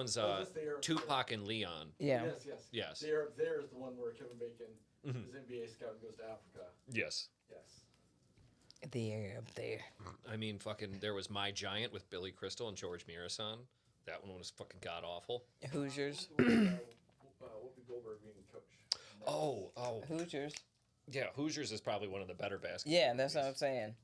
one's Tupac and Leon. Yeah. Yes. There's the one where Kevin Bacon is NBA scout and goes to Africa. Yes. There, up there. I mean, fucking, there was My Giant with Billy Crystal and George Mirasan. That one was fucking god awful. Hoosiers. Whoopi Goldberg being coach. Oh. Hoosiers. Yeah, Hoosiers is probably one of the better basketball. Yeah, that's what I'm saying.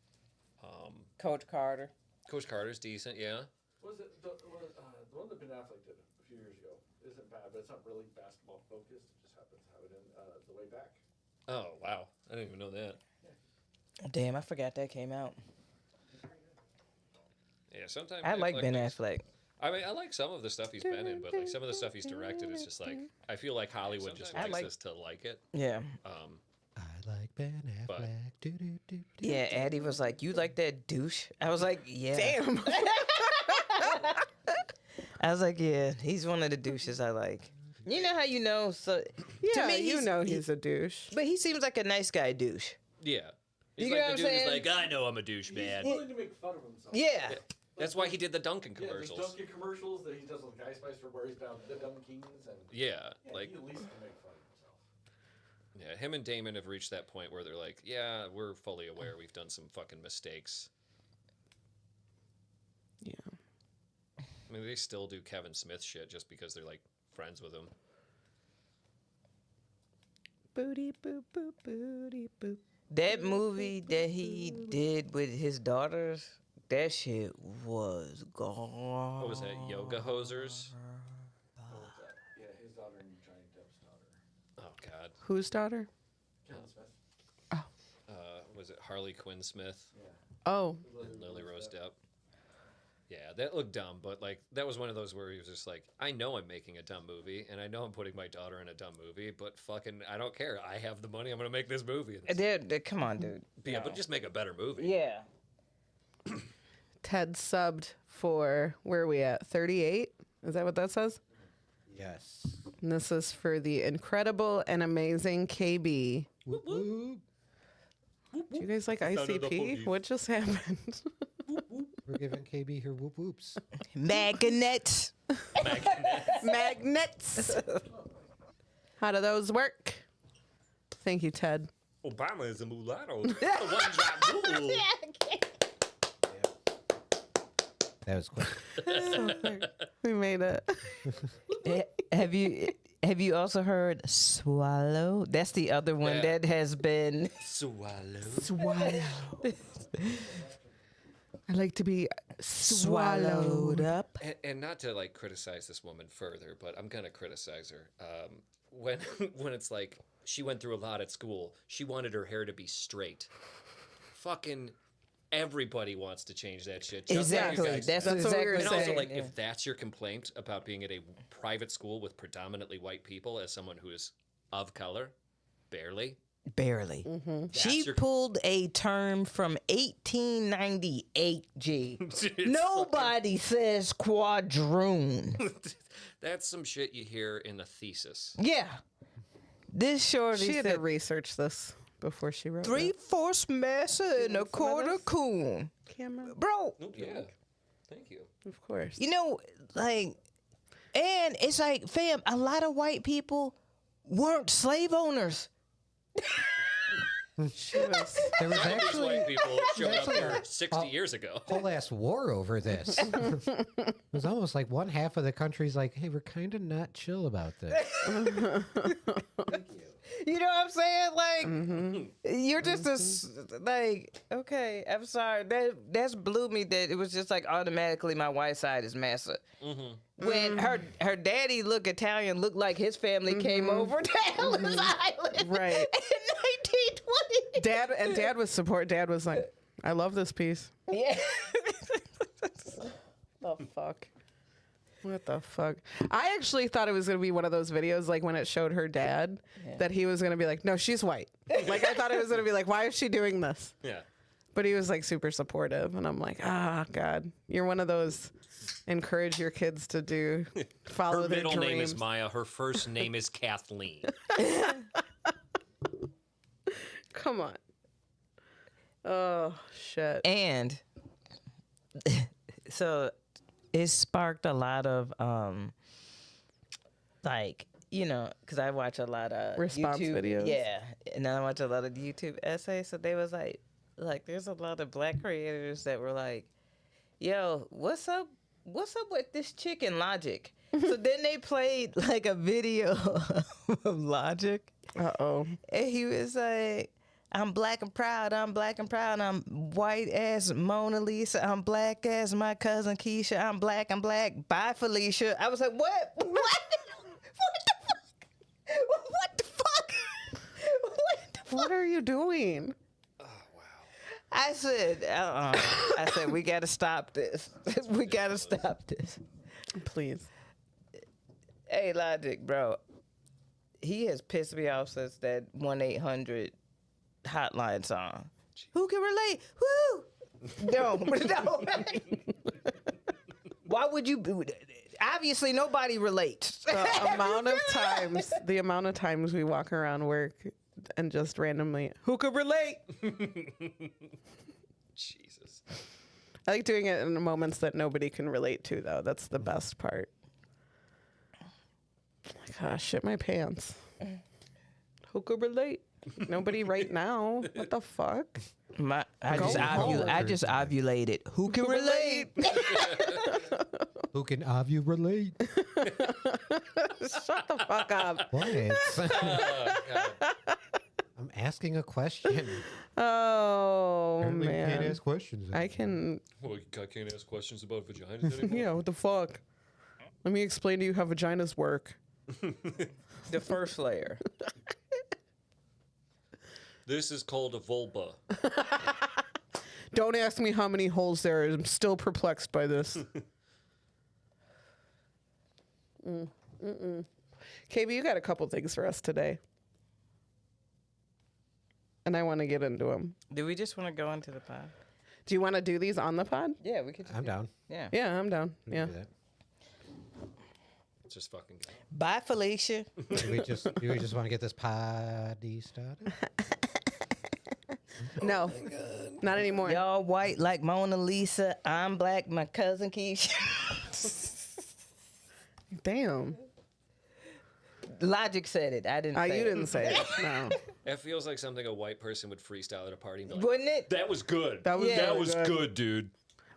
Coach Carter. Coach Carter's decent, yeah. Was it the one that Ben Affleck did a few years ago? Isn't bad, but it's not really basketball focused. It just happens to have it in The Way Back. Oh, wow. I didn't even know that. Damn, I forgot that came out. Yeah, sometimes I like Ben Affleck. I mean, I like some of the stuff he's been in, but like some of the stuff he's directed is just like, I feel like Hollywood just likes us to like it. Yeah. I like Ben Affleck. Yeah, Addie was like, "You like that douche?" I was like, "Yeah." Damn. I was like, "Yeah, he's one of the douches I like." You know how you know? So Yeah, to me, you know he's a douche. but he seems like a nice guy douche. Yeah. He's You like know the what dude I'm who's like, saying? I know I'm a douchebag. He's willing to make fun of himself. Yeah. That's why he did the Dunkin' Yeah, commercials. there's Dunkin' commercials that he does with Guy Spicer where he's down the Dunkings and Yeah, yeah, like he at least can make fun of himself. yeah, him and Damon have reached that point where they're like, yeah, we're fully aware we've done some fucking mistakes. Yeah. I mean, they still do Kevin Smith shit just because they're like friends with him. Booty boop boop booty boop. That movie that he did with his daughters, that shit was gone. What was that? Yoga Hosers? What was that? Yeah, his daughter and Johnny Depp's daughter. Oh God. Whose daughter? Kevin Smith. Was it Harley Quinn Smith Oh. and Lily Rose Depp? Yeah, that looked dumb, but like that was one of those where he was just like, I know I'm making a dumb movie, and I know I'm putting my daughter in a dumb movie, but fucking, I don't care. I have the money. I'm gonna make this movie. Come on, dude. Yeah, but just make a better movie. Yeah. Ted subbed for, where are we at? 38? Is that what that says? Yes. And this is for the incredible and amazing KB. Whoop, whoop. Do you guys like ICP? What just happened? We're giving KB her whoop whoops. Magnets. Magnets. How do those work? Thank you, Ted. Obama is a mulatto. The one-drop rule. That was quick. We made it. Have you also heard swallow? That's the other one Yeah. that has been Swallow. I like to be swallowed up. And not to like criticize this woman further, but I'm gonna criticize her. When when it's like she went through a lot at school, she wanted her hair to be straight. Fucking everybody wants to change that shit. Just like you Exactly. guys That's said. what we exactly were And also, saying, like, yeah. if that's your complaint about being at a private school with predominantly white people, as someone who is of color, barely. Barely. She your- pulled a term from 1898, G. It's Nobody says quadroon. That's some shit you hear in a thesis. Yeah. This shorty She had to said research this before she wrote 3/4 massa and a some of quarter this? coon. it. Camera? Bro, Oh, yeah. Thank you. Of course. you know, like, and it's like, fam, a lot of white people weren't slave owners. She was. There was Some of these actually white people showed up actually here a- 60 years ago. whole ass war over this. It was almost like one half of the country's like, hey, we're kind of not chill about this. You know what I'm saying? Like, you're just like, okay, I'm sorry. That's blew me that it was just like automatically my white side is massa. When her daddy looked Italian, looked like his family came over to Ellis Island Right. in 1920. Dad was support. Dad was like, I love this piece. Yeah. The fuck? What the fuck? I actually thought it was going to be one of those videos like when it showed her dad that he was going to be like, no, she's white. Like I thought it was going to be like, why is she doing this? Yeah. But he was like super supportive. And I'm like, God, you're one of those encourage your kids to do, follow Her their middle dreams. name is Maya. Her first name is Kathleen. Come on. Oh, shit. And so it sparked a lot of like, you know, because I watch a lot of Response YouTube videos. Yeah, and I watch a lot of YouTube essays. So they was like there's a lot of black creators that were like, "Yo, what's up? What's up with this chicken Logic?" So then they played like a video of Logic, Uh-oh. and he was like, I'm black and proud, I'm black and proud, I'm white as Mona Lisa, I'm black as my cousin Keisha, I'm black, bye Felicia. I was like, what? What? What the fuck? What the fuck? What are you doing? I said, we gotta stop this. We gotta stop this. Please. Hey, Logic, bro. He has pissed me off since that 1-800 hotline song. Who can relate? Woo! No. Why would you? Obviously, nobody relates. The amount of times we walk around work and just randomly, who could relate? Jesus. I like doing it in the moments that nobody can relate to, though. That's the best part. Like, ah, shit my pants. Who could relate? Nobody right now. What the fuck? I just ovulated. Who can relate? Who can ovulate? Shut the fuck up. What? I'm asking a question. Oh, Apparently we can't man. ask questions. I can, Well, I can't ask questions about vaginas anymore. yeah, what the fuck? Let me explain to you how vaginas work. The first layer. This is called a vulva. Don't ask me how many holes there is. I'm still perplexed by this. KB, you got a couple things for us today. And I want to get into them. Do we just want to go into the pod? Do you want to do these on the pod? Yeah, we could. I'm down. Yeah. Yeah, I'm down. We can Yeah. do that. Just fucking go. Bye, Felicia. Do we just want to get this party started? No, not anymore. Y'all white like Mona Lisa. I'm black, my cousin Keisha. Damn. Logic said it. I didn't say You it. didn't say it. No. It feels like something a white person would freestyle at a party. And be like, Wouldn't it? that was good. That was, Yeah. That really was good, dude.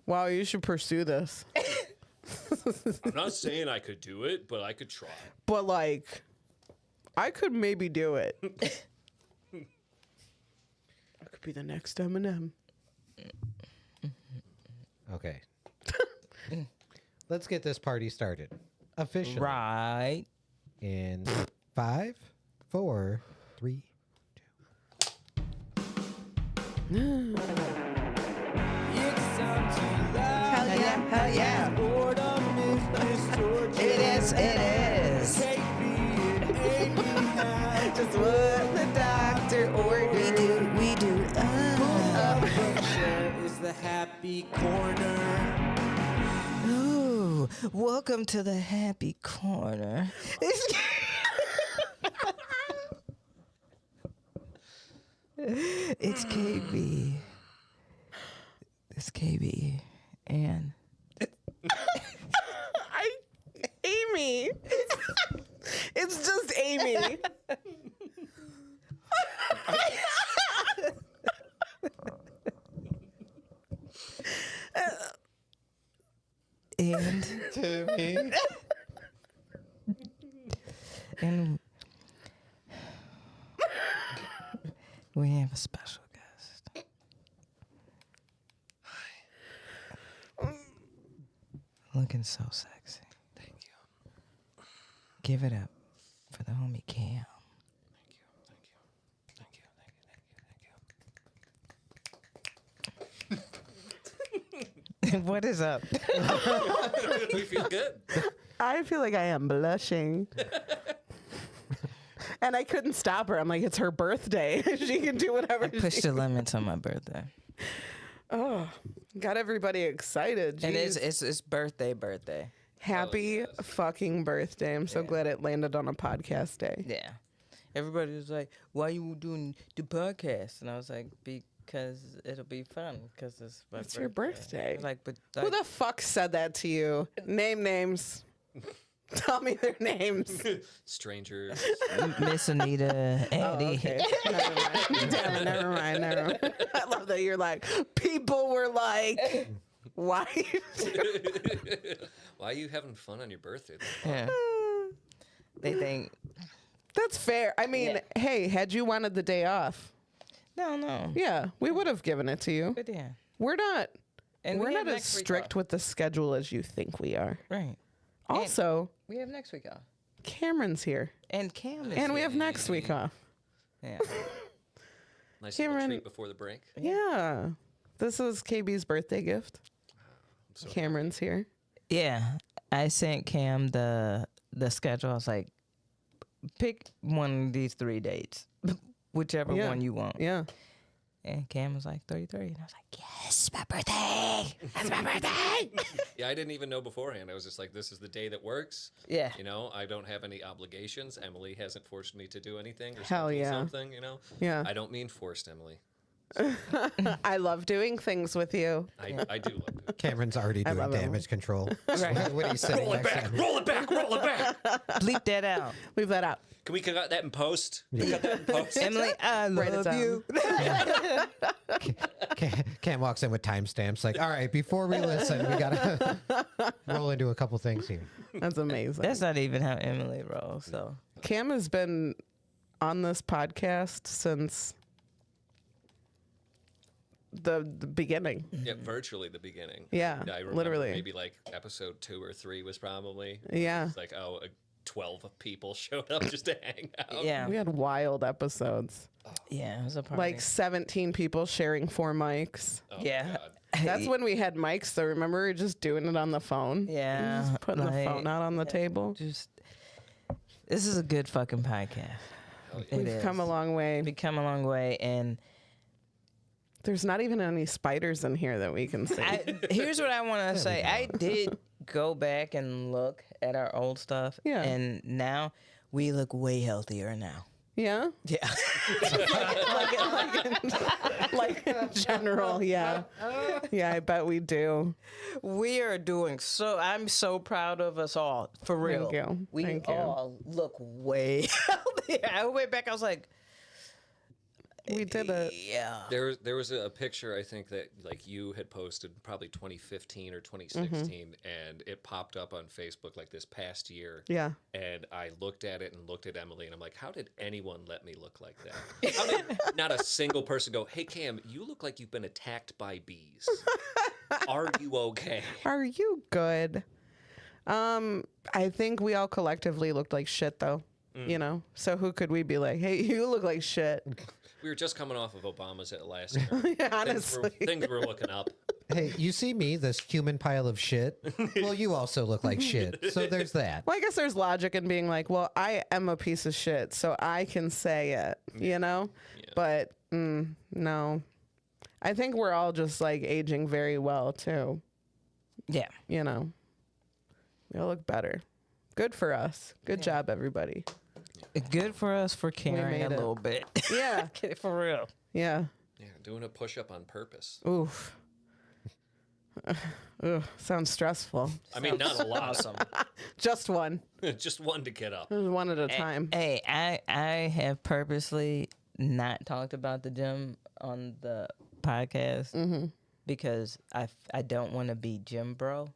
Wow, you should pursue this. I'm not saying I could do it, but I could try. But, like, I could maybe do it. I could be the next Eminem. Okay. Let's get this party started. Officially. Right. In 5, 4, 3, 2. Hell yeah. It is. Just what the doctor ordered. We do. Is the happy corner. Ooh, welcome to the happy corner. It's KB. It's KB. And Aimee. It's just Aimee. and Timmy. and we have a special guest. Looking so sexy. Thank you. Give it up for the homie Cam. Thank you. Thank you. What is up? We feel good. I feel like I am blushing. And I couldn't stop her. I'm like, it's her birthday. She can do whatever. Pushed the limits on my birthday. Oh, got everybody excited. And Jeez. it's birthday. Happy fucking birthday. I'm so glad it landed on a podcast day. Yeah. Everybody was like, why you doing the podcast? And I was like, because it'll be fun because it's my It's your birthday. Like, but Who the fuck said that to you? Name names. Tell me their names. Strangers. Miss Anita, Oh, Eddie. okay. Never mind. Damn it, never mind. I love that you're like, people were like, why? Why are you having fun on your birthday? Yeah. They think, That's fair. I mean, hey, had you wanted the day off, no. yeah, we would have given it to you. But yeah. We're not. And We're we have not as next week strict off. with the schedule as you think we are. Right. Also, We have next week off. Cameron's here, And Cam is and we here. have next week off. Yeah. Nice little Cameron- treat before the break. Yeah, this is KB's birthday gift. So Cameron's here. Yeah. I sent Cam the schedule. I was like, pick one of these 3 dates. Whichever Yeah. one you want. Yeah. And Cam was like 33. And I was like, yes, my birthday. That's my birthday. Yeah, I didn't even know beforehand. I was just like, this is the day that works. Yeah. You know, I don't have any obligations. Emily hasn't forced me to do anything or Hell schedule yeah. something, you know? Yeah. I don't mean forced, Emily. I love doing things with you. I do love it. Cameron's already doing love it. damage control. Right. When he's sitting Roll it next to back, him. roll it back, roll it back. Bleep that out. Leave that out. Can we cut that in post? Can we cut that in post? Emily, I Write it love down. you. Cam walks in with timestamps like, all right, before we listen, we got to roll into a couple things here. That's amazing. That's not even how Emily rolls. So Cam has been on this podcast since the beginning. Yeah, virtually the beginning. Yeah, I remember literally. maybe like episode 2 or 3 was probably. Yeah. It's like, 12 people showed up just to hang out. yeah, We had wild episodes. yeah, it was a party. Like 17 people sharing 4 mics. Oh, my yeah, God. That's when we had mics, though. Remember, we were just doing it on the phone? yeah, Just putting the like, phone out on the table. Just this is a good fucking podcast. Hell yeah. It We've is. come a long way. We've come a long way, and There's not even any spiders in here that we can see. here's what I want to say. I did go back and look at our old stuff, Yeah. and now we look way healthier now. Yeah? Yeah, Like in general, yeah. Yeah, I bet we do. we are doing so. I'm so proud of us all, for real. Thank you. We Thank you. all look way healthier. I went back. I was like, We did it. yeah. There was a picture I think that like you had posted probably 2015 or 2016, and it popped up on Facebook like this past year. Yeah. And I looked at it and looked at Emily, and I'm like, how did anyone let me look like that? How did not a single person go, hey Cam, you look like you've been attacked by bees. Are you okay? Are you good? I think we all collectively looked like shit, though. You know? So who could we be like, hey, you look like shit? We were just coming off of Obama's last term. Honestly. Things were looking up. Hey, you see me, this human pile of shit? Well, you also look like shit. So there's that. Well, I guess there's logic in being like, well, I am a piece of shit, so I can say it, you know? Yeah. But no. I think we're all just like aging very well, too. Yeah. You know? We all look better. Good for us. Good job, everybody. Good for us for caring made a it. little bit. Yeah. For real. Yeah. Yeah, doing a push-up on purpose. Oof. Ugh, sounds stressful. I mean, not a lot. Awesome. Just one. Just one to get up. One at a time. Hey, I have purposely not talked about the gym on the podcast because I don't want to be gym bro.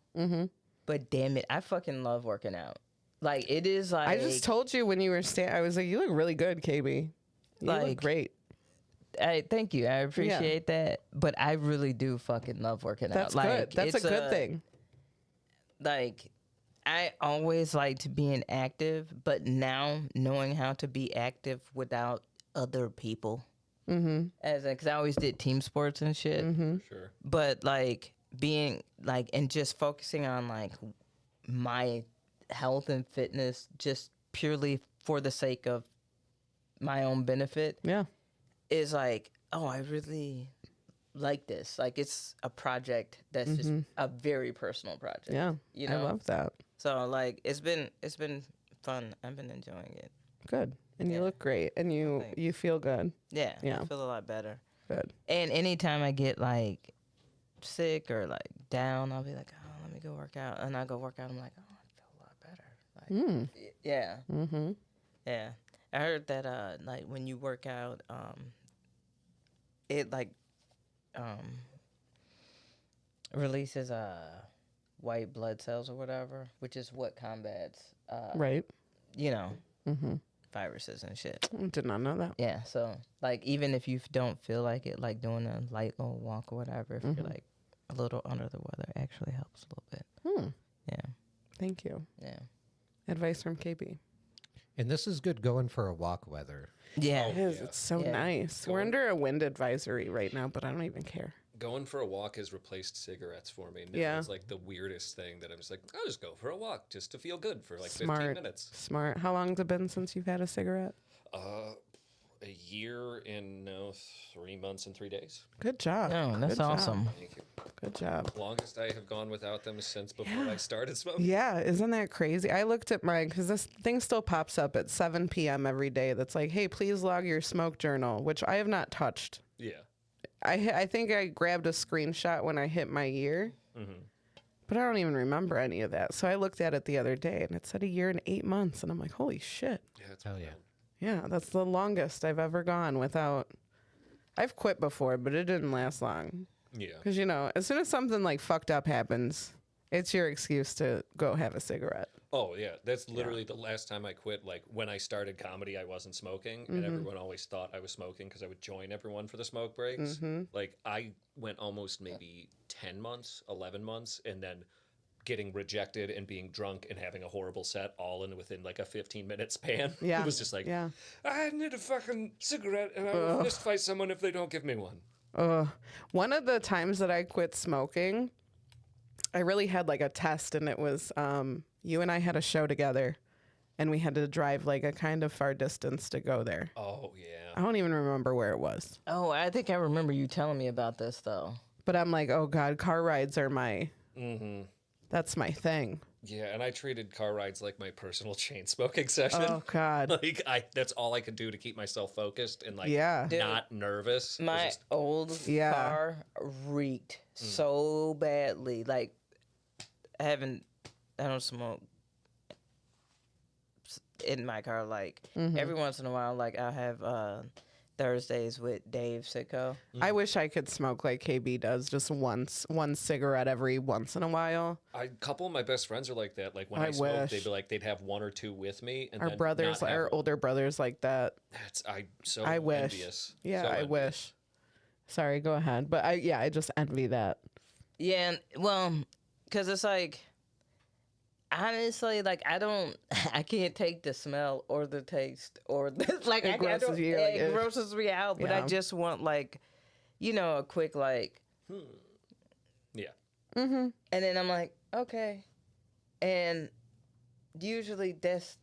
But damn it, I fucking love working out. Like it is like I just told you when you were I was like, you look really good, KB. You look Like- great. thank you. I appreciate that. But I really do fucking love working That's out. good. Like, That's a it's good thing. Like I always liked being active, but now knowing how to be active without other people. Because I always did team sports and shit. Sure. But like being like and just focusing on like my health and fitness just purely for the sake of my own benefit Yeah. is like, oh, I really like this. Like it's a project that's just a very personal project. Yeah. You know? I love that. So like it's been fun. I've been enjoying it. Good. And you look great. And you Thanks. you feel good. Yeah. Yeah. I feel a lot better. Good. And anytime I get like sick or like down, I'll be like, oh, let me go work out. And I go work out. I'm like, oh, I feel a lot better. Like, yeah. Mm-hmm. Yeah. I heard that like when you work out, it like releases white blood cells or whatever, which is what combats Right. you know, Mm-hmm. viruses and shit. Did not know that. Yeah, so like even if you don't feel like it, like doing a light little walk or whatever, if you're like a little under the weather, it actually helps a little bit. Yeah, Thank you. yeah, Advice from KB. And this is good going for a walk weather. yeah. It is. It's so Yeah. nice. We're under a wind advisory right now, but I don't even care. Going for a walk has replaced cigarettes for me. Now Yeah. It's like the weirdest thing that I'm just like, I'll just go for a walk just to feel good for like 15 Smart. minutes. Smart. How long has it been since you've had a cigarette? A year in 3 months and 3 days. Good job. Oh, that's Good job. awesome. Thank you. Good job. Longest I have gone without them since before I started smoking. Yeah, isn't that crazy? I looked at mine because this thing still pops up at 7 p.m. every day. That's like, hey, please log your smoke journal, which I have not touched. Yeah. I think I grabbed a screenshot when I hit my year, but I don't even remember any of that. So I looked at it the other day, and it said a year and 8 months, and I'm like, holy shit. Yeah, it's Hell yeah. Yeah, that's the longest I've ever gone without. I've quit before, but it didn't last long. Yeah. Because, you know, as soon as something like fucked up happens, it's your excuse to go have a cigarette. Oh yeah, that's literally the last time I quit. Like when I started comedy, I wasn't smoking, and everyone always thought I was smoking because I would join everyone for the smoke breaks. Like I went almost maybe 10 months, 11 months, and then getting rejected and being drunk and having a horrible set all in within like a 15-minute span. Yeah. It was just like, Yeah. I need a fucking cigarette, and I will fist fight someone if they don't give me one. One of the times that I quit smoking, I really had like a test, and it was you and I had a show together, and we had to drive like a kind of far distance to go there. Oh yeah. I don't even remember where it was, Oh, I think I remember you telling me about this though. but I'm like, oh God, car rides are my, that's my thing. Yeah, and I treated car rides like my personal chain smoking session. Oh God. Like that's all I could do to keep myself focused and like Yeah. not nervous. was My just- old Yeah. car reeked so badly. Like I don't smoke in my car. Like every once in a while, like I'll have Thursdays with Dave Sicko. I wish I could smoke like KB does, just one cigarette every once in a while. A couple of my best friends are like that. Like when I I smoke, wish. they'd be like they'd have one or two with me, and Our then brothers, not have our older brothers, like that. I wish. envious. Yeah, So I envious. wish. Sorry, go ahead. But I just envy that. Yeah, well, because it's like, honestly, like I can't take the smell or the taste or the, like It grosses you, like, it ugh. grosses me out. But I Yeah. just want like, a quick like, Yeah. and then I'm like, okay, and usually that's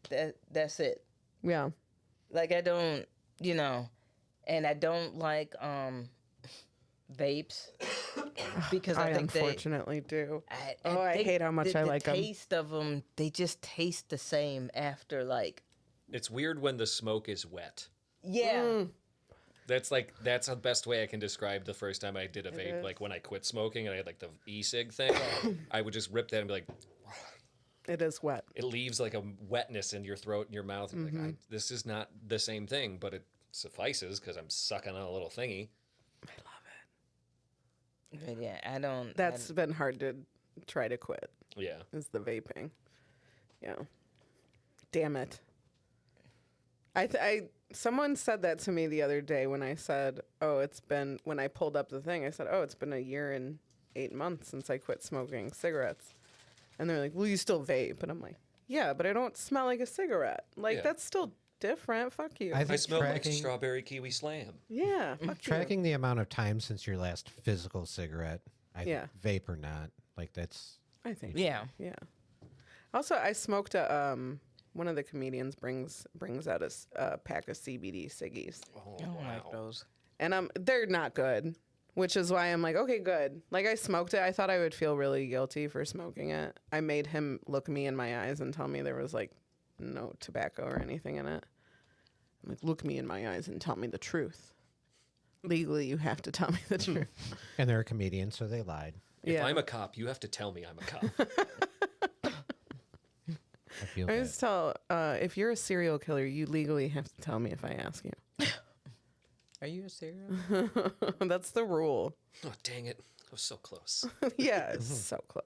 it. Yeah. Like I don't, and I don't like vapes because I I think unfortunately do. I think hate how much I like the 'em. taste of them. They just taste the same after like. It's weird when the smoke is wet. Yeah. That's the best way I can describe the first time I did a vape. Like when I quit smoking and I had like the e-cig thing, I would just rip that and be like, It is wet. it leaves like a wetness in your throat and your mouth. And like, this is not the same thing, but it suffices because I'm sucking on a little thingy. But yeah, I don't. That's been hard to try to quit. Yeah. Is the vaping. Yeah. Damn it. Someone said that to me the other day when I said, when I pulled up the thing, I said, it's been a year and 8 months since I quit smoking cigarettes. And they're like, well, you still vape. And I'm like, yeah, but I don't smell like a cigarette. Like, Yeah. that's still different. Fuck you. I I think smell like tracking, strawberry kiwi slam. yeah. Fuck you. tracking the amount of time since your last physical cigarette, Yeah. vape or not, like that's I think. Yeah. Yeah. Also, I smoked one of the comedians brings out a pack of CBD ciggies. Oh, I don't wow. like those. And they're not good, which is why I'm like, okay, good. Like I smoked it. I thought I would feel really guilty for smoking it. I made him look me in my eyes and tell me there was like no tobacco or anything in it. I'm like, look me in my eyes and tell me the truth. Legally, you have to tell me the truth. And they're a comedian, so they lied. If I'm a cop, you have to tell me I'm a cop. I feel I bad. just tell if you're a serial killer, you legally have to tell me if I ask you. Are you a serial? That's the rule. Oh, dang it. I was so close. Yeah, it's so close.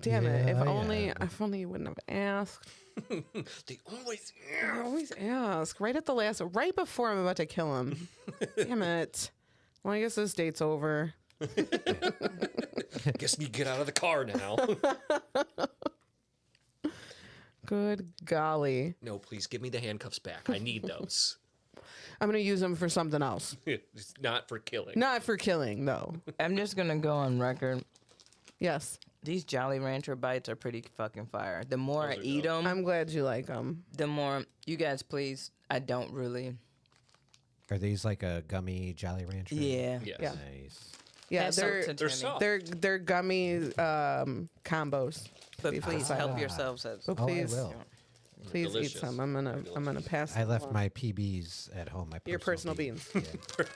Damn it! If Yeah, only, yeah. if only you wouldn't have asked. They always. I always ask right at the last, right before I'm about to kill him. Damn it! Well, I guess this date's over. Guess you get out of the car now. Good golly! No, please give me the handcuffs back. I need those. I'm gonna use them for something else, It's not for killing. not for killing, though. I'm just gonna go on record. Yes, These Jolly Rancher bites are pretty fucking fire. The more I Those are eat dope. them, I'm glad you like them. the more you guys please. I don't really. Are these like a gummy Jolly Rancher? Yeah. Yes. Yeah. Nice. Yeah, That's they're so They're Timmy. soft. they're gummy combos. But Be please fine. help yourselves. As But Oh, I please, will. please Delicious. eat some. I'm gonna pass. I them left along. my PBs at home. My Your personal beans. Yeah.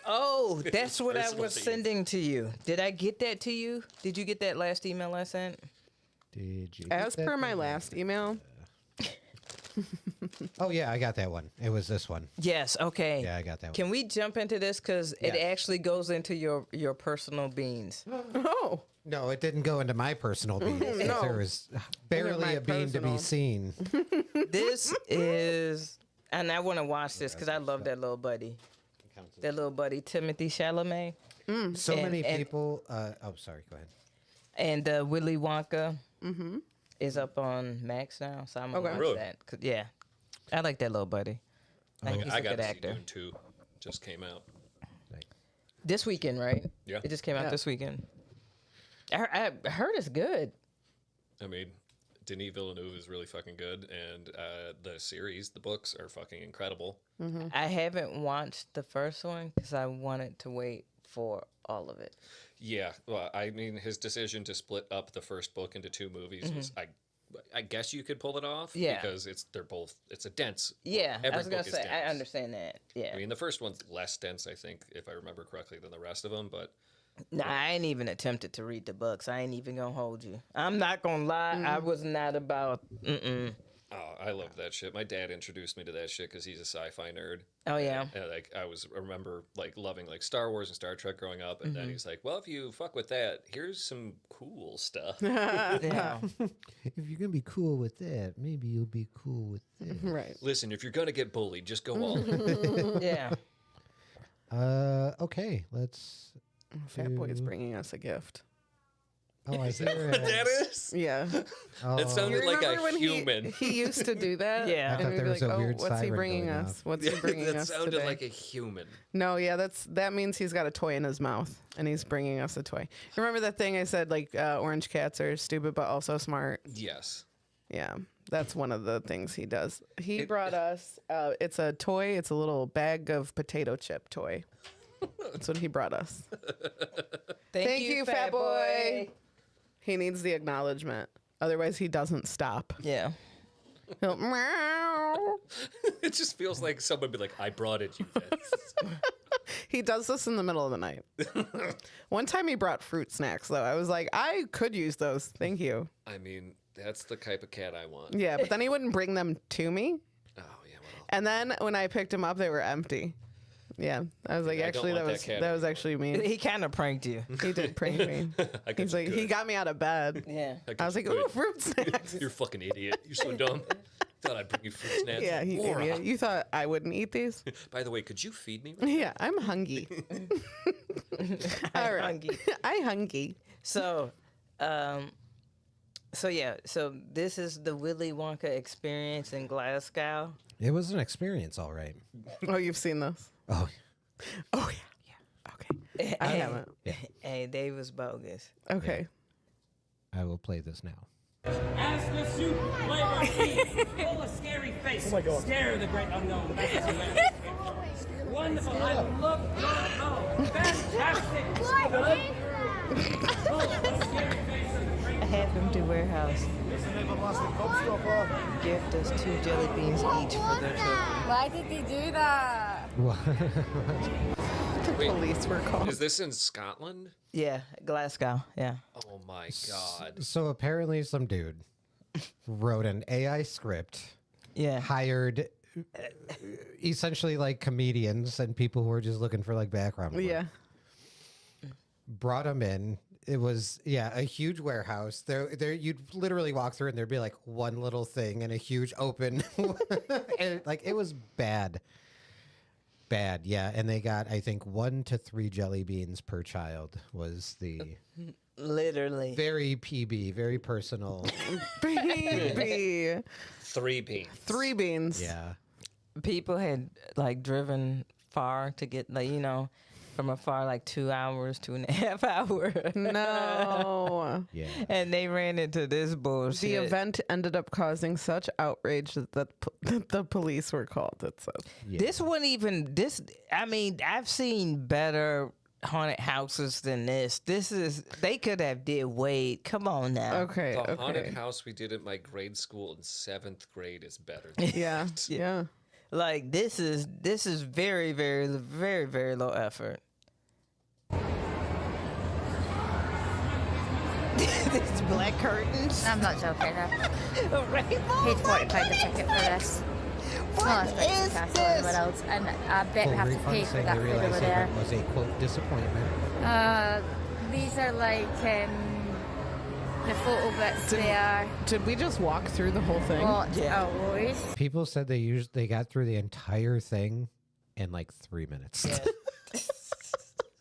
Oh, that's what I Personal was beans. sending to you. Did I get that to you? Did you get that last email I sent? Did you? As get per that my thing? last email, Oh yeah, I got that one. It was this one. Yes. Okay. Yeah, I got that one. Can we jump into this because it Yeah. actually goes into your personal beans? oh, No, it didn't go into my personal beans. 'cause No. There was barely my a bean to personal. be seen. This is, and I want to watch this because I love that little buddy. That little buddy, Timothy Chalamet, So And- many and- people. Oh, sorry. Go ahead. and Willy Wonka is up on Max now, so I'm gonna Okay. watch Really? that. Yeah, I like that little buddy. I think he's I a got good to see actor. Dune 2. Just came out. This weekend, right? Yeah. It just came out Yeah. this weekend. I heard it's good. I mean, Denis Villeneuve is really fucking good, and the series, the books, are fucking incredible. I haven't watched the first one because I wanted to wait for all of it. Yeah, well, I mean, his decision to split up the first book into two movies was, I guess you could pull it off. Yeah. Because it's a dense. Yeah, every I was gonna book is say I dense. understand that. Yeah, I mean, the first one's less dense, I think, if I remember correctly, than the rest of them. But nah, I ain't even attempted to read the books. I ain't even gonna hold you. I'm not gonna lie. I was not about. oh, I love that shit. My dad introduced me to that shit because he's a sci-fi nerd. Oh yeah. And like I remember like loving like Star Wars and Star Trek growing up, and Mm-hmm. then he's like, "Well, if you fuck with that, here's some cool stuff." Yeah. If you're gonna be cool with that, maybe you'll be cool with this. right. Listen, if you're gonna get bullied, just go all in. Yeah. Okay. Let's. Fat Boy's do- bringing us a gift. Oh, I hear What it. that is? Yeah. Oh, It sounded like Remember a when human. he used to do that? Yeah. I And thought we'd there be was like, a oh, weird what's he siren bringing going us? off. What's he bringing that us sounded today? like a human. No, yeah, that means he's got a toy in his mouth, and he's bringing us a toy. Remember that thing I said, like orange cats are stupid but also smart? Yes. Yeah, that's one of the things he does. He brought us. It's a toy. It's a little bag of potato chip toy. That's what he brought us. Thank you, Fat Boy. He needs the acknowledgement. Otherwise, he doesn't stop. Yeah. He'll meow. It just feels like someone would be like, "I brought it, you bitch." He does this in the middle of the night. One time he brought fruit snacks, though. I was like, I could use those. Thank you. I mean, that's the type of cat I want. Yeah, but then he wouldn't bring them to me. Oh yeah, well. And then when I picked them up, they were empty. Yeah, I was like, I don't actually, want that that was cat that was actually me. He kind of pranked you. He did prank me. I guess He's like, you he could. got me out of bed. Yeah. I was like, you ooh, could. fruit snacks. You're a fucking idiot. You're so dumb. Thought I'd bring you fruit snacks. Yeah, you Laura. idiot. You thought I wouldn't eat these? By the way, could you feed me? Yeah, I'm hungry. All right. hungry. I hungry. So, so this is the Willy Wonka experience in Glasgow. It was an experience, all right. Oh, you've seen this? Oh, Oh, yeah. Okay. I Hey, haven't. Hey, they was bogus. Okay. I will play this now. As the soup flavor tea, full of scary face. Oh my God. Scare the great unknown. Wonderful. I love your fantastic. Full of scary face of the great. I have them to warehouse. Gift us 2 jelly beans each for their trip. Why did he do that? Wait, Police were called. is this in Scotland? Yeah, Glasgow. Yeah. Oh my god. So apparently, some dude wrote an AI script, Yeah. hired essentially like comedians and people who were just looking for like background work. Yeah. Brought them in. It was a huge warehouse. There you'd literally walk through and there'd be like one little thing and a huge open, and like it was bad. Bad, yeah. And they got, I think, 1 to 3 jelly beans per child was the Literally. very PB, very personal. Baby. 3 beans. 3 beans. Yeah. People had like driven far to get like, from afar, like 2 hours, 2.5 hours. No. Yeah. And they ran into this bullshit. The event ended up causing such outrage that the police were called, it says. Yeah. This wasn't even this. I mean, I've seen better haunted houses than this. They could have did way. Come on now. Okay. The haunted Okay. house we did at my grade school in 7th grade is better. Yeah. Yeah. Like this is very, very, very, very low effort. These black curtains. I'm not joking. I A rainbow. paid £40 a ticket for this. Smallest What Brixton is Castle in the this? world, and I bet we Full have to refund pay for saying that they food realized over the there. event was a quote disappointment. These are like the photo bits there. Did we just walk through the whole thing? What Yeah. hours? People said they got through the entire thing in like 3 minutes.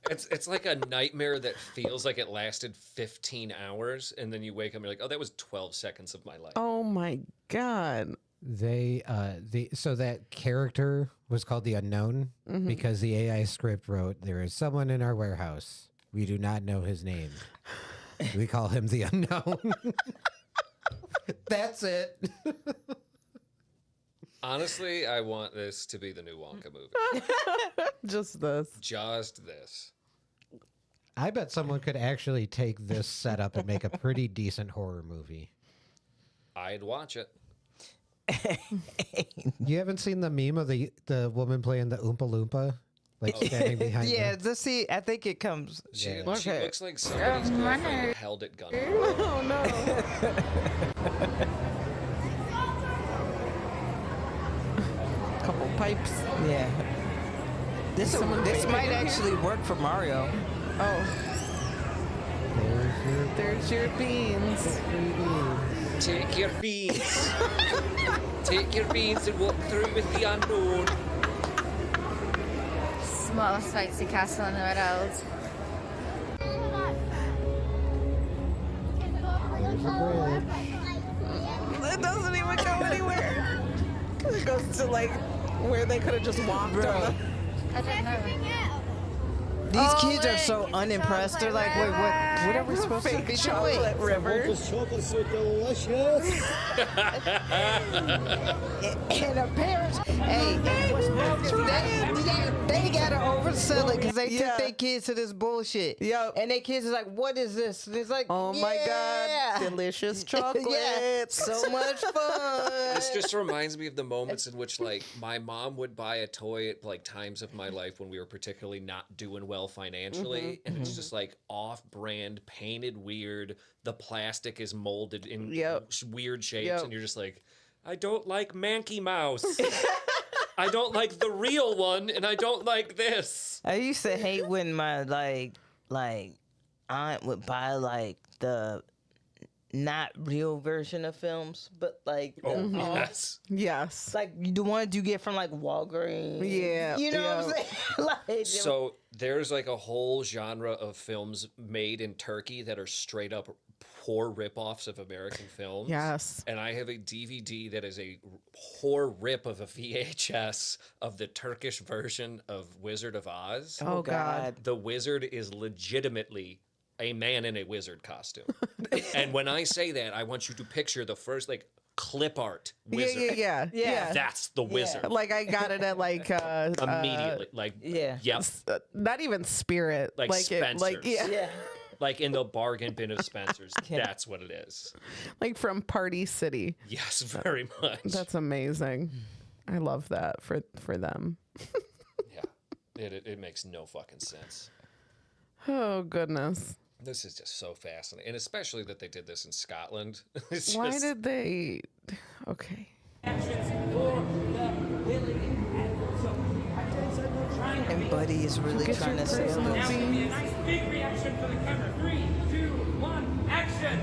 It's like a nightmare that feels like it lasted 15 hours, and then you wake up and you're like, oh, that was 12 seconds of my life. Oh my God. So that character was called the Unknown because the AI script wrote, there is someone in our warehouse. We do not know his name. We call him the Unknown. That's it. Honestly, I want this to be the new Wonka movie. Just this. Just this. I bet someone could actually take this setup and make a pretty decent horror movie. I'd watch it. You haven't seen the meme of the woman playing the Oompa Loompa? Like standing behind Yeah, the... let's see. I think it comes. She Yeah. looks like somebody's girlfriend held at gunpoint. Oh no. Couple pipes. Yeah. This Someone might actually work for Mario. Oh. There's your beans. Take your beans. Take your beans and walk through with the unknown. Smallest fancy castle in the world. It doesn't even go anywhere. It goes to like where they could have just walked. Bro. on I don't know. These Oh, kids are look, so it's a unimpressed. They're like, chocolate wait, what are we supposed to Fake be chocolate doing? river. chocolate so delicious. And the parents, hey, they gotta oversell it because they Yeah. took their kids to this bullshit. Yep. And their kids is like, what is this? And it's like, Oh my yeah. God. Delicious chocolate. Yeah, so much fun. This just reminds me of the moments in which, like, my mom would buy a toy at, like, times of my life when we were particularly not doing well financially. And it's just, like, off-brand, painted weird. The plastic is molded in Yep. weird shapes. Yep. And you're just like, I don't like Manky Mouse. I don't like the real one, and I don't like this. I used to hate when my like aunt would buy like the not real version of films, but like the, Yes. Yes. like the ones you get from like Walgreens. Yeah, you know what I'm yeah. saying? Like, So there's like a whole genre of films made in Turkey that are straight up poor ripoffs of American films. Yes. And I have a DVD that is a poor rip of a VHS of the Turkish version of Wizard of Oz. Oh God. The wizard is legitimately a man in a wizard costume. And when I say that, I want you to picture the first like clip art wizard. Yeah. That's the wizard. Like I got it at like Immediately. Like, Yeah. Yep. not even Spirit. Like it, like Spencer's. Yeah. Like in the bargain bin of Spencer's. That's what it is. like from Party City. Yes, very much. That's amazing. I love that for them. Yeah. It makes no fucking sense. Oh goodness. This is just so fascinating, and especially that they did this in Scotland. It's Why just- did they? Okay. Actions for the Willie and so trying to And Buddy is really Get trying your to sell personal now this. give me a nice big reaction for the camera. 3, 2, 1, action!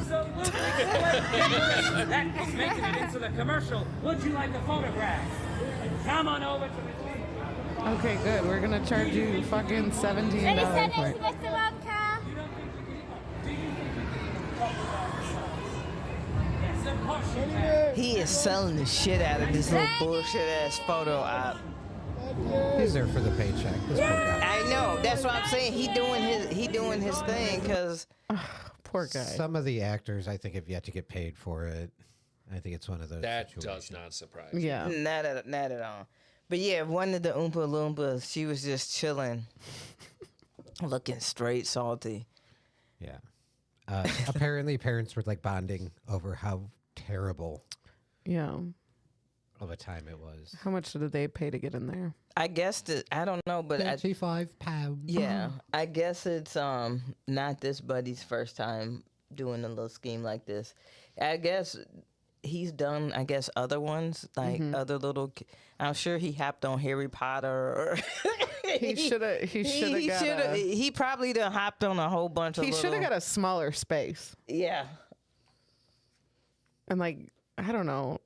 So look that is making it into the commercial. Would you like a photograph? Come on over to the Okay, good. We're gonna charge you fucking $17 for it. Yes, of course you can. He is selling the shit out of this little bullshit ass photo op. He's there for the paycheck. This poor guy. I know. That's what I'm saying. He doing his thing because Poor guy. Some of the actors, I think, have yet to get paid for it. I think it's one of those. That does situations. not surprise me. Yeah. not at all. But yeah, one of the Oompa Loompas, she was just chilling, looking straight salty. Yeah. Apparently, parents were like bonding over how terrible Yeah. of a time it was. How much did they pay to get in there? I guess I don't know, but £35. yeah, I guess it's not this buddy's first time doing a little scheme like this. I guess he's done other ones like other little. I'm sure he hopped on Harry Potter. Or He should have. He probably done hopped on a whole bunch of. He should have little- got a smaller space. Yeah. And like, I don't know.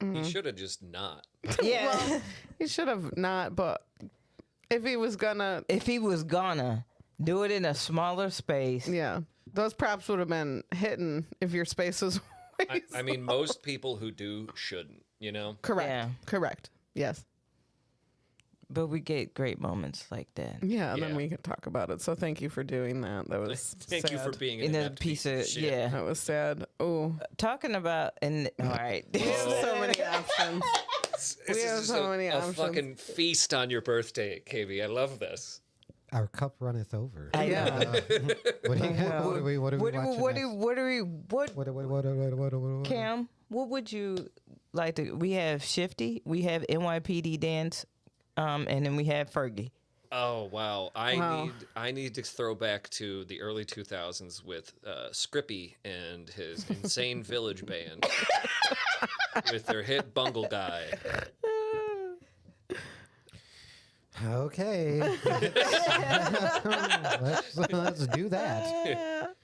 He should have just not. Yeah. He should have not. But if he was gonna, If he was gonna do it in a smaller space. yeah, those props would have been hitting if your space was. I mean, most people who do shouldn't, you know? Correct. Yeah. Correct. Yes. But we get great moments like that. Yeah, and then Yeah. we can talk about it. So thank you for doing that. That was Thank you for sad. being In an a inept piece of shit. yeah. That was sad. Oh, Talking about and all right. so many options. This We have is so just many a options. fucking feast on your birthday, KB. I love this. Our cup runneth over. I Yeah. know. What are we watching What next? What- Cam? What would you like to? We have Shifty, we have NYPD Dance, and then we have Fergie. Oh wow. Wow. I need to throw back to the early 2000s with Scrippy and his Insane Village band with their hit Bungle Guy. Okay. let's do that.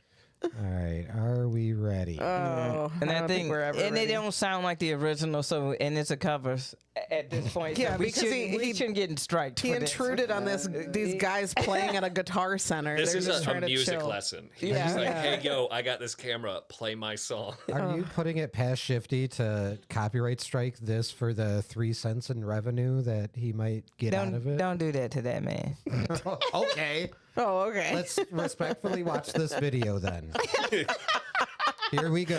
All right. Are we ready? Oh, And I I don't think, we're ever and they ready. don't sound like the original, so and it's a covers at this point. Yeah, so we because shouldn't, we shouldn't get striked. He for this. intruded on these guys playing at a guitar center. This They're is just a trying to music chill. lesson. He's Yeah. just like, Yeah. hey, yo, I got this camera. Play my song. Are you putting it past Shifty to copyright strike this for the 3 cents in revenue that he might get out of it? Don't do that to that man. Okay. Oh, okay. Let's respectfully watch this video then. Here we go.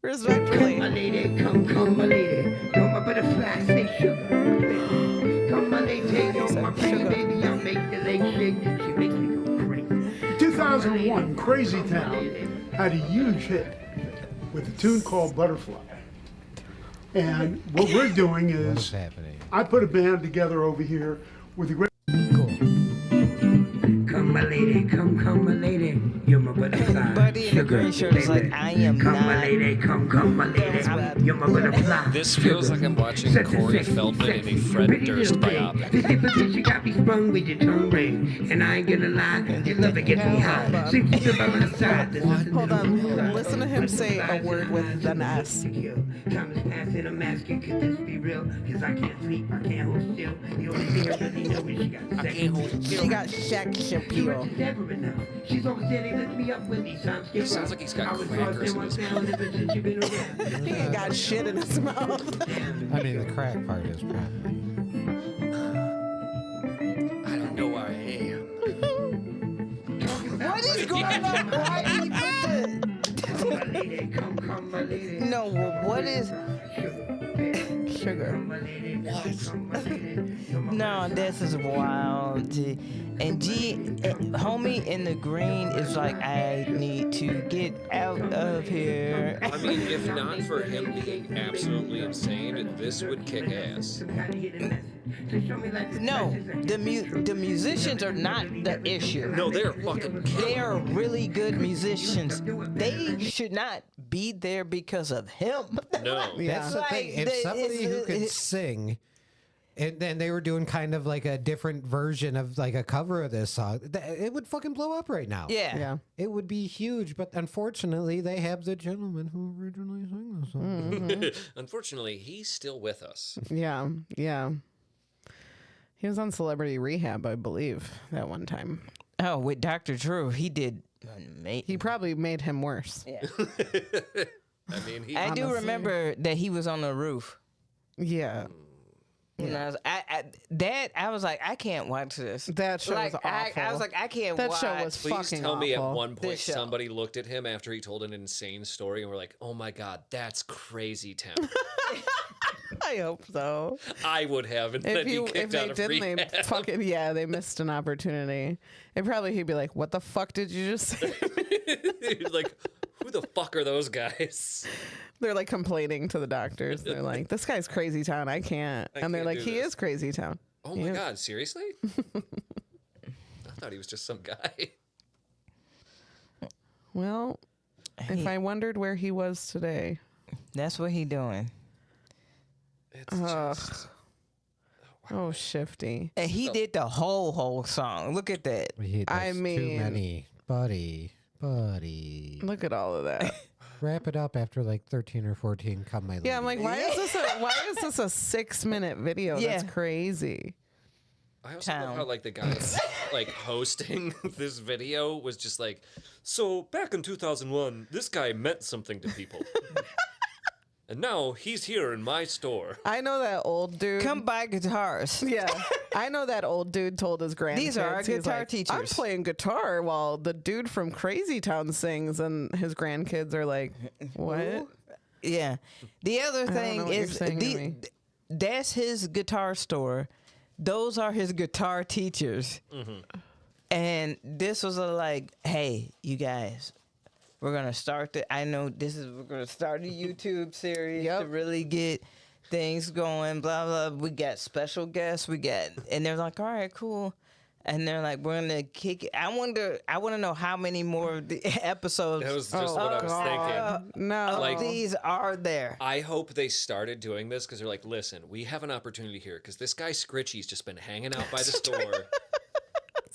Respectfully. My lady, come, my lady. You're my butterfly, say sugar. Come, my lady, you're my pretty baby. I'll make the leg shake. She makes me go crazy. 2001, Crazy Town had a huge hit with a tune called Butterfly. And what we're doing What is is, happening? I put a band together over here with a great Cool. Come, my lady, come, my lady. You're my butterfly. Buddy in the green shirt is like, I am Come, my not. lady, come, my lady. You're my butterfly. This feels like I'm watching Corey Feldman in a Fred Durst biopic. This hypocrite, got me sprung with your tongue ring. And I ain't gonna lie, your love it gets me high. Since you stood by my side, there's nothing Hold to lose. on. Listen to him say a word with an S. Time is passing, I'm asking, could this be real? Cause I can't sleep, I can't hold still. The only thing I really know is she got sex. I can't hold still. She got Shaq appeal. Never enough. She's always there to lift me up when these times get He sounds rough. like he's got I was crackers lost in in his my town ever since you've been around. He ain't got shit in his mouth. I mean, the crack part is probably. I don't know where I am. What is going on? Why did he put Come, my lady, come, my lady. the? No, what is? sugar. No, this is wild. And homie in the green is like, I need to get out of here. I mean, if not for him being absolutely insane, this would kick ass. No, the musicians are not the issue. No, they're fucking They killing. are really good musicians. They should not be there because of him. No. Yeah. That's the thing. If somebody who could sing, and then they were doing kind of like a different version of like a cover of this song, it would fucking blow up right now. Yeah. Yeah. It would be huge, but unfortunately, they have the gentleman who originally sang the song. Unfortunately, he's still with us. Yeah. Yeah. He was on Celebrity Rehab, I believe, that one time. Oh, with Dr. Drew, he did amazing. He probably made him worse. Yeah. I mean, he. I do Honestly. remember that he was on the roof. Yeah. And I was like, I can't watch this. That show was awful. I was like, I can't That watch. show was Please fucking tell me at awful. one point This show. somebody looked at him after he told an insane story and were like, "Oh my god, that's crazy town." I hope so. I would have, and then be If kicked they out of didn't, rehab. they fucking they missed an opportunity. He'd be like, "What the fuck did you just say?" Like, who the fuck are those guys? They're like complaining to the doctors. They're like, "This guy's crazy town. I can't." I And they're can't like, do "He this." is crazy town." Oh my god, seriously? I thought he was just some guy. Well, if I wondered where he was today, That's what he doing. It's just. oh Shifty. And he did the whole song. Look at that. He does I too mean- many. Buddy. Look at all of that. Wrap it up after like 13 or 14. Come, my lady. Yeah, I'm like, why is this a 6-minute video? Yeah. That's crazy. I also love Town. how like the guy like hosting this video was just like, so back in 2001, this guy meant something to people. And now he's here in my store. I know that old dude. Come buy guitars. Yeah, I know that old dude told his grandkids. These are our he's guitar like, teachers. I'm playing guitar while the dude from Crazy Town sings, and his grandkids are like, "What?" Yeah. The other know thing what you're is saying to me. that's his guitar store. Those are his guitar teachers. And this was like, hey, you guys, we're gonna start we're gonna start a YouTube series Yep. to really get things going. Blah blah. We got special guests. And they're like, all right, cool. And they're like, we're gonna kick it. I want to know how many more of the episodes That was just what I was thinking. No, Like- these are there. I hope they started doing this because they're like, listen, we have an opportunity here because this guy Scritchy's just been hanging out by the store.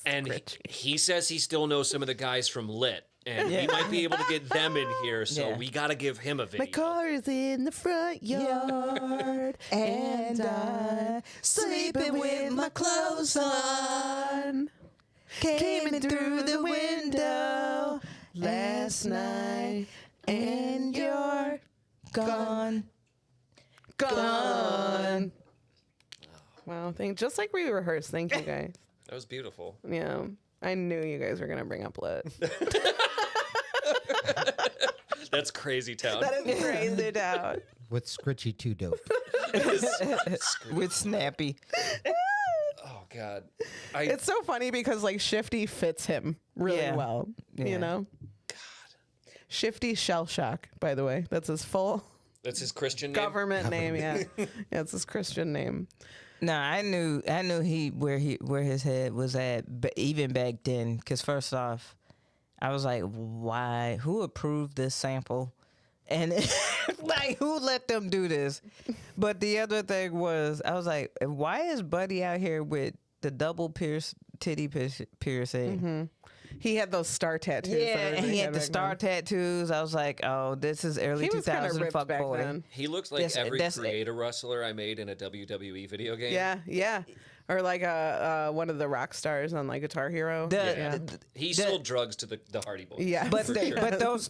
And he says he still knows some of the guys from Lit. And he might be able to get them in here, so Yeah. we got to give him a video. my car is in the front yard, and I'm sleeping with my clothes on. Came in through the window last night, and you're Gone. gone. Wow, just like we rehearsed. Thank you guys. That was beautiful. Yeah, I knew you guys were gonna bring up Lit. That's Crazy Town. That is crazy out. With Scritchy 2 Dope. With Snappy. Oh, God. It's so funny because like Shifty fits him really Yeah. well. Yeah. You know. God. Shifty Shell Shock, by the way. That's his full That's his Christian name? government name. Yeah, it's his Christian name. No, I knew where his head was at, even back then. Because first off, I was like, why? Who approved this sample? And like, who let them do this? But the other thing was, I was like, why is Buddy out here with the double titty piercing? He had those star tattoos. Yeah, that and he everybody had the back star then. tattoos. I was like, oh, this is early He was kind of 2000 ripped fuck back boy. then. He looks like That's- every that's- creator wrestler I made in a WWE video game. Yeah, yeah. Or like one of the rock stars on like Guitar Hero. Yeah. He sold drugs to the Hardy Boys. Yeah. But for sure. but those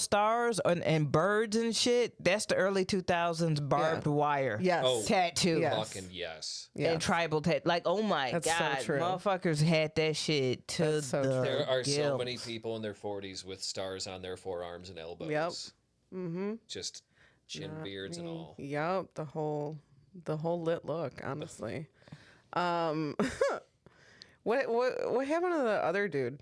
stars and birds and shit, that's the early 2000s barbed wire. Yes. Oh, Tattoo. Yes. Fucking yes. Yeah. And tribal like, oh my That's so god, true. motherfuckers had that shit to That's so the true. There are so gills. many people in their 40s with stars on their forearms and elbows. Yep. Mm-hmm. Just chin beards and all. Yup, the whole lit look, honestly. What happened to the other dude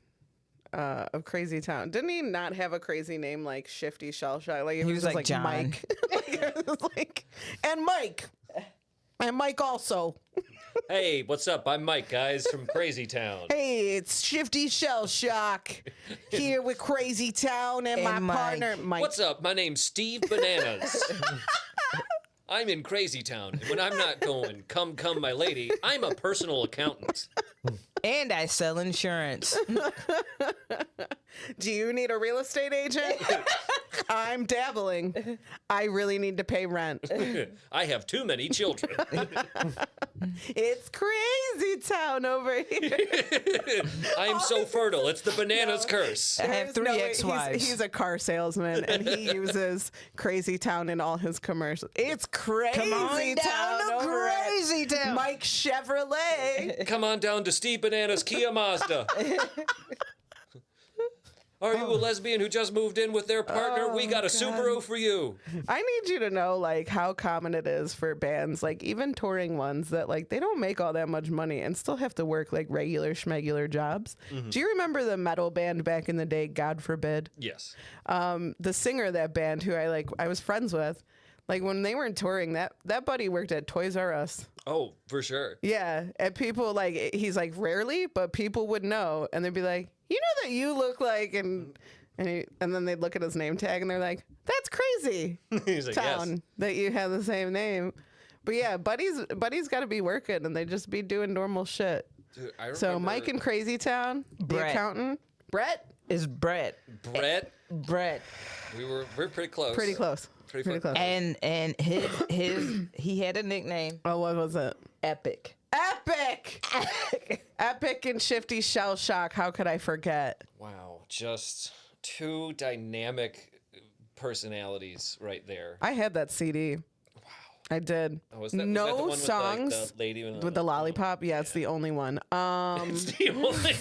of Crazy Town? Didn't he not have a crazy name like Shifty Shell Shock? Like, it He was was just like John. Mike. It was like, and Mike also. Hey, what's up? I'm Mike, guys, from Crazy Town. Hey, it's Shifty Shell Shock here with Crazy Town and my Mike. partner Mike. What's up? My name's Steve Bananas. I'm in Crazy Town, and when I'm not going, come, my lady, I'm a personal accountant. And I sell insurance. Do you need a real estate agent? I'm dabbling. I really need to pay rent. I have too many children. It's Crazy Town over here. I'm so fertile. It's the bananas curse. I have 3 wait, ex-wives. He's a car salesman, and he uses Crazy Town in all his commercials. It's Crazy Come on Town down to over at Crazy Town. Mike Chevrolet. Come on down to Steve Bananas Kia Mazda. Are you a lesbian who just moved in with their partner? We got a Subaru for you. I need you to know, like, how common it is for bands, like, even touring ones, that, like, they don't make all that much money and still have to work, like, regular schmegular jobs. Do you remember the metal band back in the day, God Forbid? Yes. The singer of that band, who I was friends with, like, when they weren't touring, that buddy worked at Toys R Us. Oh, for sure. Yeah, and people, like, he's like, rarely, but people would know, and they'd be like, you know that you look like, and then they'd look at his name tag, and they're like, that's Crazy He's like, Town yes. that you have the same name. But yeah, Buddy's got to be working, and they just be doing normal shit. Dude, I So remember Mike in Crazy Town, the Brett. accountant, Brett, It's Brett. Brett. We're pretty close. pretty close. Pretty close. And he had a nickname, Oh, what was it? Epic. Epic! Epic and Shifty Shell Shock. How could I forget? Wow, just 2 dynamic personalities right there. I had that CD. Wow. I did. Oh, was that the no one with, songs like, the lady with the lollipop. Yeah, it's the only one. It's the only.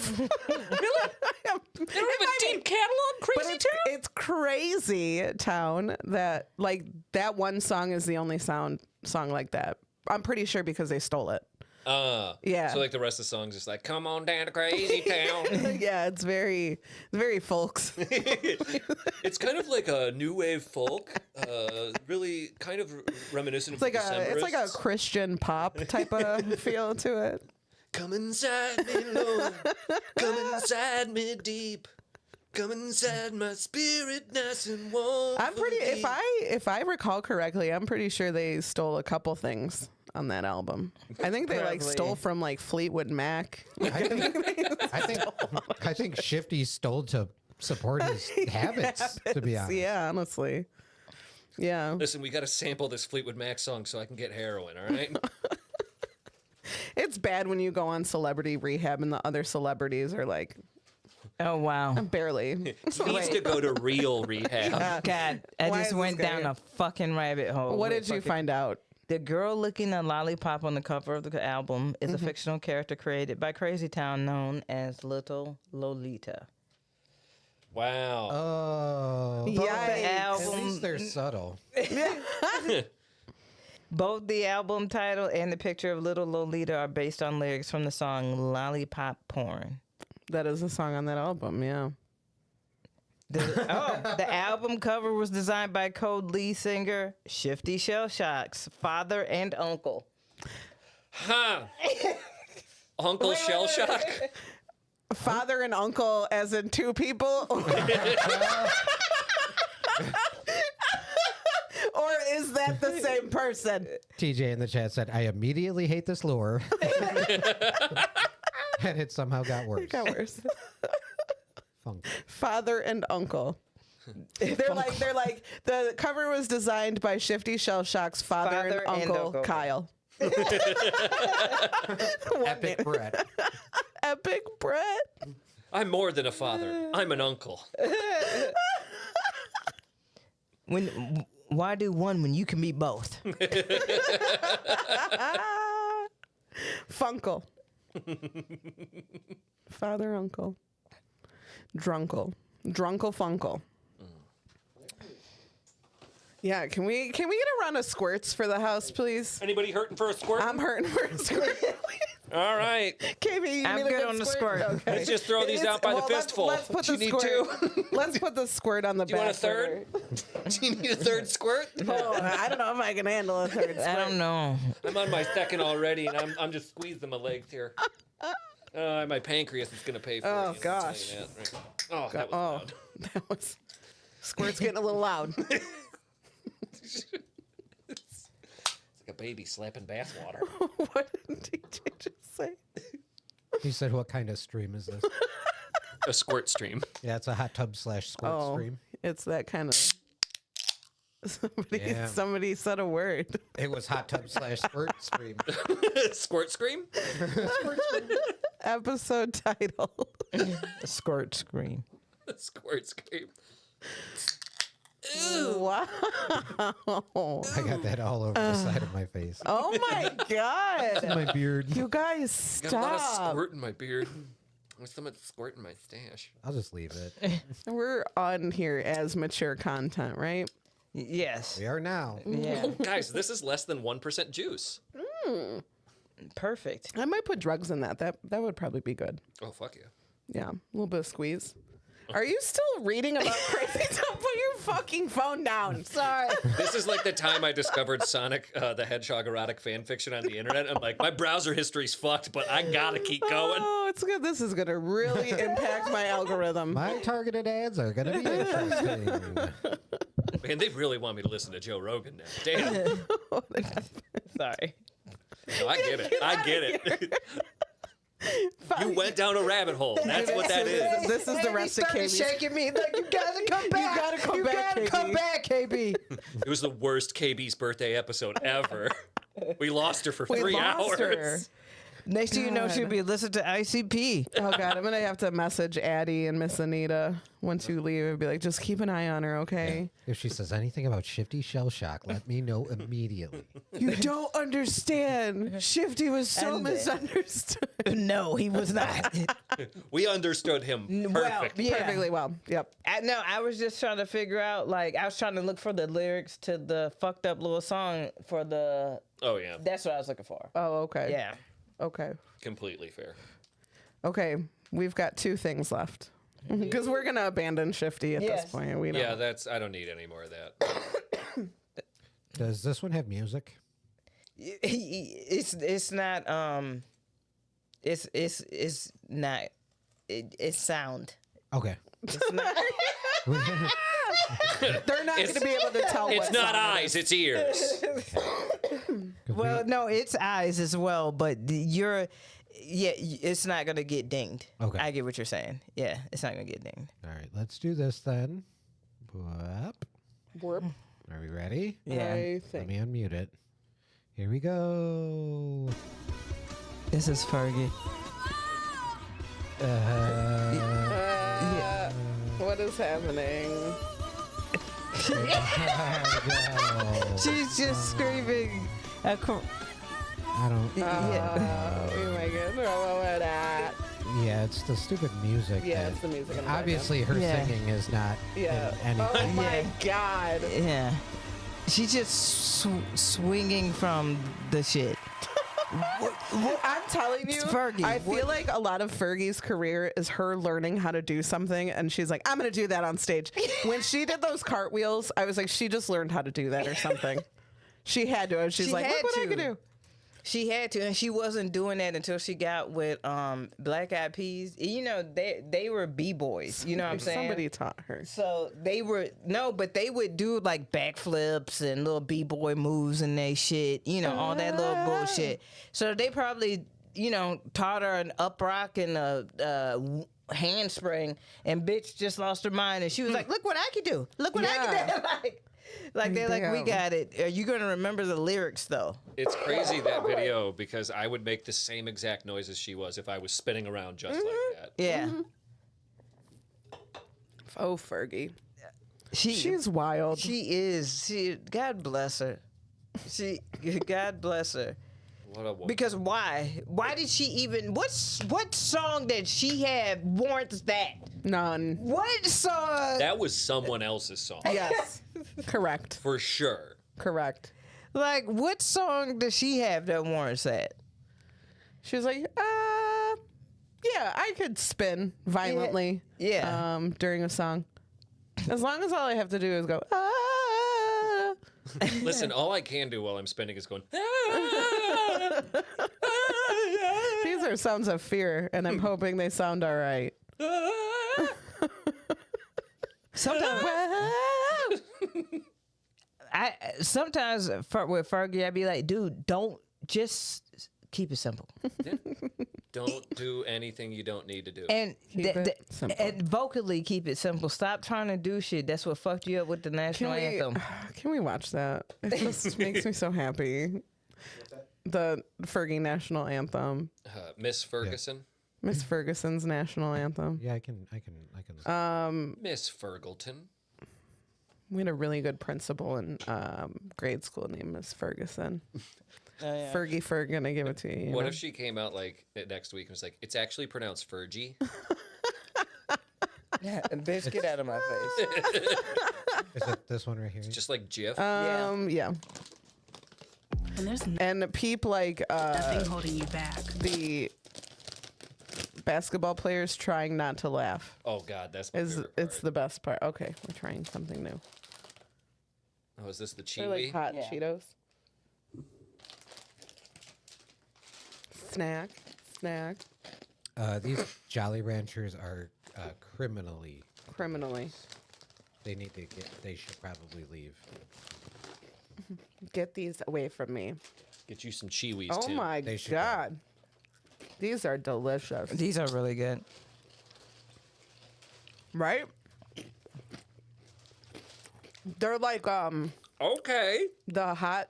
Really? They don't have a deep catalog, But Crazy Town? it's Crazy Town that, like, that one song is the only song like that. I'm pretty sure because they stole it. Yeah. So like the rest of the songs is like, come on down to Crazy Town. Yeah, it's very folks. It's kind of like a new wave folk, really kind of reminiscent It's of like the it's like a Christian pop type of feel to it. Come inside me low, come inside me deep, come inside my spirit nice and warm. I'm pretty if I recall correctly, I'm pretty sure they stole a couple things on that album. I think they like Probably. stole from like Fleetwood Mac. I think Shifty stole to support his habits, to be honest. Yeah, honestly. Yeah. Listen, we got to sample this Fleetwood Mac song so I can get heroin, all right? It's bad when you go on Celebrity Rehab and the other celebrities are like, Oh, wow. barely. He needs to go to real rehab. God, I Why just is went this down guy- a fucking rabbit hole. What with did you fucking- find out? The girl looking a lollipop on the cover of the album is a fictional character created by Crazy Town known as Little Lolita. Wow. Oh. Both Yikes. the At album, least they're subtle. both the album title and the picture of Little Lolita are based on lyrics from the song Lollipop Porn. That is a song on that album, yeah. The album cover was designed by Code lead singer Shifty Shell Shock's father and uncle. Huh. Uncle Shell Shock? Father and uncle as in two people? Or is that the same person? TJ in the chat said, I immediately hate this lure. And it somehow got worse. It got worse. Funk. Father and uncle. They're like the cover was designed by Shifty Shell Shock's father and uncle Kyle. Epic Brett. Epic Brett. I'm more than a father. I'm an uncle. Why do one when you can be both? Funkle. Father, uncle. Drunkle. Drunkle Funkle. Yeah, can we get a round of squirts for the house, please? Anybody hurting for a squirt? I'm hurting for a squirt. All right. KB, you I'm need a good on the squirt. Okay. Let's just throw these out by the fistful. Let's put Do the you need squirt. two? Let's put the squirt on the Do you back. want a third? Do you need a third squirt? Oh, I don't know if I can handle a third squirt. I don't know. I'm on my second already, and I'm just squeezing my legs here. My pancreas is gonna pay for it. Oh, I'll tell you gosh. that, right? Oh, that was Oh, loud. that was squirt's getting a little loud. It's like a baby slapping bath water. What did DJ just say? He said, "What kind of stream is this?" A squirt stream. Yeah, it's a hot tub / squirt stream. It's that kind of. Yeah. Somebody said a word. It was hot tub / squirt stream. Squirt scream? Episode title. Squirt scream. Squirt scream. Wow. I got that all over the side of my face. Oh my god. My beard. You guys Got a lot of stop. squirt in my beard. There's so much squirt in my stash. I'll just leave it. We're on here as mature content, right? Yes. We are now. Yeah. Guys, this is less than 1% juice. Perfect. I might put drugs in that. That would probably be good. Oh, fuck yeah. Yeah, a little bit of squeeze. Are you still reading about crazy? Don't put your fucking phone down. Sorry. This is like the time I discovered Sonic the Hedgehog erotic fan fiction on the internet. I'm like, my browser history's fucked, but I gotta keep going. Oh, it's good. This is gonna really impact my algorithm. My targeted ads are going to be interesting. Man, they really want me to listen to Joe Rogan now. Damn. Sorry. No, I get it. I get it. You went down a rabbit hole. That's what that is. This is the rest of KB. shaking me like you gotta come back. You gotta come back, KB. come back, KB. It was the worst KB's birthday episode ever. We lost her for We 3 lost hours. her. Next thing you know, she'll be listening to ICP. Oh god, I'm gonna have to message Addie and Miss Anita once you leave and be like, just keep an eye on her, okay? If she says anything about Shifty Shell Shock, let me know immediately. You don't understand. Shifty was so And- misunderstood. No, he was not. We understood him perfect. Yeah. Perfectly well. Yep. No, I was just trying to figure out, like, I was trying to look for the lyrics to the fucked up little song for the. Oh, yeah. That's what I was looking for. Oh, okay. Yeah. Okay. Completely fair. Okay. We've got 2 things left. Because we're gonna abandon Shifty at Yes. this point. We don't. Yeah, I don't need any more of that. Does this one have music? It's not it's not it's sound. Okay. It's not. They're not It's- gonna be able to tell. It's what not song it eyes, it's ears. Well, no, it's eyes as well, but it's not gonna get dinged. Okay. I get what you're saying. Yeah, it's not gonna get dinged. All right, let's do this then. Whoop. Warp. Are we ready? Yeah, I Let think. me unmute it. Here we go. this is Fergie. What is happening? She's just screaming. I don't. Oh my goodness. Yeah, it's the stupid music. Yeah, that- it's the music in the Obviously, her Yeah. singing is not Yeah. in Oh anything. my god. Yeah, she's just swinging from the shit. I'm telling you, It's Fergie. I feel like a lot of Fergie's career is her learning how to do something, and she's like, I'm gonna do that on stage. When she did those cartwheels, I was like, she just learned how to do that or something. She had to. And she's She like, had look what I to. can do. She had to, and she wasn't doing that until she got with Black Eyed Peas. You know, they were b-boys. You know what I'm saying? Somebody taught her. So they were but they would do like backflips and little b-boy moves and they shit. You know, all that little bullshit. So they probably taught her an up rock and a handspring, and bitch just lost her mind, and she was like, "Look what I can do! Look what I can do!" Like they're like, "We Damn. got it." Are you gonna remember the lyrics though? It's crazy, that video, because I would make the same exact noise as she was if I was spinning around just like that. Yeah. Oh, Fergie. She's wild. She is. God bless her. God bless her. What a woman. Because why? Why did she even? What song did she have warrants that? None. What song? That was someone else's song. Yes. Correct. For sure. Correct. Like, what song does she have that warrants that? She was like, yeah, I could spin violently. Yeah. During a song. As long as all I have to do is go, Listen, all I can do while I'm spinning is going. These are sounds of fear, and I'm hoping they sound all right. Sometimes, with Fergie, I'd be like, dude, don't just keep it simple. Don't do anything you don't need to do. And simple. and vocally keep it simple. Stop trying to do shit. That's what fucked you up with the national anthem. Can we watch that? It just makes me so happy. The Fergie national anthem. Miss Ferguson. Miss Ferguson's national anthem. Yeah, I can listen. Miss Fergleton. We had a really good principal in grade school named Miss Ferguson. Yeah. Fergie Ferg, gonna give it to you. What if she came out like next week and was like, it's actually pronounced Fergie? Yeah, and bitch, get out of my face. Is it this one right here? Just like Jif. Yeah. And there's And peep like nothing holding you back. the basketball players trying not to laugh. Oh God, that's my Is favorite it's part. the best part. Okay, we're trying something new. Oh, is this the They're like Chewy? hot Yeah. Cheetos. Snack. These Jolly Ranchers are criminally. They should probably leave. Get these away from me. Get you some Chewies, Oh Tim. my They should god. These are delicious. These are really good. Right? They're like Okay. the hot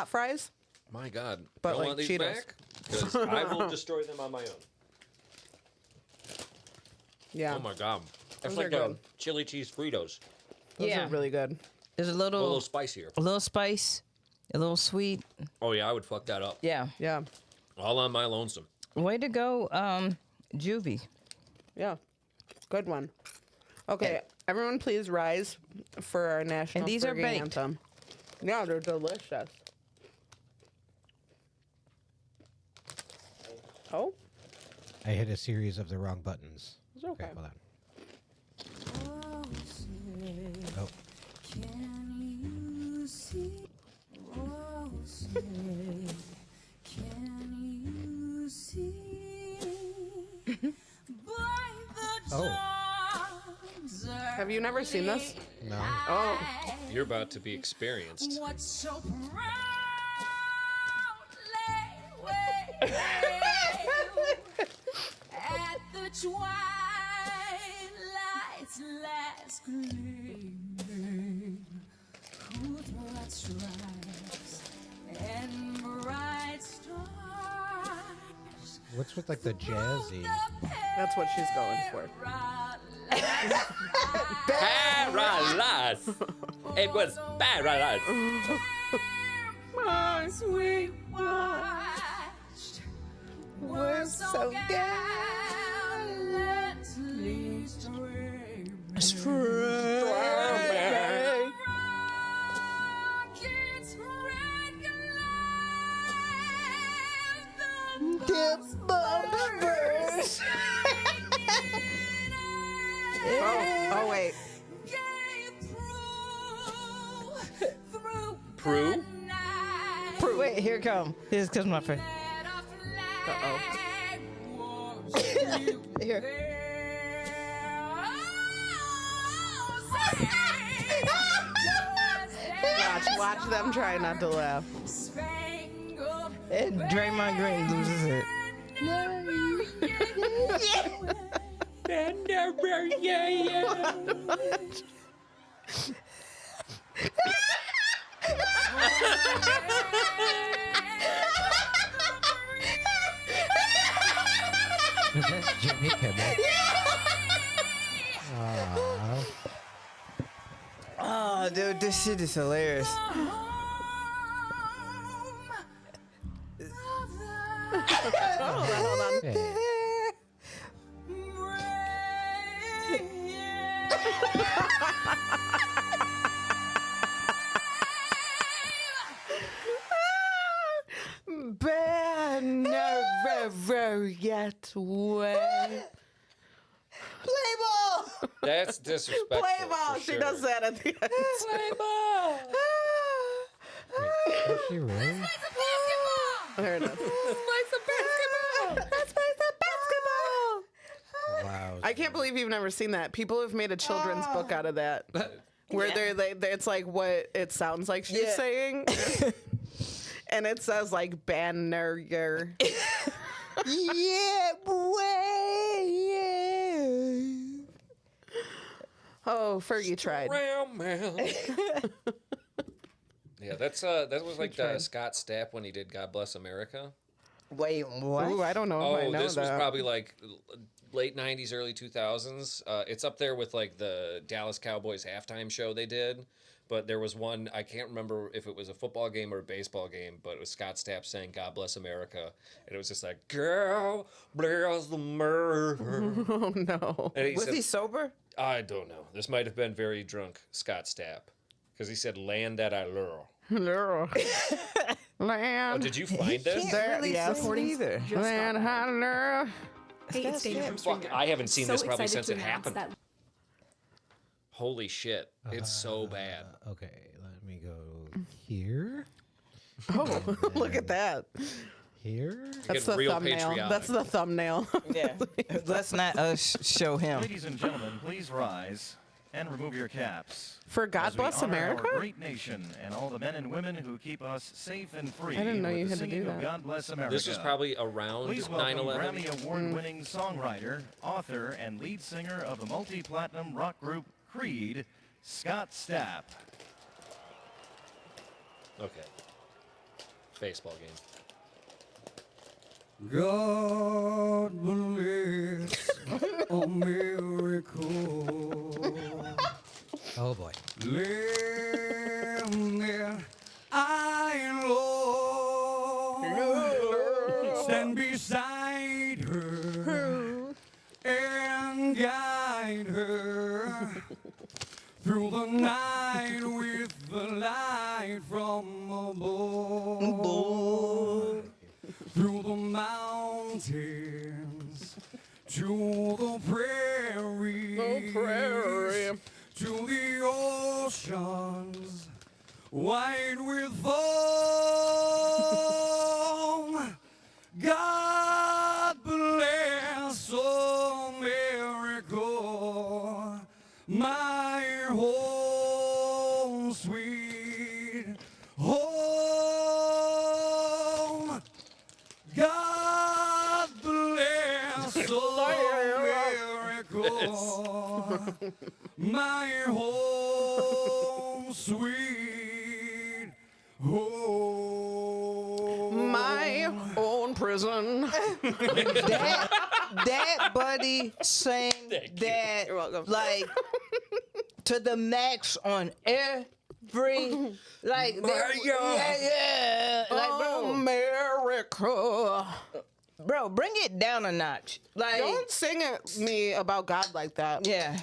fries. My God. But Don't like want these Cheetos. back? Because I will destroy them on my own. Yeah. Oh my God. That's Those are like good. chili cheese Fritos. Those Yeah. are really good. There's a A little little spicier. spice, a little sweet. Oh yeah, I would fuck that up. Yeah. Yeah. All on my lonesome. Way to go, Juvie. Yeah. Good one. Okay, everyone please rise for our national And these are Fergie baked. anthem. Yeah, they're delicious. Oh, I hit a series of the wrong buttons. it's okay. Hold on. Oh, Have you never seen this? no. Oh, You're about to be experienced. What's so proudly wave at the twilight's last gleaming, cool blood stripes and bright stars. What's with like the jazzy? that's what she's going for. Paralyzed. It was paralyzed. Mars we Watched were so gallantly streaming. Rockets recognize the bombs Oh wait. Prue? Wait, here it come. Here's cause my friend. Uh-oh. Here. Watch them try not to laugh. And Draymond Green loses it. Is that Jimmy Kimmel? Aw. Oh, dude, this shit is hilarious. Hold on. Yeah. never get away. Play ball. That's disrespectful. Play ball. for She sure. does that at the end. Play ball. Is she really? There it is. Let's play some basketball. Let's play some basketball. Wow. I can't believe you've never seen that. People have made a children's book out of that, where it's like what it sounds like she's saying, and it says like banner. Yeah, boy. Yeah. Oh, Fergie tried. Round man. Yeah, that was like Scott Stapp when he did "God Bless America." Wait, what? Ooh, I don't know if I Oh, know this was that. probably like late '90s, early 2000s. It's up there with like the Dallas Cowboys halftime show they did. But there was one, I can't remember if it was a football game or a baseball game, but it was Scott Stapp saying "God Bless America," and it was just like "God bless America." Oh no. And Was said, he sober? I don't know. This might have been very drunk Scott Stapp, because he said "Land that I lure." Lure. Oh, Land. did you find this? Really yes. sing either. Land high lure. Hey, it's Dana from Fuck, Stringer. I haven't seen So this probably excited since to it announce happened. that Holy shit, it's so bad. Okay, let me go here. Oh, look at that. Here. That's Get the real thumbnail. patriotic. That's the thumbnail. Yeah. Let's not show him. Ladies and gentlemen, please rise and remove your caps. For God as we Bless honor America? Our great nation and all the men and women who keep us safe and free. I didn't know with you the had to do singing of that. God Bless America. This was probably around Please welcome 9/11. Grammy Award-winning songwriter, author, and lead singer of the multi-platinum rock group Creed, Scott Stapp. Okay. Baseball game. God bless America. Oh boy. Land that I love. Stand beside her and guide her through the night with the light from above. Through the mountains to the prairies, to the oceans, white with foam. God bless America, my home, sweet home. God bless America, my home, sweet home. My own prison. That buddy sang that You're welcome. like to the max on every like yeah. Like America. bro, bring it down a notch. Like Don't sing at me about God like that. yeah.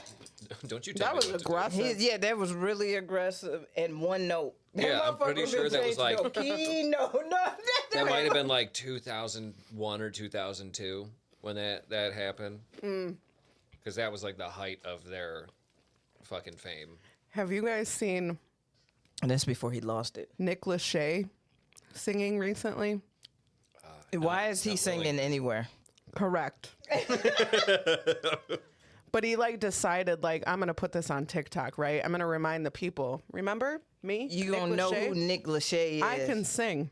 Don't you tell That me was what to do. aggressive. Yeah, that was really aggressive and one note. Yeah, I'm pretty sure that was like- no. That might have been like 2001 or 2002 when that happened. Because that was like the height of their fucking fame. Have you guys seen And that's before he lost it. Nick Lachey singing recently? Why is he not singing really. anywhere? Correct. But he like decided like I'm gonna put this on TikTok, right? I'm gonna remind the people. Remember me? You Nick gonna know Lachey? who Nick Lachey is. I can sing.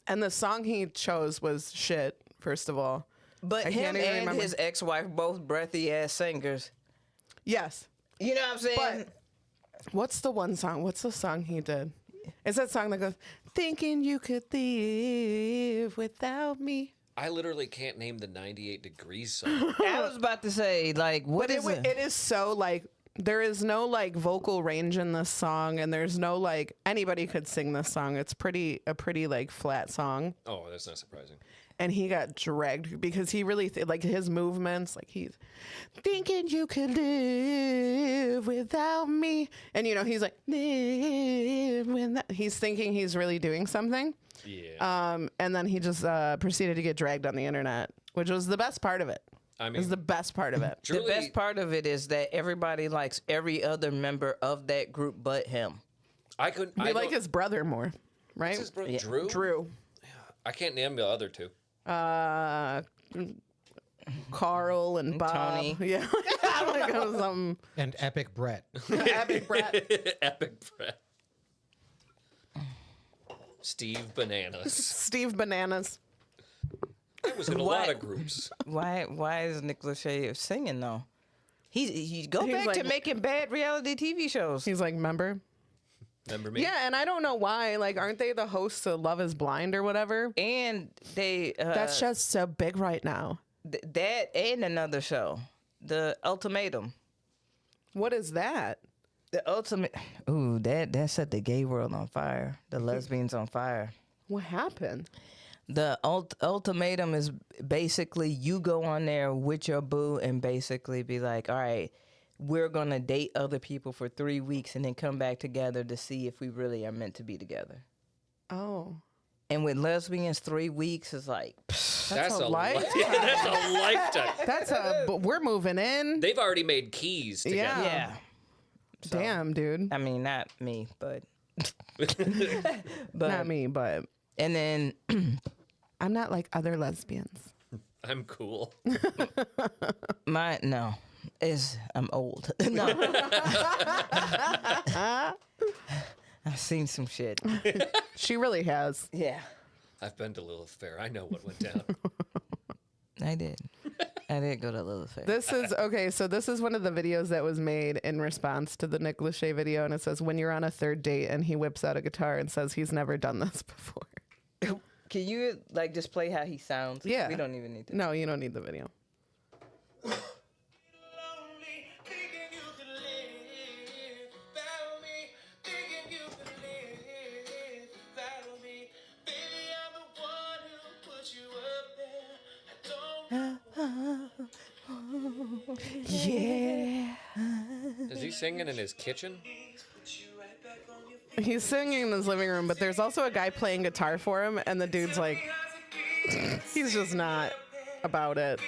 And the song he chose was shit, first of all. But I him can't even and remember. his ex-wife, both breathy ass singers. Yes. You know what I'm saying? But what's the one song? What's the song he did? It's that song that goes, thinking you could live without me. I literally can't name the 98 Degrees song. I was about to say, like, what But is it? it is so like there is no like vocal range in this song, and there's no like anybody could sing this song. It's a pretty like flat song, Oh, that's not surprising. and he got dragged because he really like his movements, like he's thinking you could live without me, and you know he's like live without doing that. He's thinking he's really doing something. Yeah. And then he just proceeded to get dragged on the internet, which was the best part of it. I It mean, was the best part of it. truly, The best part of it is that everybody likes every other member of that group but him. I couldn't. We I like don't- his brother more, right? What's his brother? Drew. Drew. I can't name the other two. Carl and Bob. Tony. Yeah. Like it was something. And Epic Brett. Epic Brett. Epic Brett. Steve Bananas. Steve Bananas. That was in a lot of groups. Why is Nick Lachey singing though? He go He's back to like- making bad reality TV shows. He's like, remember? Remember me? Yeah, and I don't know why. Like, aren't they the hosts of Love is Blind or whatever? And they That's just so big right now. that and another show, The Ultimatum. What is that? The ultimate. Ooh, that set the gay world on fire. The lesbians on fire. What happened? The ultimatum is basically you go on there with your boo and basically be like, all right, we're going to date other people for 3 weeks and then come back together to see if we really are meant to be together. Oh. And with lesbians, 3 weeks is like, That's a lifetime. That's a lifetime. But we're moving in. They've already made keys together. Yeah. yeah. So, Damn, dude. I mean, not me, but. Not me, but. And then. I'm not like other lesbians. I'm cool. No. I'm old. No. I've seen some shit. She really has. Yeah. I've been to Lilith Fair. I know what went down. I did go to Lilith Fair. This is okay. So this is one of the videos that was made in response to the Nick Lachey video, and it says when you're on a third date and he whips out a guitar and says he's never done this before. Can you like just play how he sounds? Yeah. We don't even need to. No, you don't need the video. Yeah. Is he singing in his kitchen? He's singing in his living room, but there's also a guy playing guitar for him, and the dude's like, he's just not about it.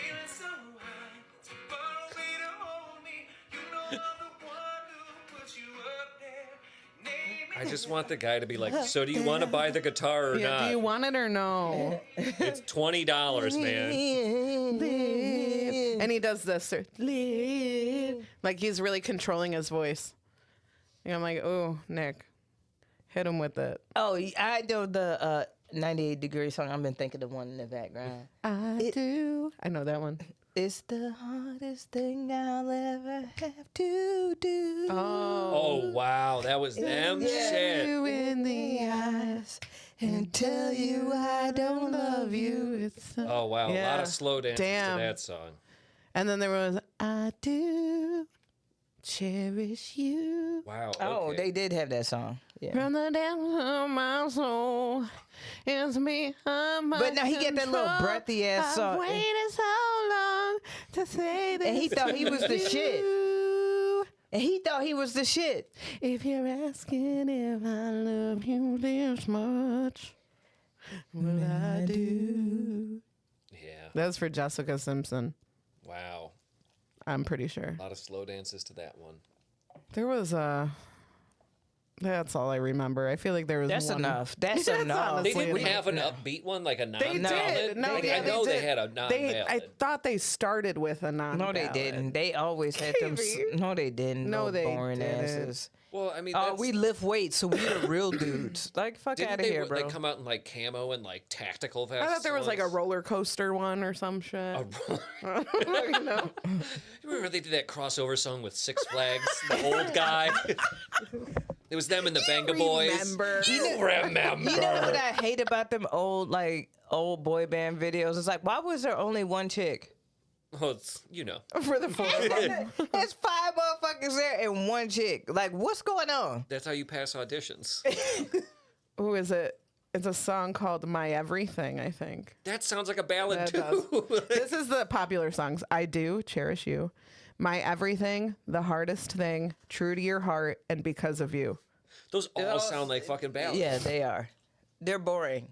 I just want the guy to be like, so do you want to buy the guitar or Yeah, not? do you want it or no? It's $20, man. And he does this, like he's really controlling his voice. And I'm like, oh, Nick, hit him with it. Oh, I know the 98 Degree song. I've been thinking of one in the background. I know that one. It's the hardest thing I'll ever have to do. Oh, wow. That was them shit. You in the eyes and tell you I don't love you. Oh, wow. A lot Yeah. of slow dances Damn. to that song. And then there was, I do cherish you. Wow. Oh, okay. they did have that song. Yeah. From the depths of my soul, it's me. But now he get that little breathy ass song. I waited so long to say that. And he thought he was the it's shit. you. And he thought he was the shit. If you're asking if I love you this much, what I do. Yeah. That's for Jessica Simpson. Wow. I'm pretty sure. A lot of slow dances to that one. There was a. That's all I remember. I feel like there was. That's one. enough. That's enough. They honestly didn't enough. have an upbeat one, like a They non-ballad? did. No, Like, yeah, I know they they did. had a non-ballad. I thought they started with a non. No, they didn't. They always had them. Maybe. No, they didn't. No, they boring didn't. asses. Well, I mean, Oh, that's- we lift weights, so we the real dudes. Like, fuck didn't out of they, here, bro. they come out in like camo and like tactical vests? I thought there was like a once? roller coaster one or some shit. You know? You remember they did that crossover song with Six Flags, the old guy? It was them and the Venga Boys. Remember? You remember? You know what I hate about them old boy band videos? It's like, why was there only one chick? Oh, it's, you know. For the four of them. There's 5 motherfuckers there and one chick. Like, what's going on? That's how you pass auditions. Who is it? It's a song called My Everything, I think. That sounds like a ballad That too. This is the popular songs. I Do, Cherish You. My Everything, The Hardest Thing, True to Your Heart, and Because of You. Those all sound like fucking ballads. Yeah, they are. They're boring.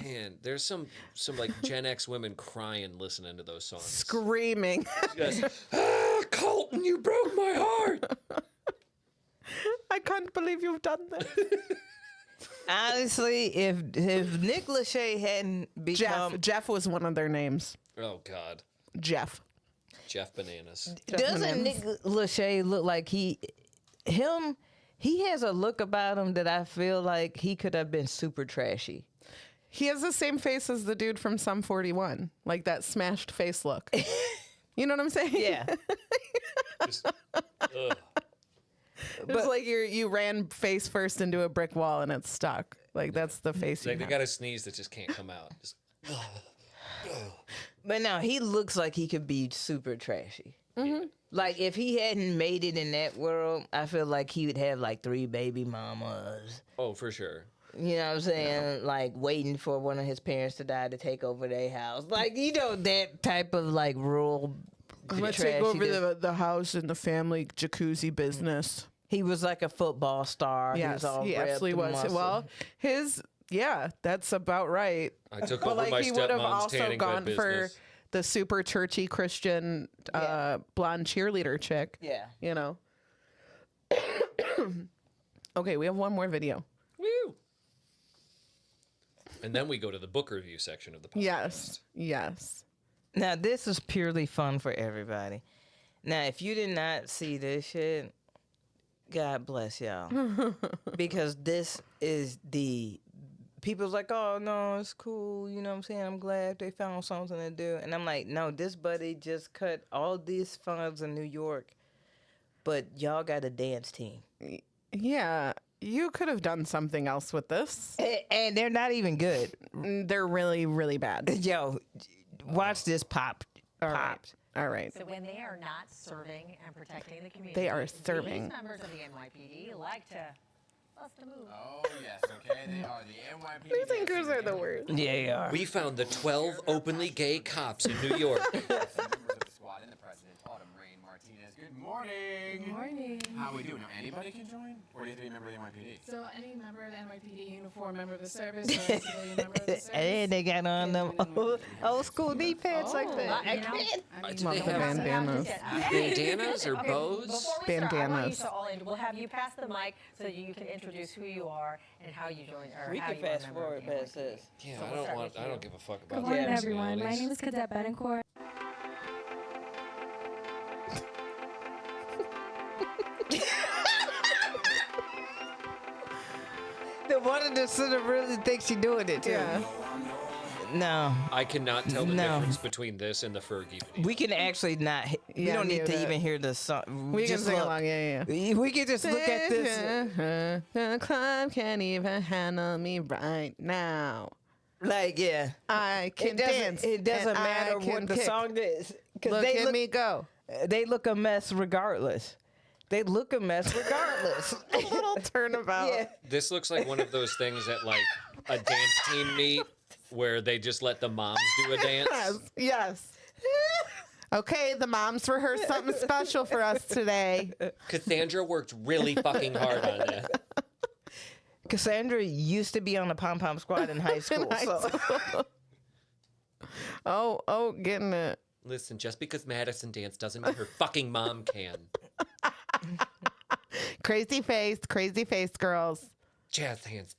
Man, there's some like Gen X women crying listening to those songs. Screaming. Just, Colton, you broke my heart. I can't believe you've done that. Honestly, if Nick Lachey hadn't become Jeff was one of their names. Oh God. Jeff Bananas. Doesn't Nick Lachey look like he has a look about him that I feel like he could have been super trashy. He has the same face as the dude from Sum 41, like that smashed face look. You know what I'm saying? Yeah. Just, ugh. It's like you ran face first into a brick wall and it's stuck. Like that's the face It's you like they have. got a sneeze that just can't come out. Just, But now he looks like he could be super trashy. Mm-hmm. Like if he hadn't made it in that world, I feel like he would have like 3 baby mamas. oh, for sure. You know what I'm saying? Like waiting for one of his parents to die to take over their house. Like, you know, that type of like rural. I'm gonna take over the house and the family jacuzzi business. He was like a football star. Yes, he absolutely was. Well, that's about right. I took But over like my he would have stepmom's also tanning gone bed for business. the super churchy Christian blonde cheerleader chick. Yeah. You know. Okay, we have one more video. Woo! And then we go to the book review section of the podcast. Yes. Now, this is purely fun for everybody. Now, if you did not see this shit, God bless y'all. Because this is people's like, oh, no, it's cool. You know what I'm saying? I'm glad they found something to do. And I'm like, no, this buddy just cut all these funds in New York, but y'all got a dance team. Yeah. You could have done something else with this. And they're not even good. They're really, really bad. Yo, watch this pop. All right. So when they are not serving and protecting the community, They are serving. These members of the NYPD like to bust a move. Oh, yes, okay. They are the NYPD. News anchors are the worst. Yeah, they are. We found the 12 openly gay cops in New York. Some members of the squad and the president, Autumn Rain Martinez. Good morning. Good morning. How are we doing? Now, anybody can join? Or do you have to be a member of the NYPD? So any member of the NYPD uniform, member of the service, or a civilian member of the service. And they got on them old school knee pads like that. I can't. Do they have bandanas. bandanas or bows? Before we start, I want you Bandanas. to all, we'll have you pass the mic so that you can introduce who you are and how you joined, or We how can you are a fast member of forward the past NYPD. this. Yeah, So I we'll don't start want. with I you. don't give a fuck about. Good morning, their everyone. My personalities. name is Cadet Betancourt. The one of the center really thinks she's doing it too. Yeah. No, I cannot tell the No. difference between this and the Fergie video. we can actually not. We Yeah, don't need mute to it. even hear the song. We can Just sing look. along. Yeah. We can just look at this. The club can't even handle me right now. Like, yeah. I can dance. It doesn't and I matter can what the kick. song is. 'Cause Look they at me go. They look a mess regardless. They look a mess regardless. A little turnabout. Yeah. This looks like one of those things at like a dance team meet where they just let the moms do a dance. Yes. Okay, the moms rehearsed something special for us today. Cassandra worked really fucking hard on that. Cassandra used to be on the pom pom squad in high school. Oh, getting it. Listen, just because Madison danced doesn't mean her fucking mom can. Crazy face, girls. Jazz hands,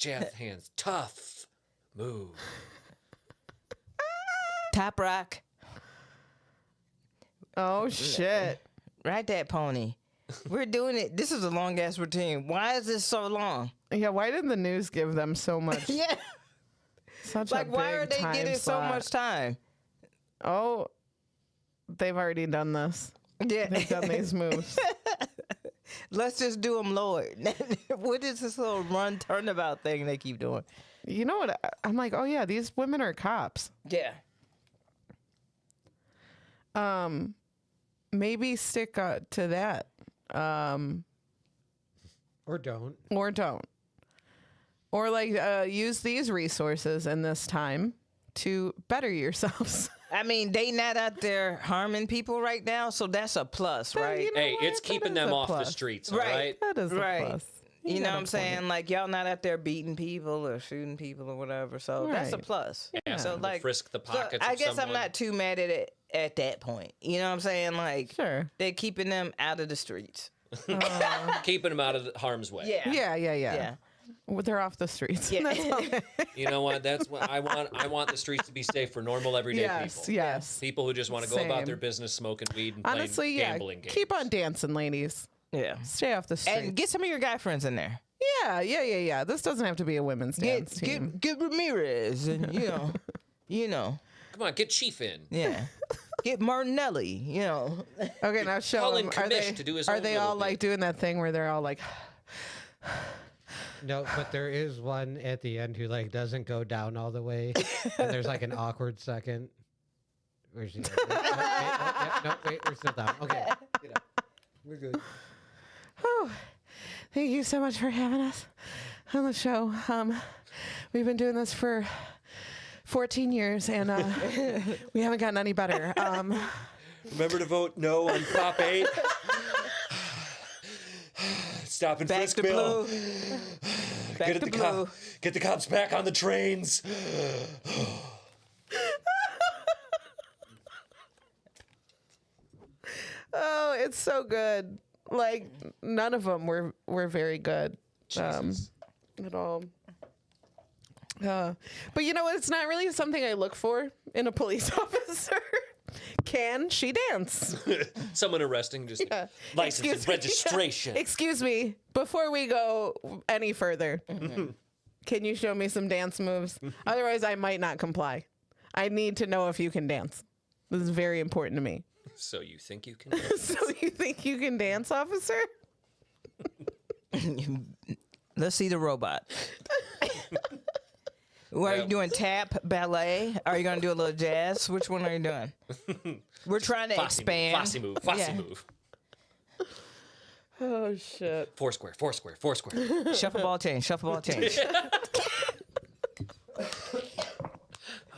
tough move. Top rock. Oh shit! Ride that pony. We're doing it. This is a long ass routine. Why is this so long? Yeah, why didn't the news give them so much? Yeah. Such Like, a why are big they time getting so slot. much time? Oh, they've already done this. Yeah. They've done these moves. Let's just do them, Lord. What is this little run turnabout thing they keep doing? You know what? I'm like, oh yeah, these women are cops. Yeah. Maybe stick to that. Or don't. Or don't. Or like use these resources in this time to better yourselves. I mean, they not out there harming people right now, so that's a plus, right? you know Hey, what? it's That keeping is them a off the plus. streets, all Right. right? That is Right. a plus. You know got what a I'm saying? point. Like y'all not out there beating people or shooting people or whatever. So that's a Right. plus. Ask So them to like, frisk the so pockets I of guess I'm someone. not too mad at it at that point. You know what I'm saying? Like, Sure. they're keeping them out of the streets. Keeping them out of harm's way. Yeah. Yeah. Well, they're off the streets. Yeah. That's all. You know what? That's what I want. I want the streets to be safe for normal, everyday Yes, people. yes. People who just want to go about Same. their business, smoking weed, and Honestly, playing yeah. gambling games. Keep on dancing, ladies. Yeah. Stay off the streets. And get some of your guy friends in there. Yeah. This doesn't have to be a women's dance team. Get Ramirez and you know. Come on, get Chief in. Yeah. Get Martinelli, you know. Okay, now show Call them. in Kamish to do his Are own they little all bit. like doing that thing where they're all like, No, but there is one at the end who like doesn't go down all the way, and there's like an awkward second. Where's she? Wait, we're still down. Okay, we're good. oh, thank you so much for having us on the show. We've been doing this for 14 years, and we haven't gotten any better. Remember to vote no on Prop 8. Stop and Back frisk to Bill. blue. Back to blue. Get the cops back on the trains. Oh, it's so good. Like none of them were very good Jesus. at all. But you know what? It's not really something I look for in a police officer. Can she dance? Someone arresting just Yeah. license and Excuse me. registration. Excuse me. Before we go any further, can you show me some dance moves? Otherwise, I might not comply. I need to know if you can dance. This is very important to me. So you think you can? So you think you can dance, officer? Let's see the robot. What are you doing? Tap, ballet? Are you going to do a little jazz? Which one are you doing? We're trying to expand. Fosse move. Fosse Yeah. move. Oh shit! Four square. Shuffle ball change. Shuffle ball change.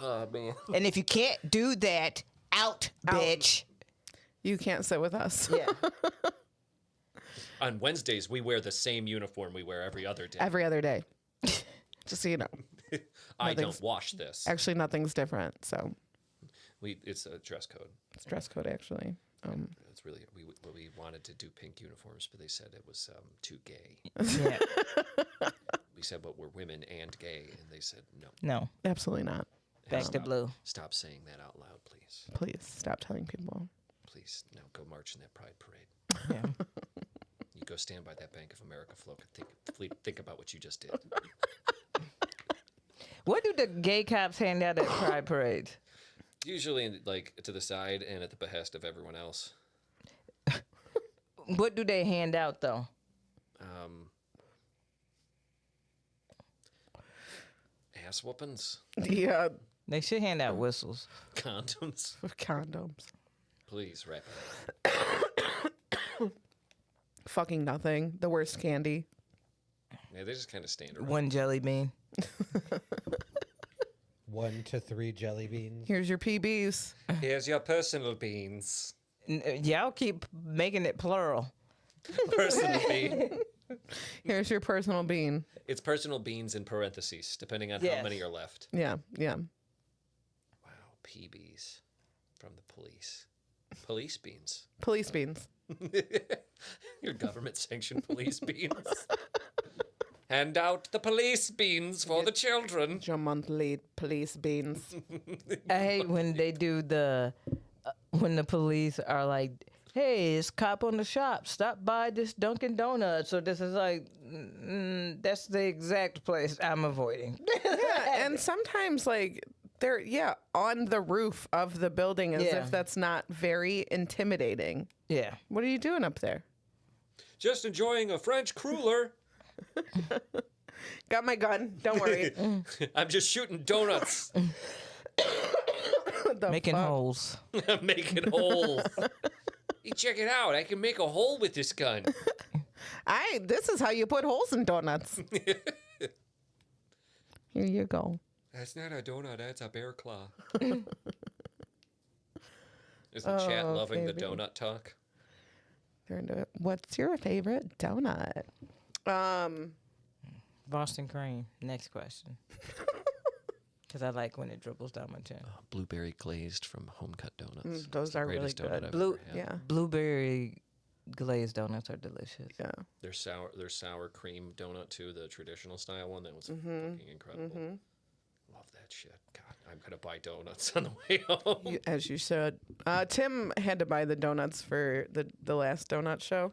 Oh man. And if you can't do that, out, bitch. You can't sit with us. Yeah. On Wednesdays, we wear the same uniform we wear every other day. Every other day. Just so you know. I don't nothing's- wash this. Actually, nothing's different. So It's a dress code. it's dress code, actually. It's really we wanted to do pink uniforms, but they said it was too gay. Yeah. We said, but we're women and gay, and they said no. No. Absolutely not. Back to blue. Stop saying that out loud, please. Please stop telling people. Please, now go march in that pride parade. Yeah. You go stand by that Bank of America float and think about what you just did. What do the gay cops hand out at pride parades? Usually, like to the side and at the behest of everyone else. What do they hand out though? Ass whoopings, Yeah, They should hand out whistles. condoms. condoms. Please wrap it up. Fucking nothing. The worst candy. Yeah, they just kind of stand around. One jelly bean. 1 to 3 jelly beans. Here's your PBs. Here's your personal beans. Y'all keep making it plural. Personal bean. Here's your personal bean. It's personal beans in parentheses, depending on how Yes. many are left. Yeah. Wow, PBs from the police. Police beans. Police beans. Your government-sanctioned police beans. Hand out the police beans for the children. Your monthly police beans. I hate when they do when the police are like, hey, it's cop on the shop. Stop by this Dunkin' Donuts. So this is like, that's the exact place I'm avoiding. Yeah, and sometimes like they're on the roof of the building as Yeah. if that's not very intimidating. Yeah. What are you doing up there? Just enjoying a French cruller. Got my gun. Don't worry. I'm just shooting donuts. What the Making fuck? holes. I'm making holes. Hey, check it out. I can make a hole with this gun. This is how you put holes in donuts. Here you go. That's not a donut. That's a bear claw. Is the chat Oh, loving the baby. donut talk? They're into it. What's your favorite donut? Boston cream. Next question. Because I like when it dribbles down my chin. Blueberry glazed from Home Cut Donuts. Those are really good. Blueberry glazed donuts are delicious. Yeah. Their sour cream donut too, the traditional style one. That was fucking incredible. Love that shit. God, I'm gonna buy donuts on the way home. As you should. Tim had to buy the donuts for the last donut show.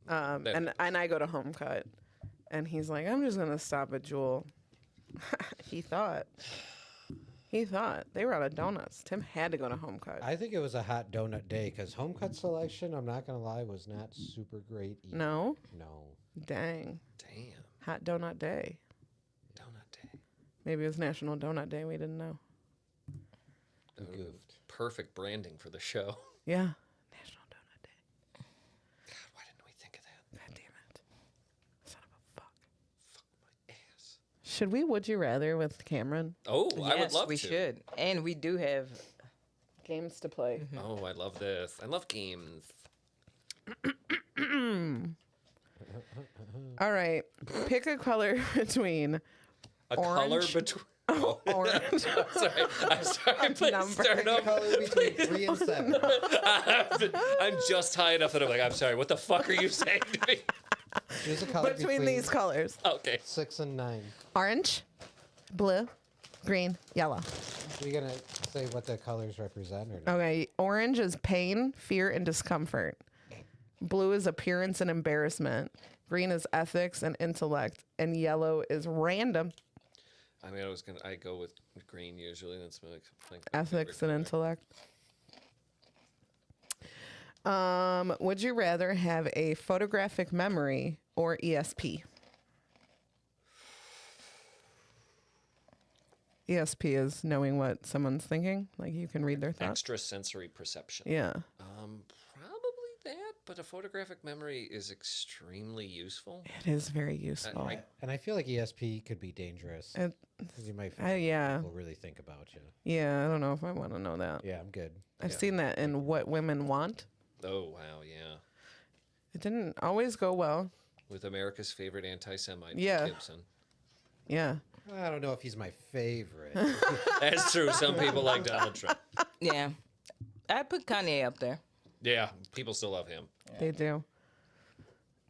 And I go to Home Cut. And he's like, I'm just gonna stop at Jewel. He thought they were out of donuts. Tim had to go to Home Cut. I think it was a hot donut day because Home Cut selection, I'm not going to lie, was not super great either. No? No. Dang. Damn. Hot donut day. Donut day. Maybe it was National Donut Day. We didn't know. Goofed. Perfect branding for the show. Yeah. National Donut Day. God, why didn't we think of that? God damn it. Son of a fuck. Fuck my ass. Should we Would You Rather with Cameron? Oh, I would love we to. should. And we do have games to play. Oh, I love this. I love games. All right. Pick a color between A orange. color between. Orange. I'm sorry. Please number. start over. Color between 3 and 7. I'm just high enough that I'm like, I'm sorry. What the fuck are you saying to me? There's a color Between these colors. Okay. 6 and 9. Orange, blue, green, yellow. Are you going to say what the colors represent? Or no? Okay. Orange is pain, fear, and discomfort. Blue is appearance and embarrassment. Green is ethics and intellect. And yellow is random. I mean, I go with green usually. That's my Ethics and intellect. Would you rather have a photographic memory or ESP? ESP is knowing what someone's thinking. Like you can read their thoughts. Extrasensory perception. Yeah. Probably that, but a photographic memory is extremely useful. It is very useful. And I feel like ESP could be dangerous. 'Cause you might yeah. people really think about you. Yeah, I don't know if I want to know that. Yeah, I'm good. I've seen that in What Women Want. Oh, wow, yeah. It didn't always go well. With America's favorite anti-Semite, Yeah. Gibson. Yeah. I don't know if he's my favorite. That's true. Some people like Donald Trump. Yeah. I'd put Kanye up there. Yeah, people still love him. They do.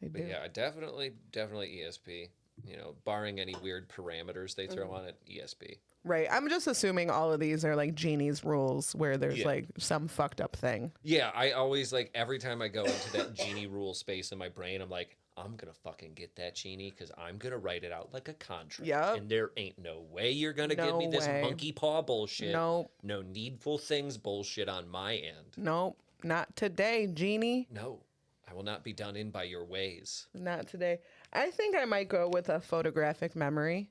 They do. But yeah, definitely ESP. You know, barring any weird parameters they throw on it, ESP. Right. I'm just assuming all of these are like Genie's rules where there's Yeah. like some fucked up thing. Yeah, I always like every time I go into that genie rule space in my brain, I'm like, I'm gonna fucking get that genie because I'm gonna write it out like a contract. Yep. And there ain't no way you're gonna give No me this way. monkey paw bullshit. Nope. No needful things bullshit on my end. Nope. Not today, Genie. No, I will not be done in by your ways. Not today. I think I might go with a photographic memory.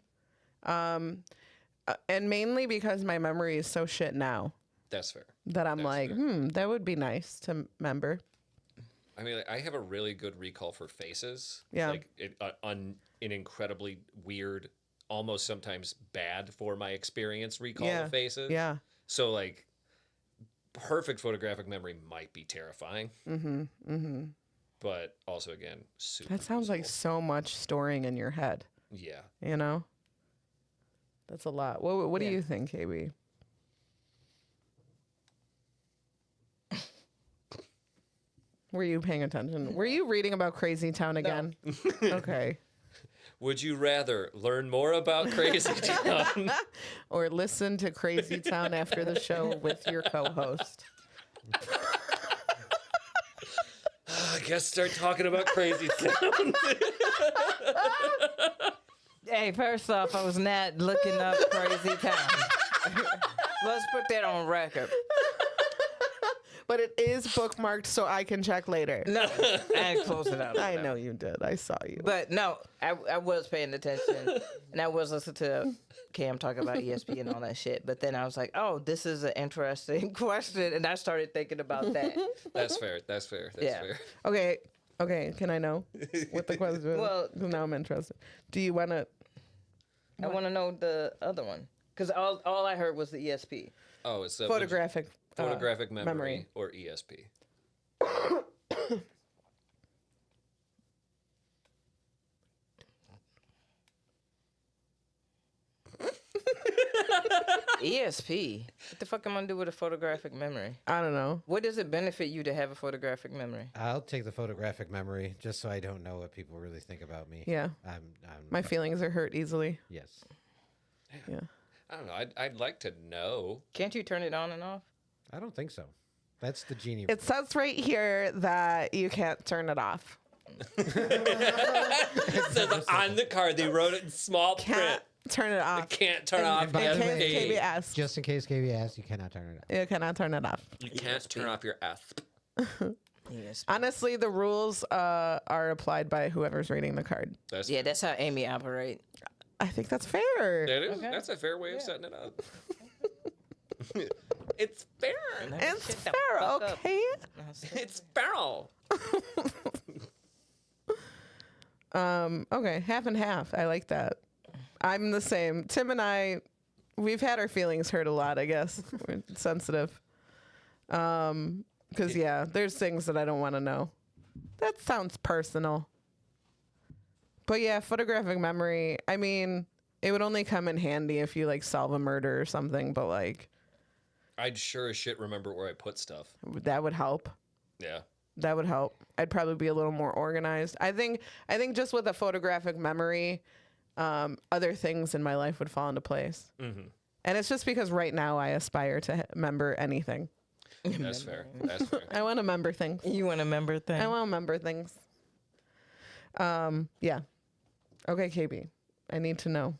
And mainly because my memory is so shit now That's fair. that I'm like, that would be nice to remember. I mean, like, I have a really good recall for faces. Yeah. Like an incredibly weird, almost sometimes bad for my experience recall Yeah. of faces. Yeah. So like, perfect photographic memory might be terrifying. Mm-hmm. Mm-hmm. But also again, super. That sounds like so much storing in your head. Yeah. You know? That's a lot. What do you think, KB? Were you paying attention? Were you reading about Crazy Town again? Okay. Would you rather learn more about Crazy Town? Or listen to Crazy Town after the show with your co-host? I guess start talking about Crazy Town. Hey, first off, I was not looking up Crazy Town. Let's put that on record. But it is bookmarked so I can check later. No, I closed it out. I know you did. I saw you. But no, I was paying attention, and I was listening to Cam talk about ESP and all that shit. But then I was like, oh, this is an interesting question, and I started thinking about that. That's fair. That's fair. That's Yeah. fair. Okay. Can I know what the question is? Well, 'Cause now I'm interested. Do you want to? I want to know the other one because all I heard was the ESP. Oh, it's a Photographic memory or ESP. ESP. What the fuck am I gonna do with a photographic memory? I don't know. What does it benefit you to have a photographic memory? I'll take the photographic memory just so I don't know what people really think about me. Yeah. My feelings are hurt easily. Yes. Yeah. I don't know. I'd like to know. Can't you turn it on and off? I don't think so. That's the genie. It says right here that you can't turn it off. It says on the card they wrote it in small print. Can't turn it off. Can't turn off In case FP. KB asks. Just in case KB asks, you cannot turn it off. You cannot turn it off. You can't turn off your asp. Yes. Honestly, the rules are applied by whoever's reading the card. That's how Aimee operate. I think that's fair. That is. That's a fair way of setting it up. It's fair. It's fair, okay? It's feral. Okay, half and half. I like that. I'm the same. Tim and I, we've had our feelings hurt a lot, I guess. We're sensitive. Because, yeah, there's things that I don't want to know. That sounds personal. But, yeah, photographic memory, I mean, it would only come in handy if you, like, solve a murder or something, but, like... I'd sure as shit remember where I put stuff. That would help. Yeah. That would help. I'd probably be a little more organized. I think just with a photographic memory, other things in my life would fall into place. Mm-hmm. And it's just because right now I aspire to remember anything. That's fair. That's fair. I want to remember things. You want to remember things? I want to remember things. Yeah. Okay, KB. I need to know.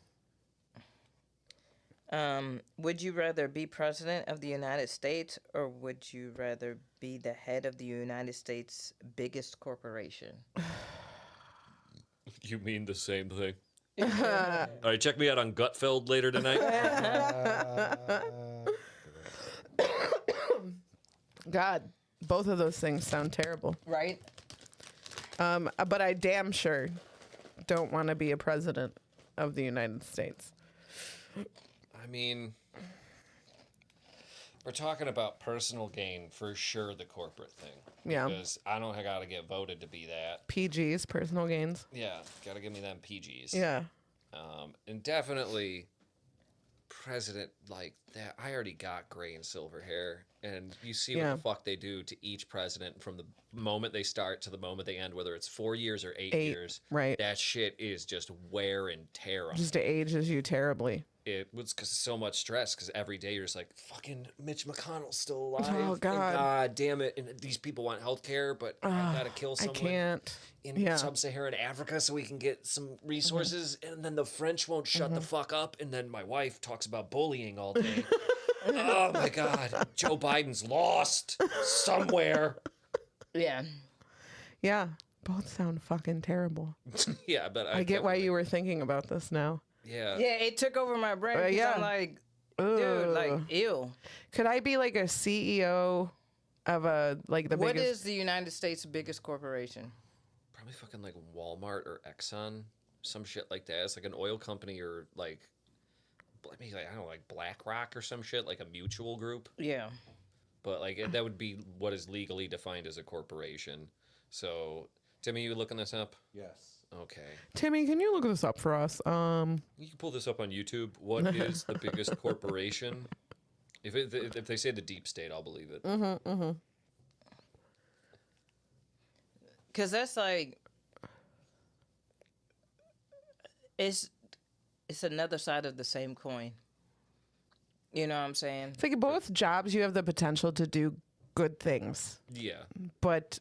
Would you rather be president of the United States or would you rather be the head of the United States' biggest corporation? You mean the same thing? All right, check me out on Gutfeld later tonight. God, both of those things sound terrible. Right? But I damn sure don't want to be a president of the United States. I mean, we're talking about personal gain, for sure, the corporate thing. Yeah. Because I don't got to get voted to be that. PGs, personal gains. Yeah, got to give me them PGs. Yeah. And definitely president like that. I already got gray and silver hair. And you see what the fuck they do to each president from the moment they start to the moment they end, whether it's 4 years or 8 years. Right. That shit is just wear and tear on. Just ages you terribly. It was because so much stress. Because every day you're just like, fucking Mitch McConnell's still alive. Oh, God. And God damn it! And these people want health care, but I gotta kill someone. I can't. In sub-Saharan Africa, so we can get some resources. And then the French won't shut the fuck up. And then my wife talks about bullying all day. Oh my God! Joe Biden's lost somewhere. Yeah. Yeah. Both sound fucking terrible. Yeah, but I get why you were thinking about this now. Yeah. Yeah, it took over my brain. 'Cause yeah. I'm like, dude, like, ew. Could I be like a CEO of a like the What biggest? is the United States' biggest corporation? Probably fucking like Walmart or Exxon, some shit like that. It's like an oil company or like, maybe like, I don't know, like BlackRock or some shit, like a mutual group. Yeah. But like that would be what is legally defined as a corporation. So, Timmy, you looking this up? Yes. Okay. Timmy, can you look this up for us? You can pull this up on YouTube. What is the biggest corporation? If they say the deep state, I'll believe it. Because that's like, it's another side of the same coin. You know what I'm saying? It's like both jobs, you have the potential to do good things, Yeah. but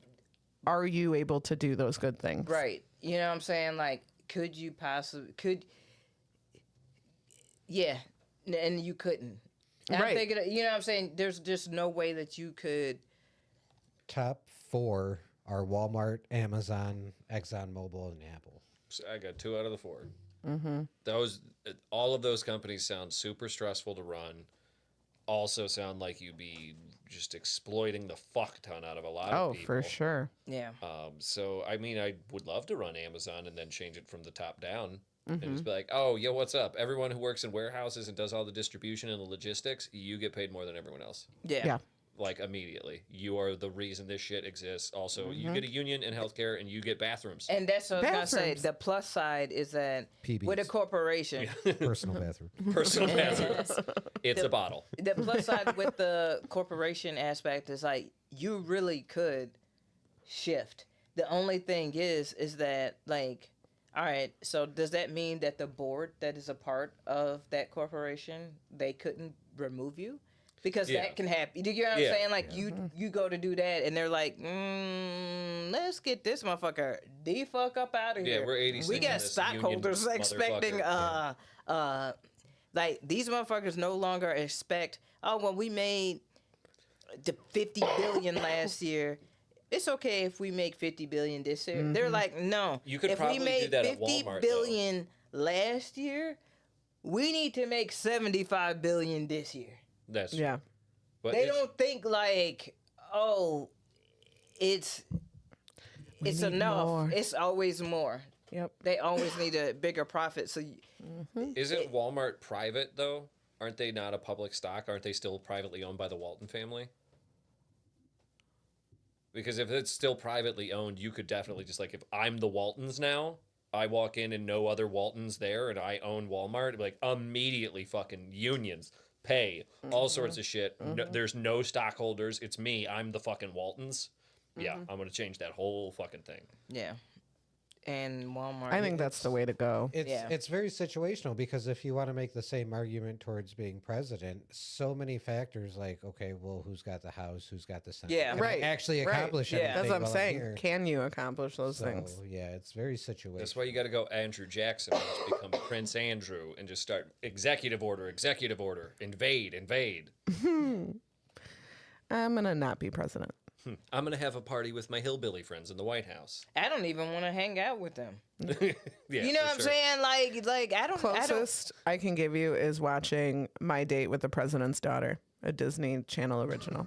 are you able to do those good things? Right. You know what I'm saying? Like, could you possibly, yeah, and you couldn't. And Right. I'm thinking, you know what I'm saying? There's just no way that you could. Top 4 are Walmart, Amazon, ExxonMobil, and Apple. So I got 2 out of the 4. Mm-hmm. All of those companies sound super stressful to run. Also sound like you'd be just exploiting the fuck ton out of a lot of people. For sure. Yeah. So, I mean, I would love to run Amazon and then change it from the top down. And Mm-hmm. just be like, oh, yo, what's up? Everyone who works in warehouses and does all the distribution and the logistics, you get paid more than everyone else. Yeah. Yeah. like immediately. You are the reason this shit exists. Also, you get a union in healthcare and you get bathrooms. And that's what I was gonna say. Bathrooms. The plus side is that with a PBs. corporation, Personal bathroom. Personal bathrooms. It's a bottle. the plus side with the corporation aspect is like you really could shift. The only thing is that like, all right, so does that mean that the board that is a part of that corporation, they couldn't remove you? Because that can happen. You know what I'm saying? Like you go to do that, and they're like, "Let's get this motherfucker the fuck up out of here." Yeah, we're 86 We in got this stockholders union expecting, like these motherfuckers no longer expect. Oh well, we made the 50 billion last year. It's okay if we make 50 billion this year. They're like, no. You could if probably we made do that at 50 Walmart, billion last year, we need to make 75 billion this year. That's Yeah. But They it's- don't think like, oh, it's need enough. more. It's always more. Yep. They always need a bigger profit. So Isn't Walmart private though? Aren't they not a public stock? Aren't they still privately owned by the Walton family? Because if it's still privately owned, you could definitely just like, if I'm the Waltons now, I walk in and no other Waltons there and I own Walmart, it'd be like immediately fucking unions, pay, all sorts of shit. No, there's no stockholders. It's me. I'm the fucking Waltons. Yeah, I'm going to change that whole fucking thing. yeah, and Walmart. I think that's the way to go. It's very situational because if you want to make the same argument towards being president, so many factors like, okay, well, who's got the House, who's got the Senate? Yeah. Can I Right, actually right. accomplish Yeah. anything That's what I'm while saying. here? Can you accomplish those So, things? yeah, it's very situational. That's why you got to go Andrew Jackson and just become Prince Andrew and just start executive order, invade. I'm gonna not be president. I'm going to have a party with my hillbilly friends in the White House. I don't even want to hang out with them. Yeah, You know for what I'm sure. saying? Like I don't. Closest I can give you is watching My Date with the President's Daughter, a Disney Channel original.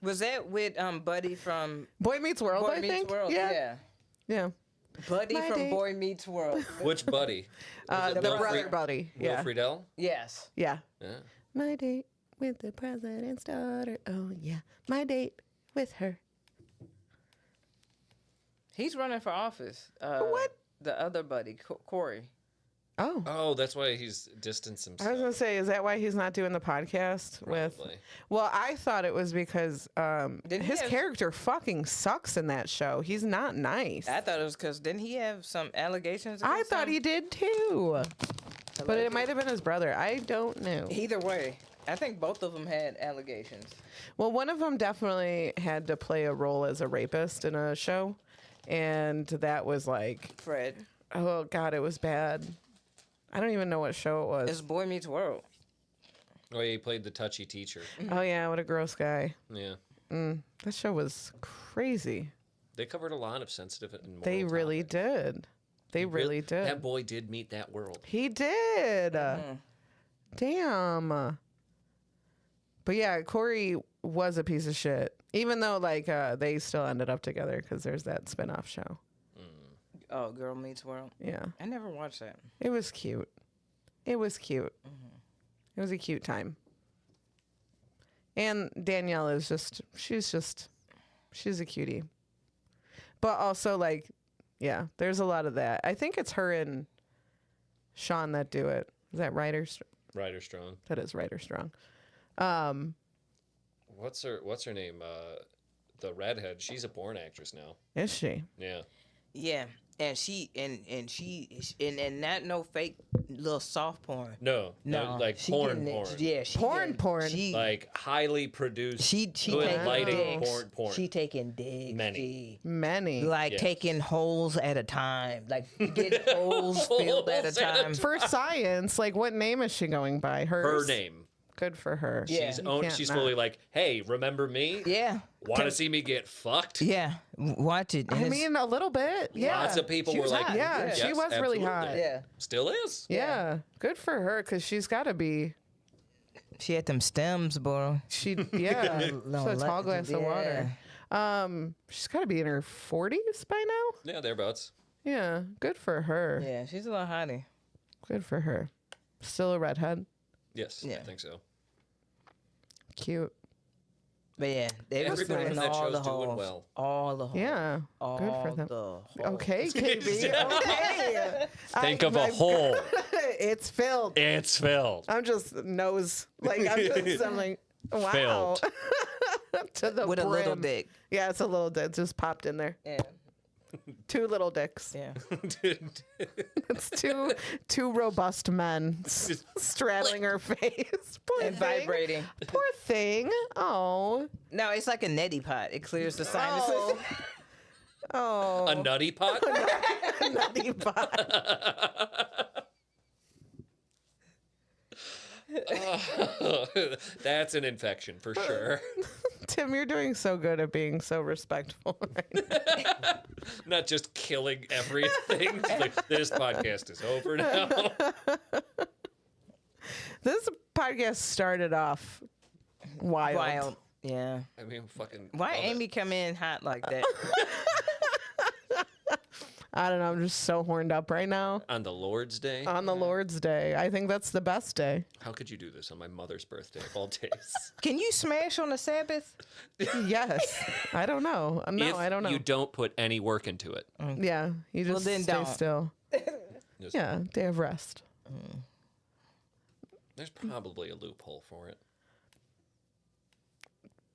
Was that with Buddy from Boy Meets World, Boy I Meets think. World? Yeah. Yeah. Buddy My from Date. Boy Meets World. Which buddy? Was it The Will brother Fri- buddy. Will Yeah. Friedle? Yes. Yeah. Yeah. My date with the president's daughter. Oh yeah. My date with her. He's running for office. What? The other buddy, Corey. Oh. Oh, that's why he's distanced I himself. was gonna say, is that why he's not doing the podcast with? Probably. Well, I thought it was because Didn't he his have- character fucking sucks in that show. He's not nice. I thought it was because didn't he have some allegations? I against thought him? he did too, but it might have been his brother. I don't know. Either way, I think both of them had allegations. Well, one of them definitely had to play a role as a rapist in a show, and that was like, Fred. oh god, it was bad. I don't even know what show it was. It's Boy Meets World. Oh, yeah, he played the touchy teacher. Oh yeah, what a gross guy. Yeah. That show was crazy. They covered a lot of sensitive and moral They really topics. did. They really did. That boy did meet that world. He did. Damn. But yeah, Corey was a piece of shit. Even though like they still ended up together because there's that spin-off show. Oh, Girl Meets World. Yeah. I never watched that. It was cute. It was cute. It was a cute time. And Danielle is she's a cutie. But also like, yeah, there's a lot of that. I think it's her and Sean that do it. Is that Ryder? Ryder Strong. That is Ryder Strong. What's her name? The redhead. She's a porn actress now. Is she? Yeah. Yeah, and she not no fake little soft porn. No, like she porn. getting it. Yeah, she Porn. She Like highly produced, she good taking lighting digs. porn. She taking digs. Many. Like Yes. taking holes at a time. Like getting holes filled at a Holes at a time. For science, like what name is she going by? Her Hers? name. Good for her. Yeah. She's You can't she's not. fully like, hey, remember me? Yeah. Want to see me get fucked? Yeah. Watch it. And I it's- mean, a little bit. Yeah. Lots of people She were was like, hot. Yeah, yes, she was really absolutely. hot. yeah. Still is. Yeah. Good for her because she's got to be. She had them stems, boy. Yeah. No, so a tall like- glass of water. She's got to be in her 40s by now. Yeah, thereabouts. Yeah. Good for her. Yeah, she's a little hottie. Good for her. Still a redhead. Yes, Yeah. I think so. Cute. But yeah, they was Everybody doing in that all show's the doing holes. well. All the holes. Yeah. All Good for them. the holes. Okay, KB. Okay. Think of a hole. It's filled. It's filled. I'm just nose. Like, I'm like, wow. Filled. To the With brim. a little dick. Yeah, it's a little dick. Just popped in there. Yeah. 2 little dicks. Yeah. It's two robust men straddling her face. Poor And thing. vibrating. Poor thing. Oh. No, it's like a neti pot. It clears the sinuses. Oh. A nutty pot? Nutty pot. That's an infection for sure. Tim, you're doing so good at being so respectful right now. Not just killing everything. It's like, this podcast is over now. This podcast started off wild. Yeah. I mean, fucking. Why love it. Aimee come in hot like that? I don't know. I'm just so horned up right now. On the Lord's Day? On the Lord's Day. I think that's the best day. How could you do this on my mother's birthday of all days? Can you smash on the Sabbath? Yes. I don't know. No, If I don't know. you don't put any work into it. Yeah. You just then stay don't. still. Just- Yeah. Day of rest. There's probably a loophole for it.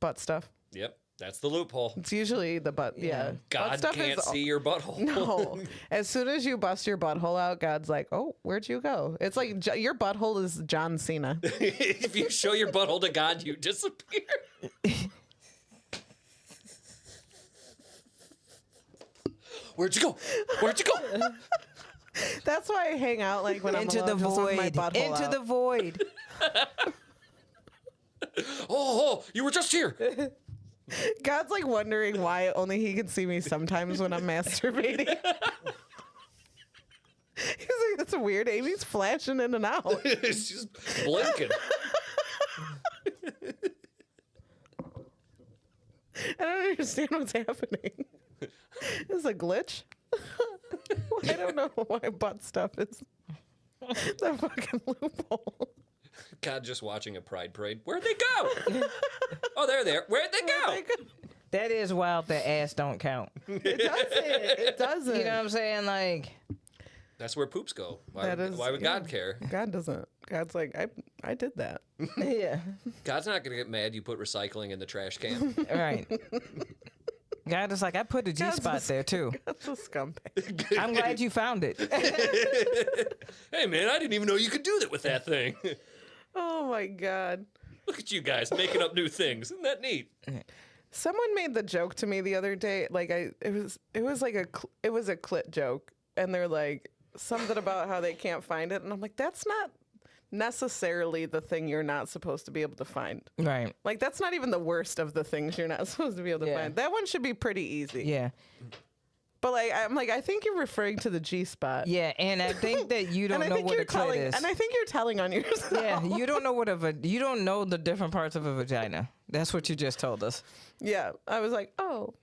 Butt stuff. Yep. That's the loophole. It's usually the butt. Yeah. Butt God stuff can't is- see your butthole. No. As soon as you bust your butthole out, God's like, oh, where'd you go? It's like your butthole is John Cena. If you show your butthole to God, you disappear. Where'd you go? Where'd you go? That's why I hang out like when Into I'm the alone, just with my void. butthole Into out. the void. Oh, you were just here. God's like wondering why only he can see me sometimes when I'm masturbating. He's like, that's weird. Amy's flashing in and out. It's just blinking. I don't understand what's happening. It's a glitch. I don't know why butt stuff is the fucking loophole. God just watching a pride parade. Where'd they go? Oh, they're there. Where'd they go? That is wild that ass don't count. It doesn't. It doesn't. You know what I'm saying? Like, That's where poops go. Why, That is- why would yeah. God care? God doesn't. God's like, I did that. yeah. God's not going to get mad you put recycling in the trash can. All right. God is like, I put a G God's spot there too. That's a scumbag. I'm glad you found it. Hey, man, I didn't even know you could do that with that thing. Oh my God. Look at you guys making up new things. Isn't that neat? Someone made the joke to me the other day. Like it was a clit joke, and they're like something about how they can't find it, and I'm like, that's not necessarily the thing you're not supposed to be able to find. Right. Like that's not even the worst of the things you're not supposed to be able to Yeah. find. That one should be pretty easy. Yeah. But like I'm like I think you're referring to the G spot. Yeah, and I think that you don't And I know think what you're a clit telling, is. and I think you're telling on yourself. Yeah, you don't know what you don't know the different parts of a vagina. That's what you just told us. Yeah, I was like, oh,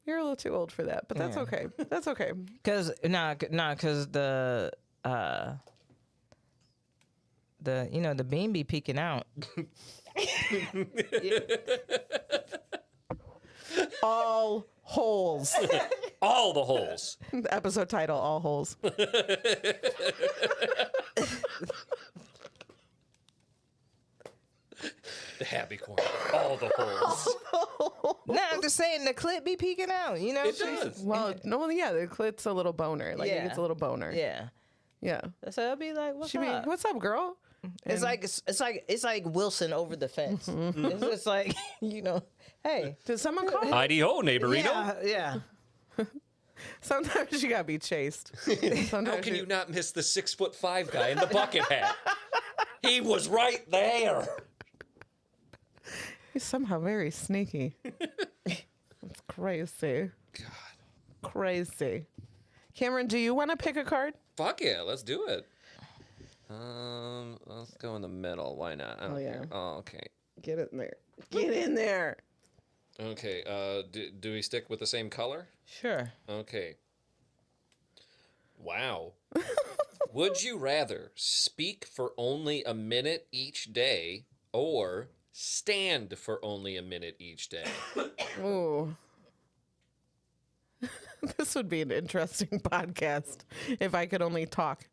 you're a little too old for that, but that's Yeah. okay. That's okay. Cause cause the the beam be peeking out. All holes. All the holes. The episode title: All holes. The happy corner. All the holes. No, I'm just saying the clit be peeking out. You know, It does. Well, no, yeah, the clit's a little boner. Like it Yeah. gets a little boner. Yeah. Yeah. So I'll be like, what's She be, up? what's up, girl? It's like Wilson over the fence. It's just like hey, Did someone call? Heidi ho, neighborino. Yeah. Sometimes you gotta be chased. Sometimes How can you not miss the 6'5" guy in the bucket hat? He was right there. He's somehow very sneaky. That's crazy. God. Crazy. Cameron, do you want to pick a card? Fuck yeah, let's do it. Let's go in the middle. Why not? I don't yeah. care. Oh, okay. Get in there. Get in there. Okay. Do we stick with the same color? Sure. Okay. Wow. Would you rather speak for only a minute each day or stand for only a minute each day. Ooh. This would be an interesting podcast if I could only talk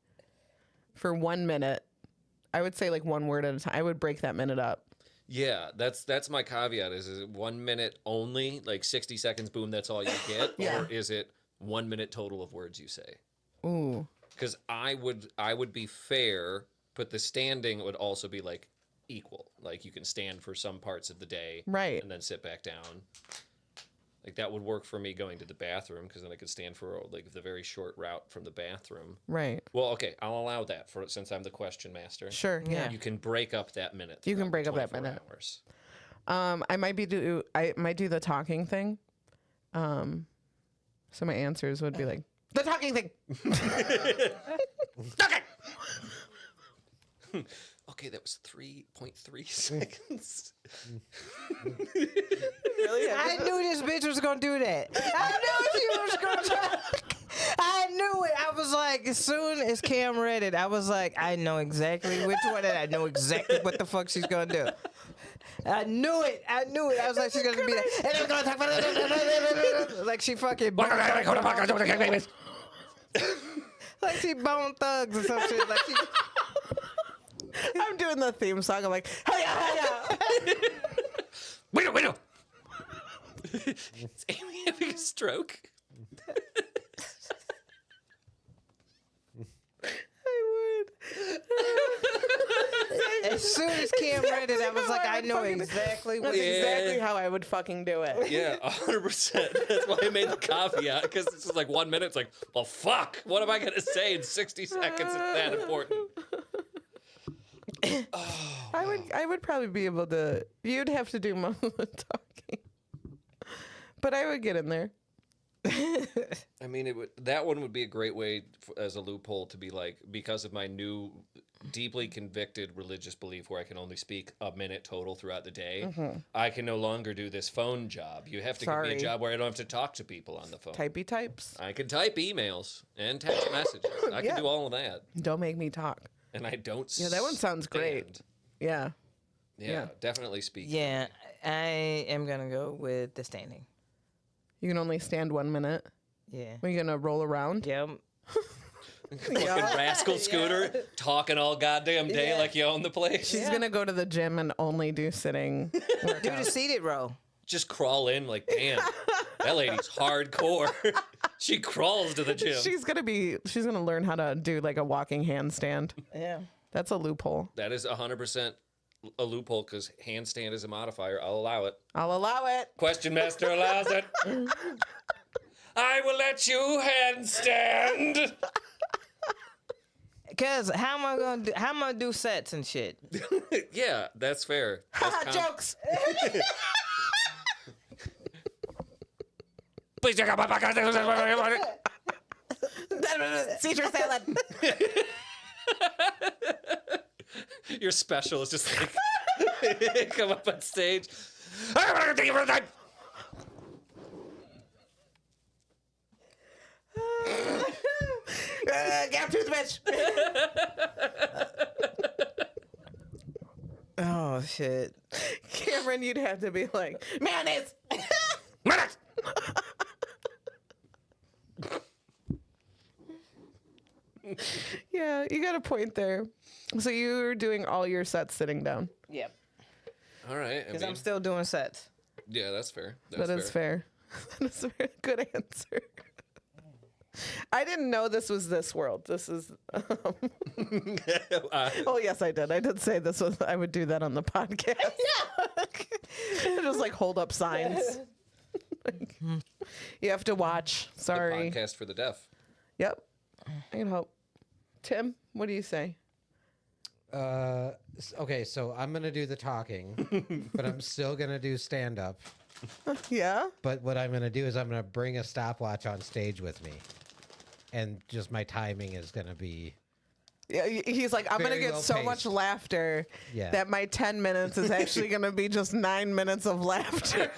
for 1 minute. I would say like one word at a time. I would break that minute up. Yeah, that's my caveat. Is it 1 minute only, like 60 seconds, boom, that's all you get? Yeah. Or is it 1 minute total of words you say? Ooh. Because I would be fair, but the standing would also be like equal. Like you can stand for some parts of the day, Right. and then sit back down. Like that would work for me going to the bathroom, because then I could stand for like the very short route from the bathroom. Right. Well, okay, I'll allow that for since I'm the question master. Sure, yeah. You can break up that minute. You can throughout break up that 24 minute. hours. I might do the talking thing. So my answers would be like the talking thing. Okay, that was 3.3 seconds. Really? I knew this bitch was gonna do that. I knew she was gonna try. I knew it. I was like, as soon as Cam read it, I was like, I know exactly which one, and I know exactly what the fuck she's gonna do. I knew it. I was like, she's gonna be like, and I'm gonna talk about like she fucking like she Bone Thugs or some shit. Like she. I'm doing the theme song. I'm like, hiya, hiya. Wait. Is Aimee having a stroke? I would. As soon as Cam read it, I was like, I know exactly what. That's exactly how I would fucking do it. Yeah, 100%. That's why I made the caveat, because it's just like 1 minute. It's like, well, fuck. What am I going to say in 60 seconds? It's that important. I would probably be able to. You'd have to do most of the talking, but I would get in there. I mean, that one would be a great way as a loophole to be like, because of my new deeply convicted religious belief where I can only speak a minute total throughout the day, I can no longer do this phone job. You have to give me a job where I don't have to talk to people on the phone. Typey types. I can type emails and text messages. I can do all of that. Don't make me talk. And I don't Yeah, that one sounds great. Yeah. Yeah, definitely speak. Yeah, I am gonna go with the standing. You can only stand 1 minute. Yeah. Are you gonna roll around? Yep. Fucking rascal scooter, talking all goddamn day like you own the place. She's gonna go to the gym and only do sitting workouts. Do the seated row. Just crawl in like, damn, that lady's hardcore. She crawls to the gym. She's gonna learn how to do like a walking handstand. Yeah. That's a loophole. That is 100% a loophole, because handstand is a modifier. I'll allow it. I'll allow it. Question master allows it. I will let you handstand. Cause how am I gonna do sets and shit? Yeah, that's fair. That's Jokes. Please check out my podcast. Caesar salad. Your special is just like come up on stage. I'm gonna take you for the time. Gap tooth bitch. Oh shit. Cameron, you'd have to be like, mayonnaise. Yeah, you got a point there. So you're doing all your sets sitting down. Yep. All right. Because I'm still doing sets. Yeah, that's fair. That is fair. That is a very good answer. I didn't know this was this world. This is. Oh yes, I did. I did say this was. I would do that on the podcast. Yeah. Just like hold up signs. Like, you have to watch. Sorry. The podcast for the deaf. Yep. I can hope. Tim, what do you say? Okay, so I'm gonna do the talking, but I'm still gonna do stand up. Yeah. But what I'm gonna do is I'm gonna bring a stopwatch on stage with me, and just my timing is gonna be. Yeah, he's like, I'm gonna Very get well so paced. much laughter Yeah. that my 10 minutes is actually gonna be just 9 minutes of laughter.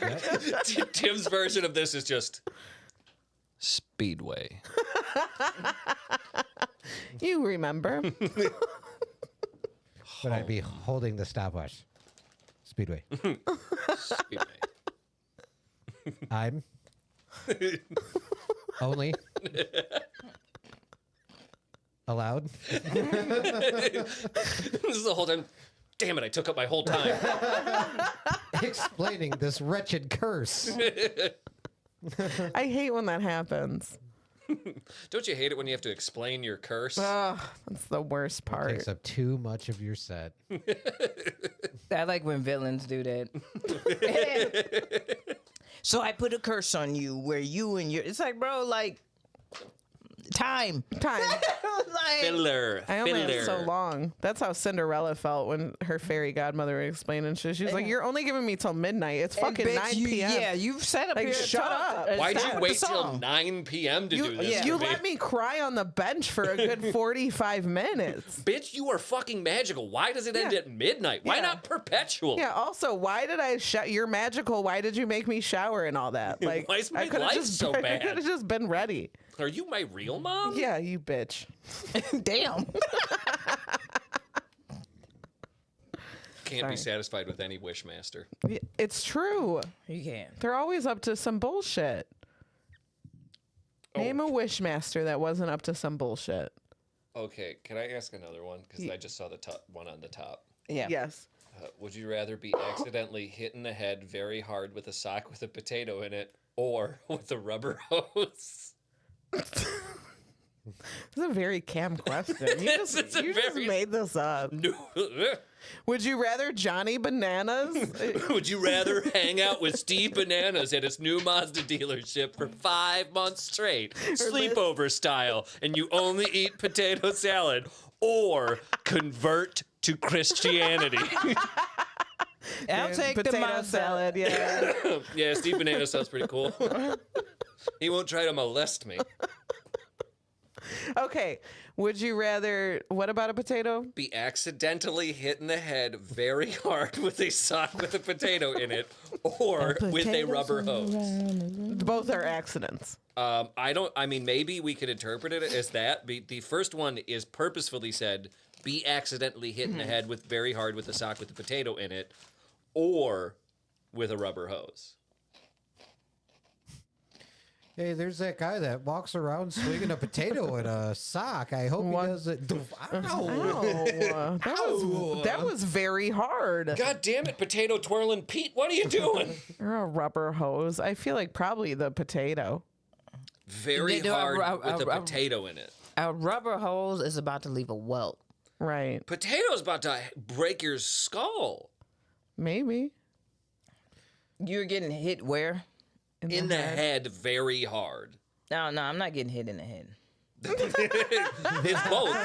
Tim's version of this is just Speedway. You remember? But I'd be holding the stopwatch. Speedway. Speedway. I'm only allowed. This is the whole time. Damn it! I took up my whole time. Explaining this wretched curse. I hate when that happens. Don't you hate it when you have to explain your curse? Ugh, that's the worst part. Takes up too much of your set. I like when villains do that. So I put a curse on you where you and your. It's like, bro, like time. Time. Filler. I only Filler. have so long. That's how Cinderella felt when her fairy godmother would explain and shit. She's like, "You're only giving me till midnight. It's fucking bitch, 9 you- p.m. yeah, you've set up like, here to shut talk. up. Why'd Start you with wait the till song. 9 p.m. to do this? You for me? let me cry on the bench for a good 45 minutes. Bitch, you are fucking magical. Why does it end Yeah. at midnight? Why Yeah. not perpetual? Yeah. Also, why did I? You're magical. Why did you make me shower and all that? Like, Why is my I could have life just so I bad? could have just been ready. Are you my real mom? Yeah, you bitch. Damn. Can't be satisfied with any wishmaster. It's true. You can. They're always up to some bullshit. Name a wishmaster that wasn't up to some bullshit. Okay, can I ask another one? Because I just saw the top one on the top. Yeah. Yes. Would you rather be accidentally hit in the head very hard with a sock with a potato in it, or with a rubber hose? It's a very Cam question. You just, It's a you just very- made this up. No. Would you rather Johnny Bananas? Would you rather hang out with Steve Bananas at his new Mazda dealership for 5 months straight, sleepover style, and you only eat potato salad, or convert to Christianity? I'll take the potato Mazda. salad. Yeah. Yeah, Steve Banana sounds pretty cool. He won't try to molest me. Okay. Would you rather? What about a potato? Be accidentally hit in the head very hard with a sock with a potato in it, or with a rubber hose. Both are accidents. I mean, maybe we could interpret it as that. The first one is purposefully said, be accidentally hit in the head with very hard with a sock with a potato in it, or with a rubber hose. Hey, there's that guy that walks around swinging a potato in a sock. I hope he does it. Ow. That was very hard. God damn it, Potato Twirling Pete, what are you doing? Or a rubber hose. I feel like probably the potato. Very They do hard with a potato in it. A rubber hose is about to leave a welt. Right. Potato's about to break your skull. Maybe. You're getting hit where? In the head very hard. No, I'm not getting hit in the head. It's both.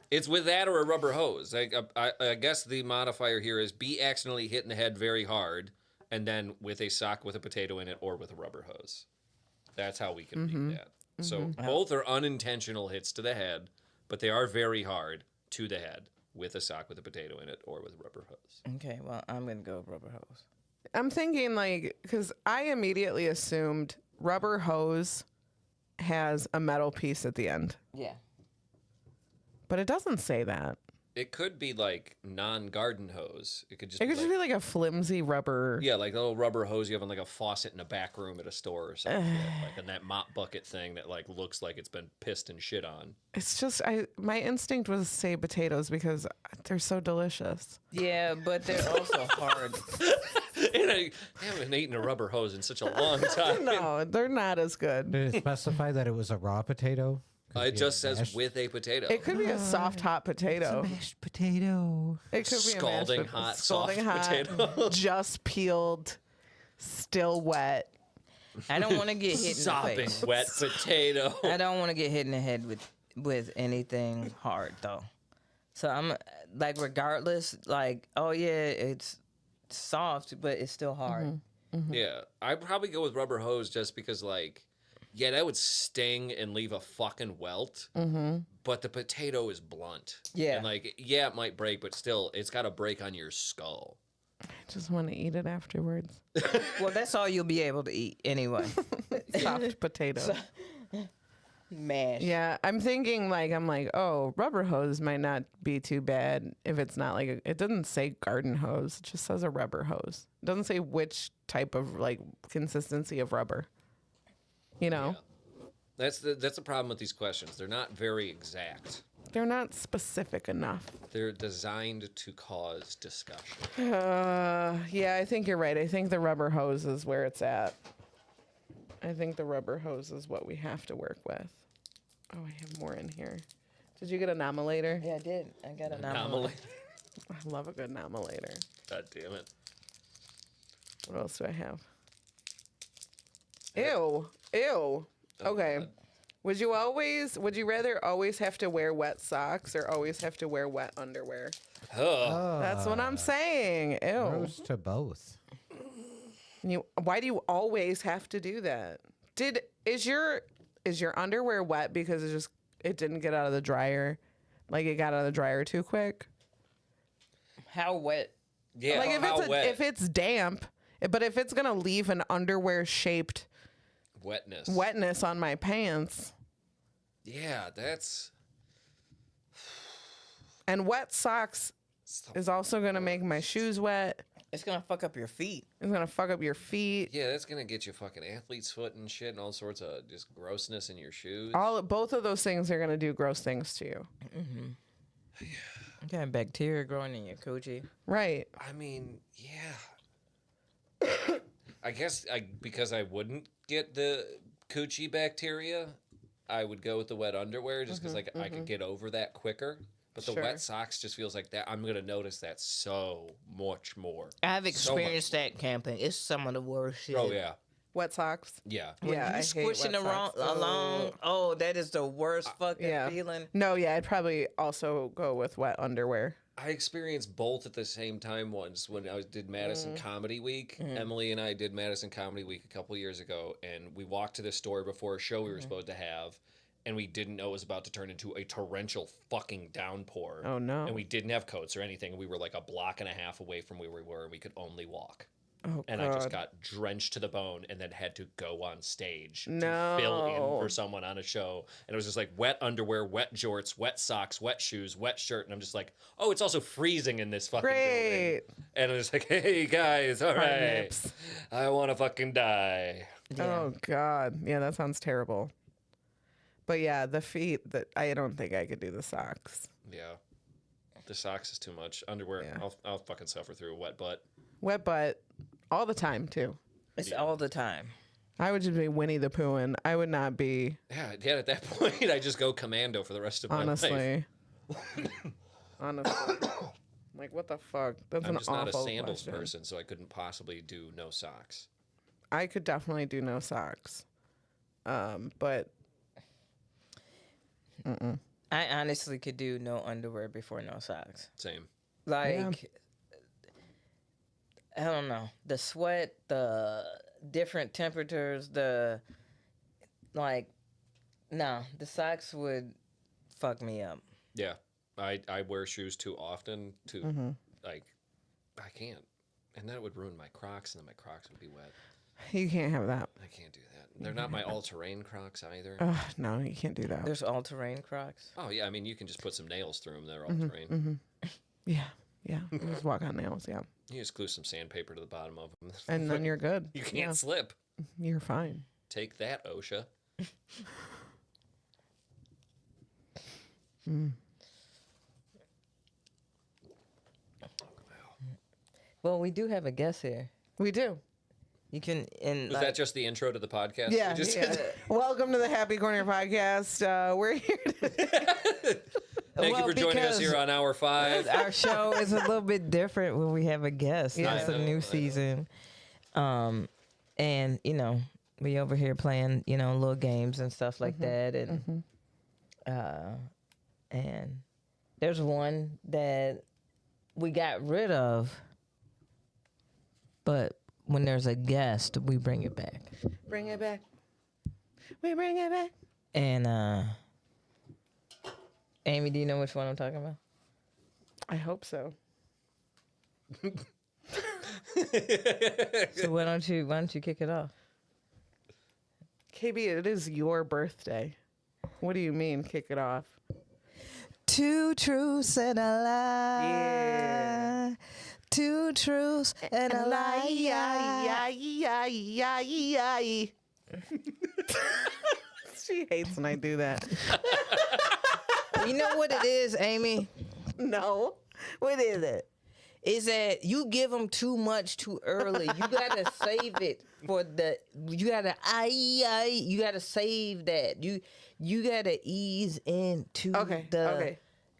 It's with that or a rubber hose. I guess the modifier here is be accidentally hit in the head very hard, and then with a sock with a potato in it or with a rubber hose. That's how we can read that. So both are unintentional hits to the head, but they are very hard to the head with a sock with a potato in it or with a rubber hose. Okay, well, I'm going to go with rubber hose. I'm thinking because I immediately assumed rubber hose has a metal piece at the end, Yeah. but it doesn't say that. It could be like non-garden hose. It could just It be could just like, be like a flimsy rubber. yeah, like a little rubber hose you have in like a faucet in a back room at a store or something. Like in that mop bucket thing that like looks like it's been pissed and shit on. It's just my instinct was to say potatoes because they're so delicious. Yeah, but they're also hard. And I haven't eaten a rubber hose in such a long time. No, they're not as good. Did it specify that it was a raw potato? It just says with a potato. It could be a soft hot potato. Mashed potato. It could be Scalding a mashed hot, scalding soft hot, potato. just peeled, still wet. I don't want to get hit in the Sopping face. wet potato. I don't want to get hit in the head with anything hard, though. So I'm like, regardless, like, oh, yeah, it's soft, but it's still hard. Yeah, I'd probably go with rubber hose just because, like, yeah, that would sting and leave a fucking welt. But the potato is blunt. Yeah. And, like, yeah, it might break, but still, it's got to break on your skull. I just want to eat it afterwards. Well, that's all you'll be able to eat anyway. Soft potato. Mash. Yeah, I'm thinking oh, rubber hose might not be too bad if it's not like it doesn't say garden hose. It just says a rubber hose. It doesn't say which type of like consistency of rubber. You know, That's the problem with these questions. They're not very exact. they're not specific enough. They're designed to cause discussion. Yeah, I think you're right. I think the rubber hose is where it's at. I think the rubber hose is what we have to work with. Oh, I have more in here. Did you get a nominator? Yeah, I did. I got a nominator. I love a good nominator. God damn it. What else do I have? Ew. Ew. Okay. Would you rather always have to wear wet socks or always have to wear wet underwear? That's what I'm saying. Ew. Gross to both. Why do you always have to do that? Is your underwear wet because it didn't get out of the dryer? Like it got out of the dryer too quick? How wet? Yeah, Like if it's damp, but if it's gonna leave an underwear shaped wetness on my pants. Yeah, that's. And wet socks is also gonna make my shoes wet. It's gonna fuck up your feet. It's gonna fuck up your feet. Yeah, that's gonna get you fucking athlete's foot and shit and all sorts of just grossness in your shoes. Both of those things are gonna do gross things to you. Mm-hmm. You got bacteria growing in your coochie. Right. I mean, yeah. I guess because I wouldn't get the coochie bacteria, I would go with the wet underwear just because I could get over that quicker. But the wet socks just feels like that. I'm gonna notice that so much more. I've experienced that camping. It's some of the worst shit. Oh yeah. Wet socks. Yeah. When you squishing along, oh, that is the worst fucking feeling. No, yeah, I'd probably also go with wet underwear. I experienced both at the same time once when I did Madison Comedy Week. Emily and I did Madison Comedy Week a couple years ago, and we walked to the store before a show we were supposed to have, and we didn't know it was about to turn into a torrential fucking downpour. Oh, no. And we didn't have coats or anything. We were like a block and a half away from where we were, and we could only walk. Oh, and God. I just got drenched to the bone and then had to go on stage to fill in for someone on a show. And it was just like wet underwear, wet jorts, wet socks, wet shoes, wet shirt. And I'm just like, oh, it's also freezing in this fucking building. And I'm just like, hey, guys, all right. I want to fucking die. Yeah. Oh, God. Yeah, that sounds terrible. But yeah, the feet, I don't think I could do the socks. Yeah. The socks is too much. Underwear, I'll fucking suffer through a wet butt. Wet butt all the time, too. It's all the time. I would just be Winnie the Pooh, I would not be. Yeah, at that point, I just go commando for the rest of my life. Honestly. Like, what the fuck? That's I'm an just awful not a sandals question. person, so I couldn't possibly do no socks. I could definitely do no socks. But. I honestly could do no underwear before no socks. Same. Like, I don't know. The sweat, the different temperatures, the socks would fuck me up. Yeah. I wear shoes too often to, like, I can't. And that would ruin my Crocs, and then my Crocs would be wet. You can't have that. I can't do that. They're not my all-terrain Crocs either. No, you can't do that. There's all-terrain Crocs? Oh, yeah. I mean, you can just put some nails through them. They're all-terrain. Yeah. You just walk on nails, yeah. You just glue some sandpaper to the bottom of them. And then you're good. You can't slip. You're fine. Take that, OSHA. Well, we do have a guest here. We do. You can. Was that just the intro to the podcast? Yeah. We just Welcome to the Happy Corner podcast. We're here Thank you for joining us here on Hour 5. Our show is a little bit different when we have a guest. Yeah. It's a new season. And, we over here playing, little games and stuff like that. And there's one that we got rid of, but when there's a guest, we bring it back. Bring it back. We bring it back. And, Aimee, do you know which one I'm talking about? I hope so. So why don't you kick it off? KB, it is your birthday. What do you mean? Kick it off. 2 truths and a lie. Yeah. 2 truths and a lie. She hates when I do that. You know what it is, Amy? No. What is it? Is that you give them too much too early. You gotta save it for the. You gotta you gotta save that. You gotta ease into the. Okay.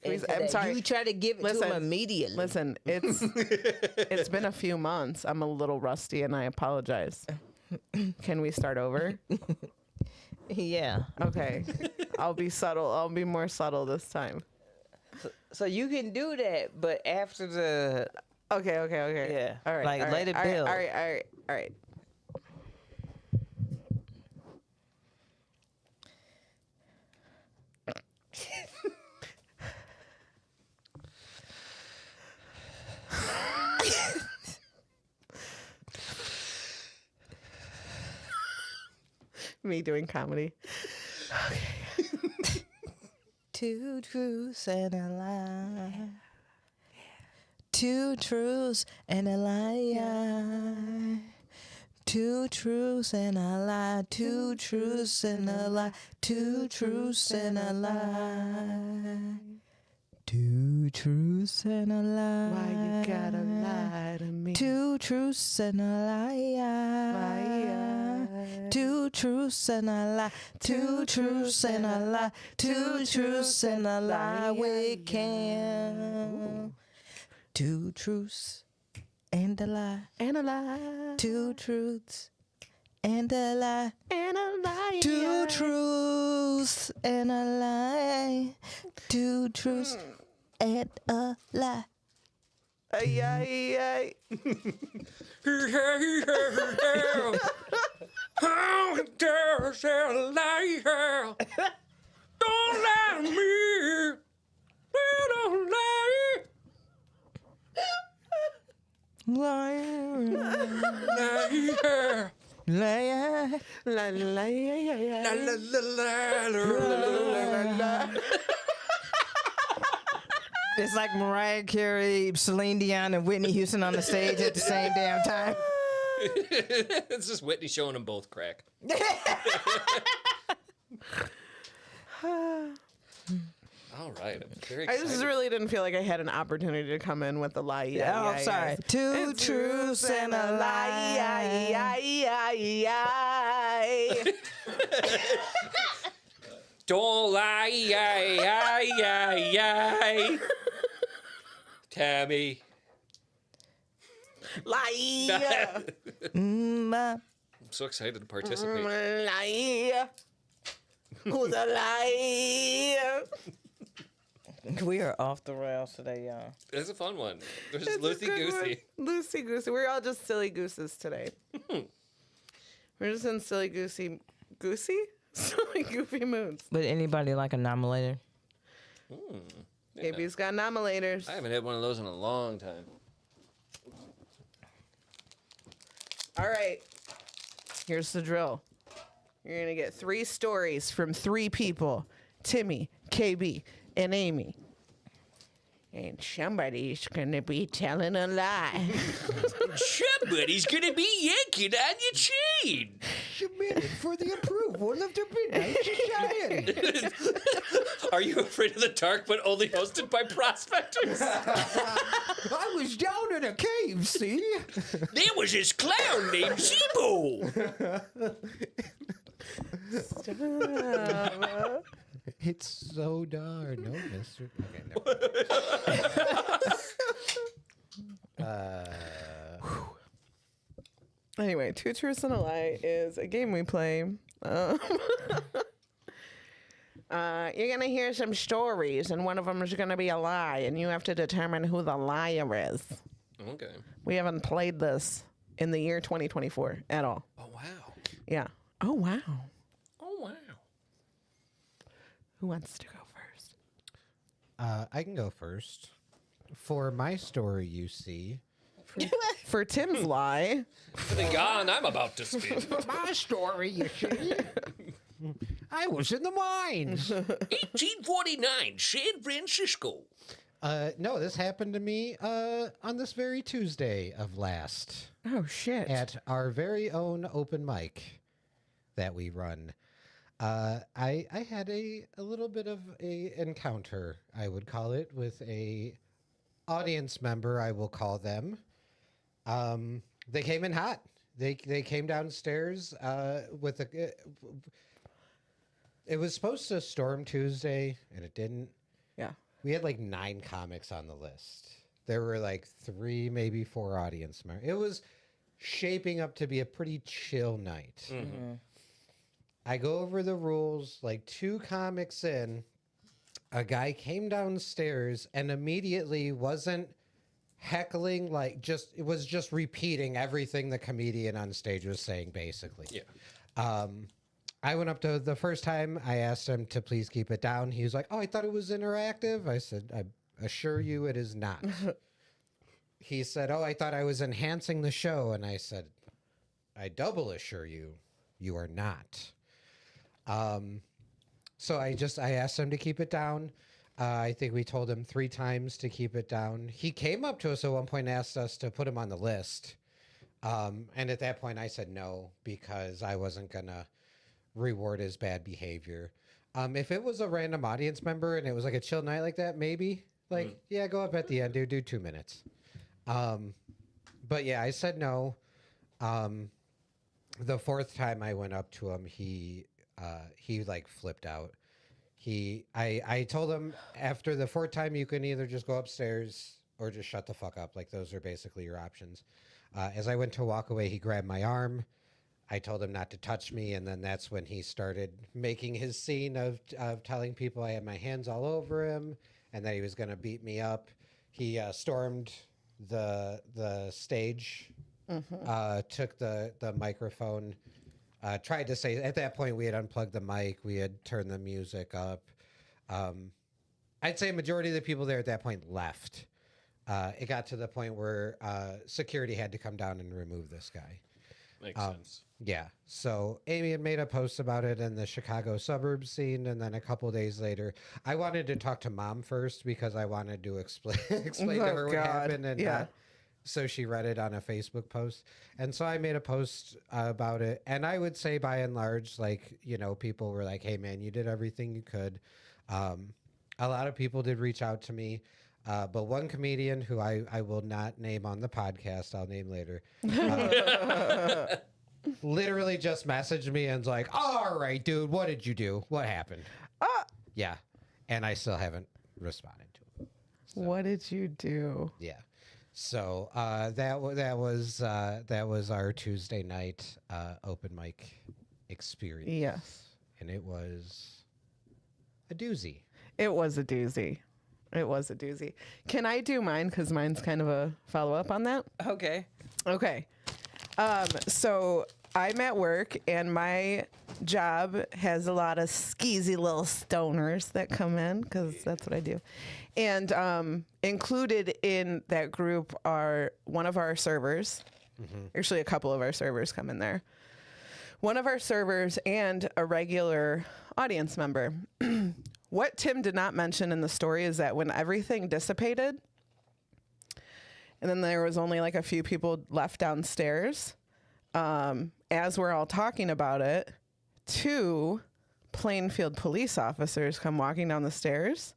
into I'm that. sorry. You try to give it to them immediately. Listen, it's been a few months. I'm a little rusty, and I apologize. Can we start over? Yeah. Okay. I'll be subtle. I'll be more subtle this time. So you can do that, but after the. Okay. Yeah. All right. Like, all let right, it build. All right. Me doing comedy. 2 truths and a lie. 2 truths and a lie. 2 truths and a lie. 2 truths and a lie. 2 truths and a lie. 2 truths and a lie. Why you gotta lie to me? 2 truths and a lie. 2 truths and a lie. 2 truths and a lie. 2 truths and a lie. We can. 2 truths and a lie. And a lie. 2 truths and a lie. And a lie. 2 truths and a lie. 2 truths and a lie. Ay. How does a lie? Don't lie to me. Don't lie. Liar. Liar. Liar. It's like Mariah Carey, Celine Dion, and Whitney Houston on the stage at the same damn time. It's just Whitney showing them both crack. All right, I'm very I excited. just really didn't feel like I had an opportunity to come in with the lie. Yeah, I'm sorry. 2 truths and a lie. Don't lie, Tammy. Lie. I'm so excited to participate. Lie. Who's a lie? We are off the rails today, y'all. It's a fun one. There's It's a loosey good goosey. one. Loosey goosey. We're all just silly gooses today. We're just in silly goosey silly goofy moods. But anybody like a nominator? Maybe he's got nominators. I haven't had one of those in a long time. All right. Here's the drill. You're going to get 3 stories from 3 people. Timmy, KB, and Amy. And somebody's going to be telling a lie. Somebody's gonna be yanking on your chain. Submitted for the approval of the Midnight Society. Are you afraid of the dark, but only hosted by prospectors? I was down in a cave, see? There was this clown named Zebo. It's so dark. No, mister. Okay, never. Anyway, 2 Truths and a Lie is a game we play. You're going to hear some stories, and one of them is going to be a lie, and you have to determine who the liar is. Okay. We haven't played this in the year 2024 at all. Oh, wow. Yeah. Oh, wow. Oh, wow. Who wants to go first? I can go first. For my story, you see. For Tim's lie. For the yarn I'm about to spin. My story, you see. I was in the mines. 1849, San Francisco. No, this happened to me on this very Tuesday of last. Oh, shit. At our very own open mic that we run. I had a little bit of a encounter, I would call it, with a audience member, I will call them. They came in hot. They came downstairs with a... It was supposed to storm Tuesday, and it didn't. Yeah. We had like 9 comics on the list. There were like 3, maybe 4 audience members. It was shaping up to be a pretty chill night. Mm-hmm. I go over the rules, like 2 comics in, a guy came downstairs and immediately wasn't heckling, like it was just repeating everything the comedian on stage was saying, basically. Yeah. I went up to the first time, I asked him to please keep it down. He was like, oh, I thought it was interactive. I said, I assure you it is not. He said, oh, I thought I was enhancing the show. And I said, I double assure you, you are not. So I asked him to keep it down. I think we told him 3 times to keep it down. He came up to us at one point and asked us to put him on the list. And at that point I said no, because I wasn't going to reward his bad behavior. If it was a random audience member and it was like a chill night like that, maybe yeah, go up at the end, dude, do 2 minutes. But yeah, I said no. The 4th time I went up to him, he like flipped out. I told him after the 4th time, you can either just go upstairs or just shut the fuck up. Like, those are basically your options. As I went to walk away, he grabbed my arm. I told him not to touch me, and then that's when he started making his scene of telling people I had my hands all over him and that he was going to beat me up. He stormed the stage, took the microphone, tried to say, at that point we had unplugged the mic, we had turned the music up. I'd say a majority of the people there at that point left. It got to the point where security had to come down and remove this guy. Makes sense. Yeah. So Aimee had made a post about it in the Chicago suburbs scene, and then a couple days later, I wanted to talk to Mom first because I wanted to explain to her what happened, and so she read it on a Facebook post, and so I made a post about it. And I would say, by and large, like, you know, people were like, "Hey, man, you did everything you could." A lot of people did reach out to me. But one comedian who I will not name on the podcast, I'll name later, literally just messaged me and was like, all right, dude, what did you do? What happened? Yeah. And I still haven't responded to him. So, what did you do? Yeah. So that was our Tuesday night open mic experience. Yes. And it was a doozy. It was a doozy. It was a doozy. Can I do mine? Because mine's kind of a follow-up on that. Okay. Okay. So I'm at work, and my job has a lot of skeezy little stoners that come in, because that's what I do. And included in that group are one of our servers. Actually, a couple of our servers come in there. One of our servers and a regular audience member. What Tim did not mention in the story is that when everything dissipated, and then there was only like a few people left downstairs, as we're all talking about it, 2 Plainfield police officers come walking down the stairs,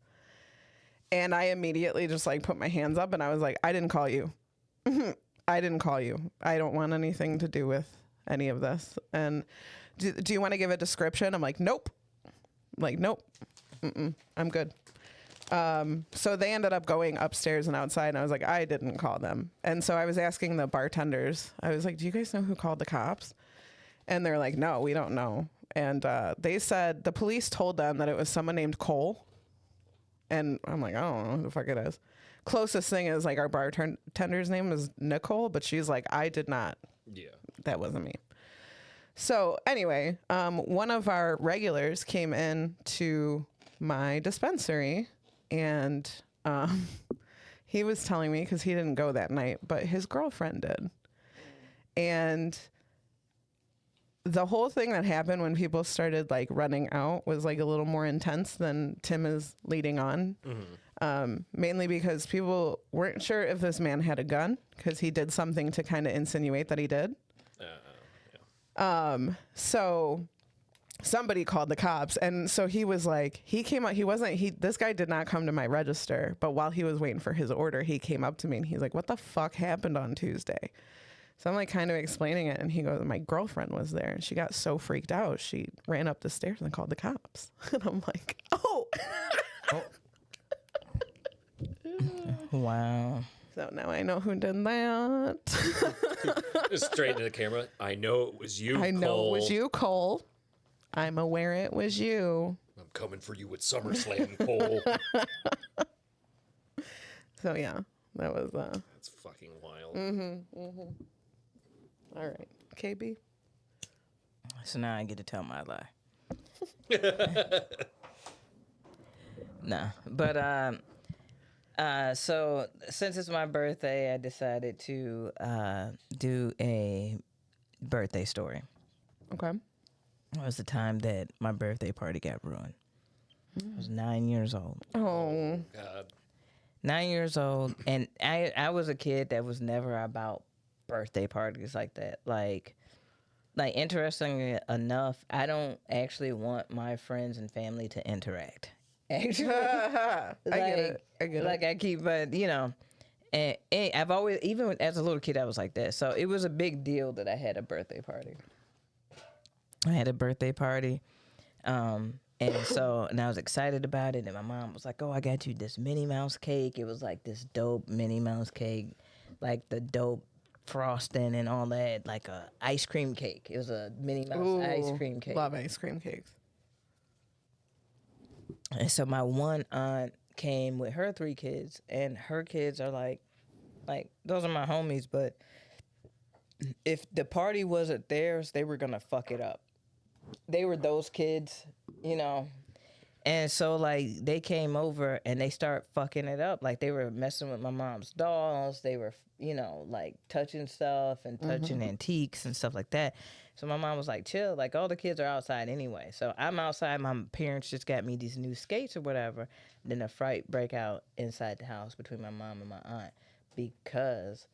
and I immediately just like put my hands up, and I was like, I didn't call you. I didn't call you. I don't want anything to do with any of this. And do you want to give a description? I'm like, nope. Nope. I'm good. So they ended up going upstairs and outside, and I was like, I didn't call them. And so I was asking the bartenders, I was like, do you guys know who called the cops? And they're like, no, we don't know. And they said the police told them that it was someone named Cole. And I'm like, I don't know who the fuck it is. Closest thing is like our bartender's name is Nicole, but she's like, I did not. Yeah. That wasn't me. So anyway, one of our regulars came in to my dispensary, and he was telling me, because he didn't go that night, but his girlfriend did. And the whole thing that happened when people started like running out was like a little more intense than Tim is leading on. Mainly because people weren't sure if this man had a gun because he did something to kind of insinuate that he did. So somebody called the cops, and so he was like, he came up, this guy did not come to my register, but while he was waiting for his order, he came up to me and he's like, what the fuck happened on Tuesday? So I'm like kind of explaining it, and he goes, my girlfriend was there, and she got so freaked out, she ran up the stairs and called the cops. And I'm like, oh. Wow. So now I know who did that. Just straight into the camera. I know it was you, I know Cole. it was you, Cole. I'm aware it was you. I'm coming for you at SummerSlam, Cole. So yeah, that was That's fucking wild. All right, KB. So now I get to tell my lie. Nah, but so since it's my birthday, I decided to do a birthday story. Okay. It was the time that my birthday party got ruined. I was 9 years old. Oh. God. 9 years old, and I was a kid that was never about birthday parties like that. Like interestingly enough, I don't actually want my friends and family to interact. Actually, I get it. Like I keep, but you know, and I've always, even as a little kid, I was like that. So it was a big deal that I had a birthday party. I had a birthday party. And I was excited about it, and my mom was like, oh, I got you this Minnie Mouse cake. It was like this dope Minnie Mouse cake, like the dope frosting and all that, like a ice cream cake. It was a Minnie Mouse ice cream cake. Love ice cream cakes. And so my one aunt came with her 3 kids, and her kids are like those are my homies, but if the party wasn't theirs, they were gonna fuck it up. They were those kids, you know. And so like they came over and they start fucking it up. Like they were messing with my mom's dolls. They were, you know, like touching stuff and touching antiques and stuff like that. So my mom was like, chill, like all the kids are outside anyway. So I'm outside, my parents just got me these new skates or whatever. Then a fight break out inside the house between my mom and my aunt because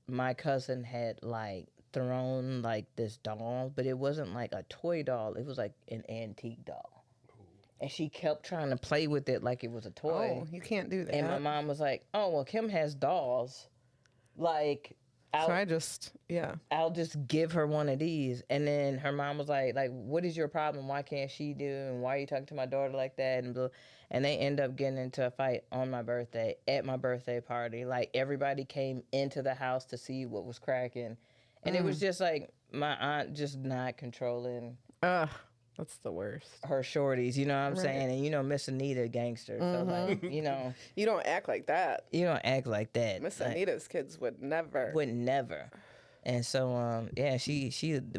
my cousin had like thrown like this doll, but it wasn't like a toy doll. It was like an antique doll. And she kept trying to play with it like it was a toy. Oh, you can't do that. And my mom was like, oh, well, Kim has dolls. Like, I'll just give her one of these. And then her mom was like, what is your problem? Why can't she do? And why are you talking to my daughter like that? And they end up getting into a fight on my birthday, at my birthday party. Like, everybody came into the house to see what was cracking. And it was just like my aunt just not controlling. That's the worst. Her shorties, you know what I'm saying? And you know, Miss Anita gangster. So like, you know. You don't act like that. You don't act like that. Miss Anita's kids would never. Would never. And so yeah,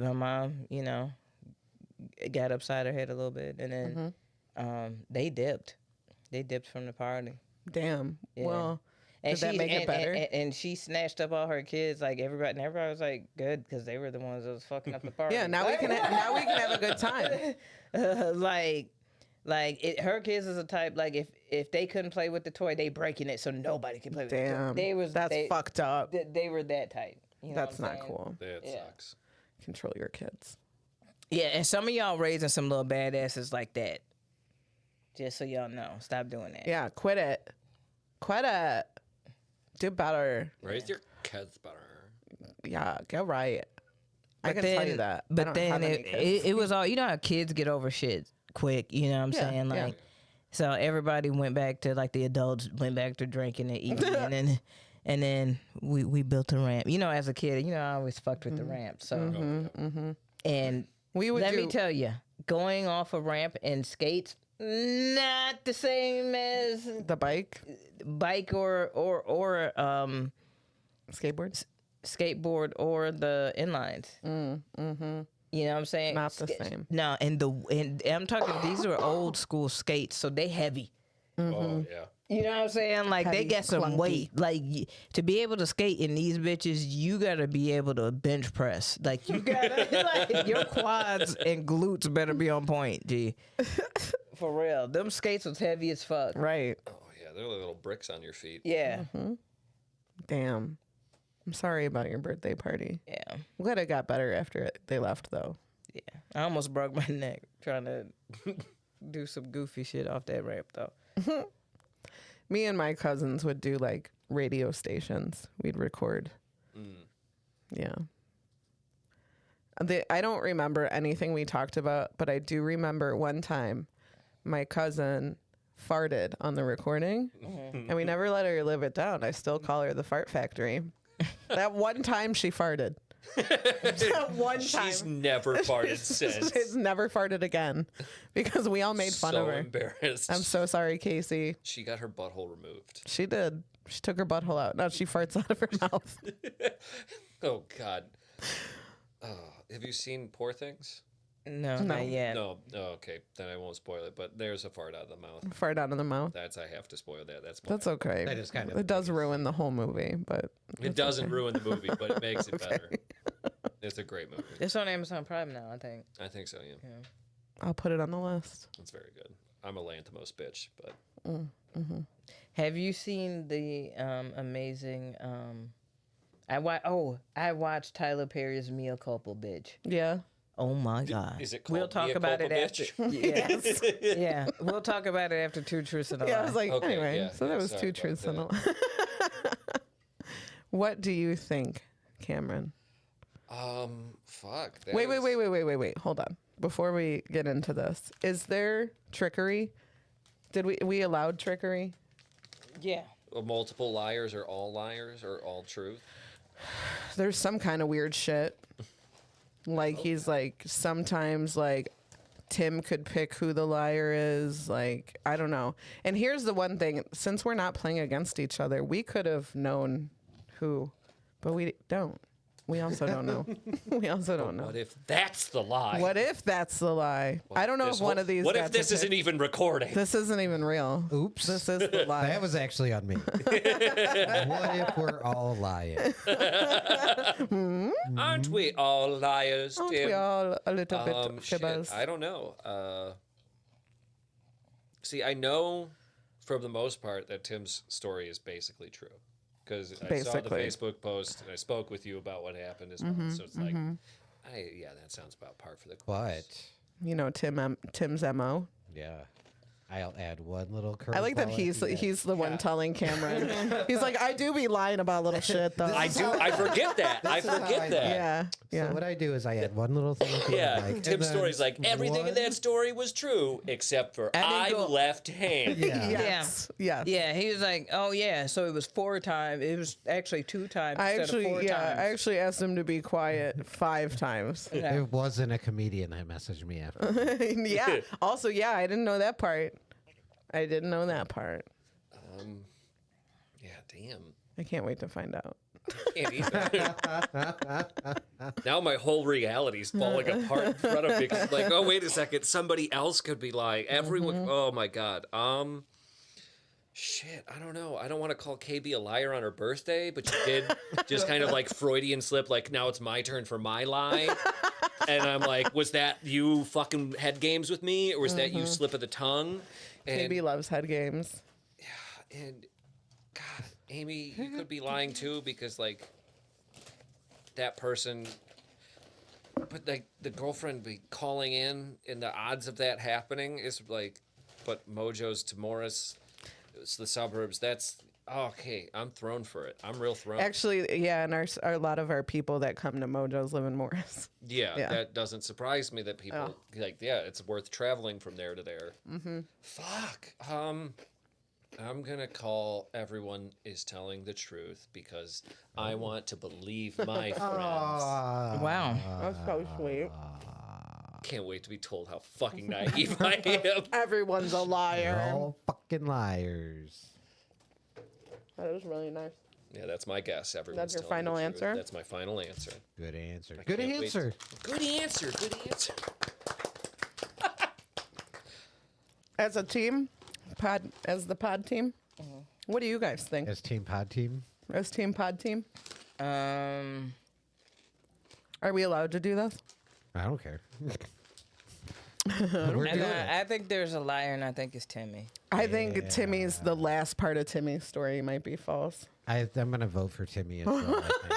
my mom, you know, got upside her head a little bit, and then they dipped. They dipped from the party. Damn. Yeah. Well, did that make it better? And she snatched up all her kids, like everybody was like, good, because they were the ones that was fucking up the party. Yeah, now we can have a good time. Her kids is a type, like if they couldn't play with the toy, they breaking it so nobody can play with the toy. That's fucked up. They were that type. You know that's what I'm not saying? cool. That sucks. Control your kids. Yeah, and some of y'all raising some little badasses like that. Just so y'all know, stop doing that. Yeah, quit it. Quit it. Do better. Raise your kids better. Yeah, get right. I can tell you that. But then it was all, you know how kids get over shit quick, you know what I'm saying? Like, so everybody went back to, like, the adults went back to drinking and eating, and then we built a ramp. You know, as a kid, you know, I always fucked with the ramp. So, and let me tell you, going off a ramp and skates, not the same as the bike or skateboard or the inlines. You know what I'm saying? Not the same. No, and I'm talking, these are old school skates, so they heavy. Oh yeah. You know what I'm saying? Like they Heavy, got some clunky. weight. Like to be able to skate in these bitches, you gotta be able to bench press. Like you gotta like your quads and glutes better be on point, G. For real, them skates was heavy as fuck. Right. Oh yeah, they're like little bricks on your feet. Yeah, Damn. I'm sorry about your birthday party. yeah, I'm glad it got better after they left, though. yeah. I almost broke my neck trying to do some goofy shit off that ramp though. Me and my cousins would do like radio stations. We'd record. Yeah. I don't remember anything we talked about, but I do remember one time my cousin farted on the recording, and we never let her live it down. I still call her the fart factory. That one time she farted. That one time. She's never farted since. She's never farted again because we all made fun of her. Embarrassed. I'm so sorry, Casey. She got her butthole removed. She did. She took her butthole out. Now she farts out of her mouth. Oh God. Have you seen Poor Things? No, not yet. No. Oh, okay. Then I won't spoil it. But there's a fart out of the mouth. Fart out of the mouth. I have to spoil that. That's okay. That is kind of It does ruin the whole movie, but It doesn't ruin the movie, but it makes it better. It's a great movie. It's on Amazon Prime now, I think. I think so. Yeah. I'll put it on the list. It's very good. I'm a Lanthimos bitch, but Have you seen the amazing? I watched Tyler Perry's Mea Culpa, bitch. Yeah. Oh my God. Is it called We'll talk Mea about Culpa, it after. bitch? Yeah. Yeah. We'll talk about it after Two Truths and a Lie. Yeah, I was like, Okay, anyway, yeah, so that yeah, was sorry two about truths and a that. lie. What do you think, Cameron? Fuck. Wait. Hold on. Before we get into this, is there trickery? Did we allowed trickery? Yeah. Multiple liars or all truth? There's some kind of weird shit. Like he's like sometimes like Tim could pick who the liar is. Like I don't know. And here's the one thing: since we're not playing against each other, we could have known who, but we don't. We also don't know. We also don't know. What if that's the lie? What if that's the lie? I don't know if one of these. What got if this to pick. isn't even recording? This isn't even real. Oops. This is the lie. That was actually on me. What if we're all lying? Aren't we all liars, Aren't Tim? we all a little bit Shit, fibbers? I don't know. See, I know for the most part that Tim's story is basically true. Because I saw the Basically. Facebook post and I spoke with you about what happened as well. So it's like, that sounds about par for the course. But You know Tim's MO. yeah, I'll add one little curve. I like that he's the one telling Cameron. He's like, I do be lying about little shit though. I do. I forget that. I This is how forget I- that. Yeah. Yeah. So what I do is I add one little thing. at the Yeah, end, like, and Tim's then story's like everything in that one- story was true except for And then I'm go- left hand. Yeah. Yes. Yes. Yeah, he was like, "Oh yeah, so it was 4 times. It was actually 2 times I instead of 4 actually, times." I actually asked him to be quiet 5 times. Yeah. It wasn't a comedian that messaged me after. Yeah. Also, yeah, I didn't know that part. I didn't know that part. Yeah, damn. I can't wait to find out. Can't either. Now my whole reality's falling apart in front of me. 'Cause I'm like, oh wait a second, somebody else could be lying. Everyone. Oh my god. Shit. I don't know. I don't want to call KB a liar on her birthday, but you did just kind of like Freudian slip. Like now it's my turn for my lie. And I'm like, was that you fucking head games with me, or was that you slip of the tongue? And, KB loves head games. and God, Aimee, you could be lying too because like that person, but like the girlfriend be calling in, and the odds of that happening is like, but Mojo's to Morris, it's the suburbs. That's okay. I'm thrown for it. I'm real thrown. Actually, yeah, and a lot of our people that come to Mojo's live in Morris. Yeah, Yeah. that doesn't surprise me that people like. Yeah, it's worth traveling from there to there. Mm-hmm. Fuck. I'm gonna call everyone is telling the truth because I want to believe my friends. Wow. That's so sweet. Can't wait to be told how fucking naive I am. Everyone's a They're liar. all fucking liars. That was really nice. Yeah, that's my guess. Everyone's That's your telling the final truth. answer? That's my final answer. Good answer. I Good can't wait. answer. Good answer. Good answer. As a team, the pod team? What do you guys think? As team pod team? As team pod team? I Are we allowed to do this? I don't care. I think there's a liar, and I think it's Timmy. I think Timmy's, the last part of Timmy's story might be false. I'm going to vote for Timmy as well. I think.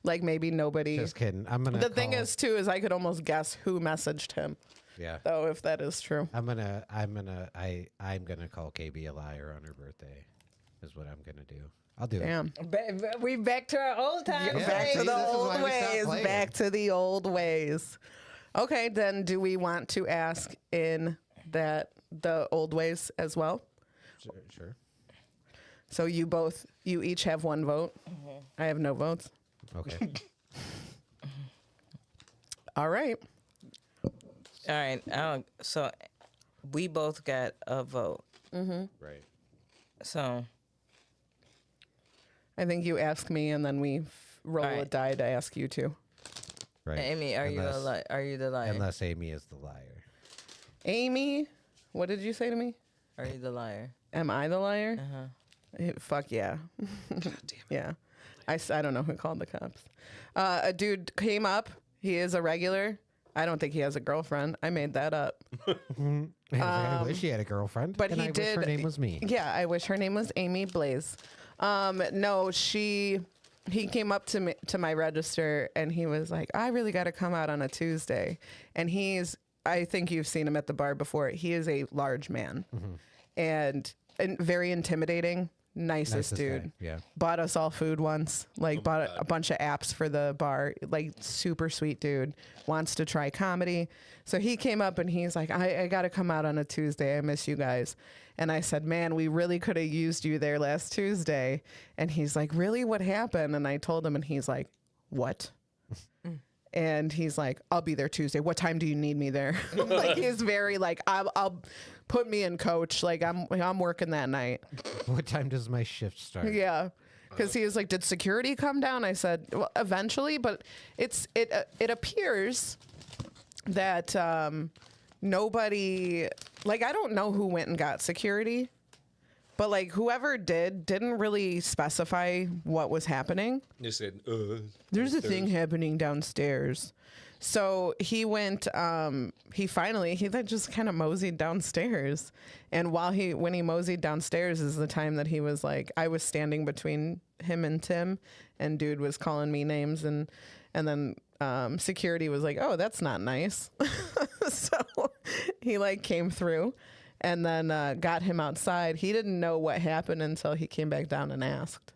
Like maybe nobody. Just kidding. I'm gonna. The thing is, too, is I could almost guess who messaged him. Yeah. Though, if that is true. I'm gonna call KB a liar on her birthday. Is what I'm gonna do. I'll do it. We back to our old times. Back to baby. the old ways. Back to the old ways. Okay, then do we want to ask in the old ways as well? Sure. So you each have one vote. I have no votes. Okay. All right. All right. So we both got a vote. Right. So I think you ask me, and then we roll a die to ask you two. Right. Aimee, are you the liar? Unless Aimee is the liar. Aimee, what did you say to me? Are you the liar? Am I the liar? Fuck yeah. God damn it. Yeah. I don't know who called the cops. A dude came up. He is a regular. I don't think he has a girlfriend. I made that up. I wish he had a girlfriend. But and he I did. Wish her name was me. Yeah, I wish her name was Aimee Blaze. No, he came up to my register and he was like, I really got to come out on a Tuesday. And I think you've seen him at the bar before. He is a large man and very intimidating. Nicest dude. Guy. Yeah. Bought us all food once. Like bought a bunch of apps for the bar. Like super sweet dude. Wants to try comedy. So he came up and he's like, I got to come out on a Tuesday. I miss you guys. And I said, man, we really could have used you there last Tuesday. And he's like, really? What happened? And I told him and he's like, what? And he's like, I'll be there Tuesday. What time do you need me there? Like he's very like, I'll put me in coach. Like I'm working that night. What time does my shift start? Yeah. Because he was like, did security come down? I said, well, eventually, but it appears that nobody, like, I don't know who went and got security, but like whoever didn't really specify what was happening. You said, there's a thing happening downstairs. So he went, he just kind of moseyed downstairs. And when he moseyed downstairs is the time that he was like, I was standing between him and Tim and dude was calling me names. And then, security was like, oh, that's not nice. So he like came through and then, got him outside. He didn't know what happened until he came back down and asked.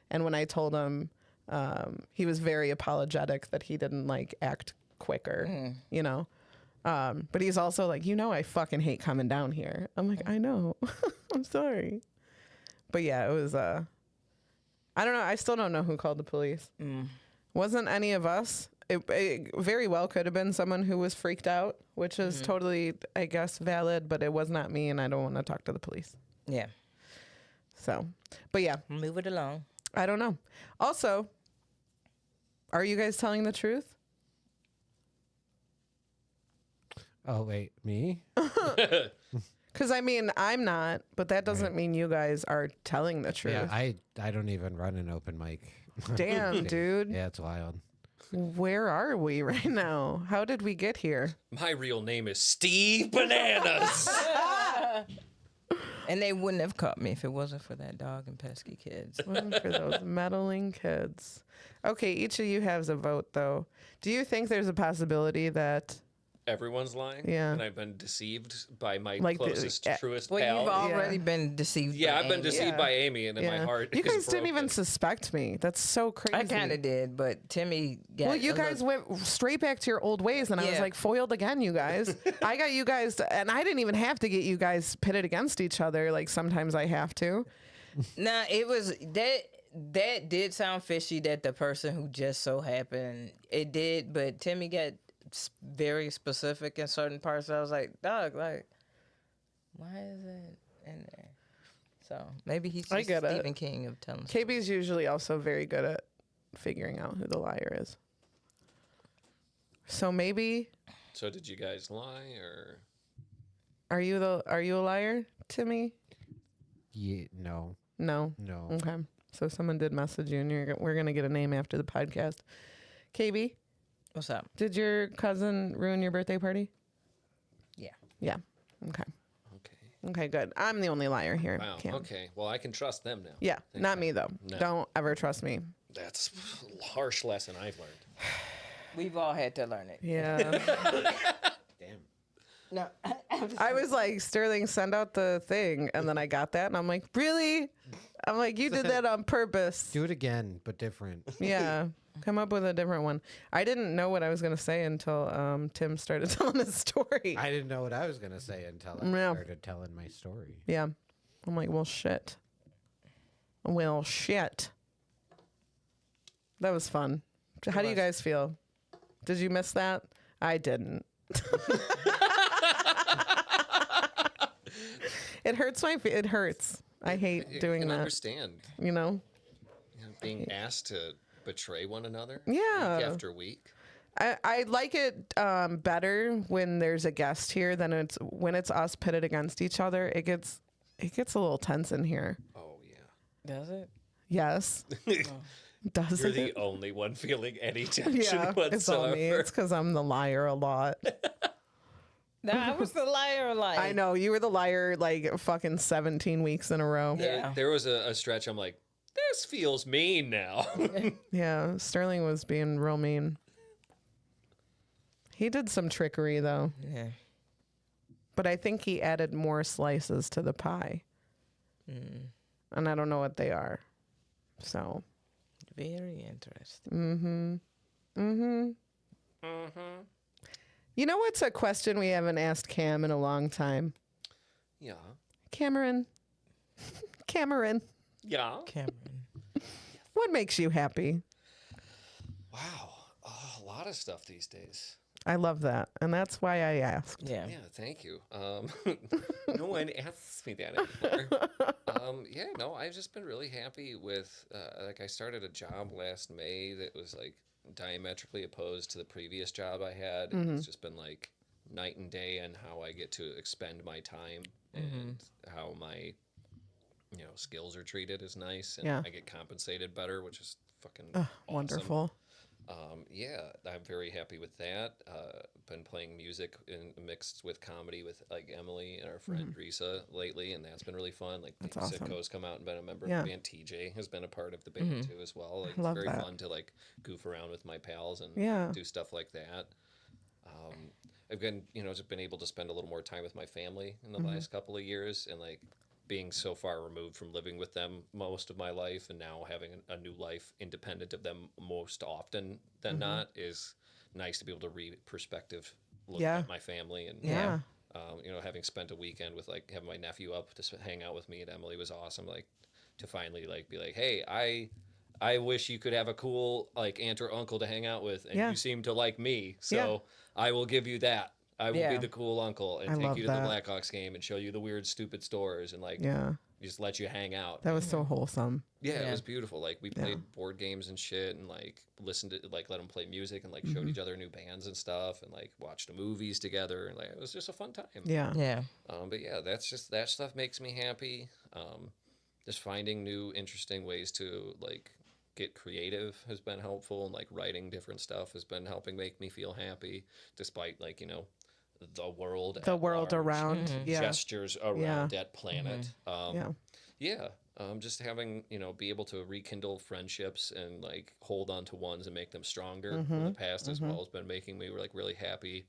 And when I told him, he was very apologetic that he didn't like act quicker, you know. But he's also like, I fucking hate coming down here. I'm like, I know. I'm sorry. But yeah, it was I don't know. I still don't know who called the police. Wasn't any of us. It very well could have been someone who was freaked out, which is totally, I guess, valid, but it was not me, and I don't want to talk to the police. Yeah. So, but yeah. Move it along. I don't know. Also, are you guys telling the truth? Oh, wait, me? Because, I mean, I'm not, but that doesn't mean you guys are telling the truth. Yeah, I don't even run an open mic. Damn, dude. Yeah, it's wild. Where are we right now? How did we get here? my real name is Steve Bananas. And they wouldn't have caught me if it wasn't for that dog and pesky kids. Wasn't for those meddling kids. Okay, each of you has a vote, though. Do you think there's a possibility that Everyone's lying. Yeah. And I've been deceived by my Like closest, truest Well, pal. you've already been deceived. Yeah, by I've been Aimee. deceived by Aimee, and then my heart You is guys didn't even broken. suspect me. That's so crazy. I kind of did, but Timmy got. Well, you guys went straight back to your old ways, and I was Yeah. like foiled again, you guys. I got you guys, and I didn't even have to get you guys pitted against each other. Like sometimes I have to. Nah, it was that. That did sound fishy. That the person who just so happened it did, but Timmy got very specific in certain parts. I was like, dog, like, why is it in there? So maybe he's I just get it. Stephen King of telling. KB's usually also very good at figuring out who the liar is. So maybe So did you guys lie, or? Are you a liar, Timmy? Yeah, no. No. No. Okay. So someone did message you, and we're gonna get a name after the podcast. KB, What's up? did your cousin ruin your birthday party? Yeah. Yeah. Okay. Okay. Okay. Good. I'm the only liar here. Wow. Cam. Okay. Well, I can trust them now. Yeah. Thank Not God. me though. No. Don't ever trust me. That's a harsh lesson I've learned. We've all had to learn it. Yeah. Damn. No. I was like, Sterling, send out the thing, and then I got that, and I'm like, really? I'm like, you did that on purpose. Do it again, but different. Yeah. Come up with a different one. I didn't know what I was going to say until Tim started telling his story. I didn't know what I was going to say until I Yeah. started telling my story. Yeah. I'm like, well, shit. Well, shit. That was fun. How do you guys feel? Did you miss that? I didn't. It hurts it hurts. I hate doing I can that. understand. You know? Being asked to betray one another. Yeah. Week after week. I like it better when there's a guest here than when it's us pitted against each other. It gets a little tense in here. Oh yeah. Does it? Yes. Does You're it? the only one feeling any tension Yeah, whatsoever. it's all me. It's because I'm the liar a lot. No, I was the liar. I know you were the liar like fucking 17 weeks in a row. There was a stretch. I'm like, this feels mean now. Yeah, Sterling was being real mean. He did some trickery though. Yeah. But I think he added more slices to the pie. And I don't know what they are. So. Very interesting. You know what's a question we haven't asked Cam in a long time? Yeah. Cameron. Cameron. Yeah. Cameron. What makes you happy? Wow. A lot of stuff these days. I love that. And that's why I asked. Yeah. Yeah, thank you. No one asks me that anymore. Yeah, no, I've just been really happy with, I started a job last May that was like diametrically opposed to the previous job I had. And it's just been like night and day on how I get to expend my time and how my, skills are treated is nice. And Yeah. I get compensated better, which is fucking awesome. Wonderful. Yeah, I'm very happy with that. Been playing music mixed with comedy with like Emily and our friend Risa lately, and that's been really fun. Like That's Baby awesome. Sitco's come out and been a member Yeah. of the band. TJ has been a part of the band too as well. Like, Love it's very that. fun to like goof around with my pals and Yeah. do stuff like that. I've been, just been able to spend a little more time with my family in the last couple of years, and like being so far removed from living with them most of my life, and now having a new life independent of them most often than not is nice to be able to perspective look Yeah. at my family. And Yeah. having spent a weekend with like having my nephew up to hang out with me and Emily was awesome. Like to finally like be like, hey, I wish you could have a cool like aunt or uncle to hang out with, and Yeah. you seem to like me, so I will give you that. I will be Yeah. the cool uncle and I take love you to that. the Blackhawks game and show you the weird, stupid stores and like Yeah. just let you hang out. That was so wholesome. Yeah, it Yeah. was beautiful. Like we played board games and shit, and like listened to like let them play music and like showed each other new bands and stuff, and like watched movies together, and like it was just a fun time. Yeah. Yeah. But yeah, that stuff makes me happy. Just finding new interesting ways to like get creative has been helpful, and like writing different stuff has been helping make me feel happy, despite like the world at large, around. Yeah. gestures around that planet. Yeah. Just having be able to rekindle friendships and like hold on to ones and make them stronger from the past as well has been making me like really happy.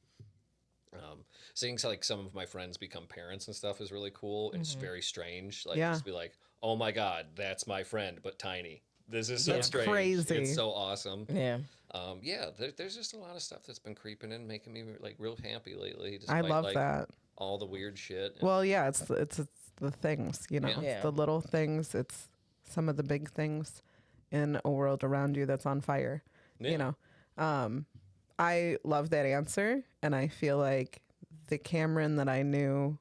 Seeing like some of my friends become parents and stuff is really cool. It's very strange, like Yeah. just be like, oh my god, that's my friend but tiny. This is so That's strange. crazy. It's so awesome. Yeah. There's just a lot of stuff that's been creeping in, making me like real happy lately. I despite, love like, that. all the weird shit. Well, yeah, it's the things, Yeah. It's Yeah. the little things. It's some of the big things in a world around you that's on fire. Yeah. I love that answer, and I feel like the Cameron that I knew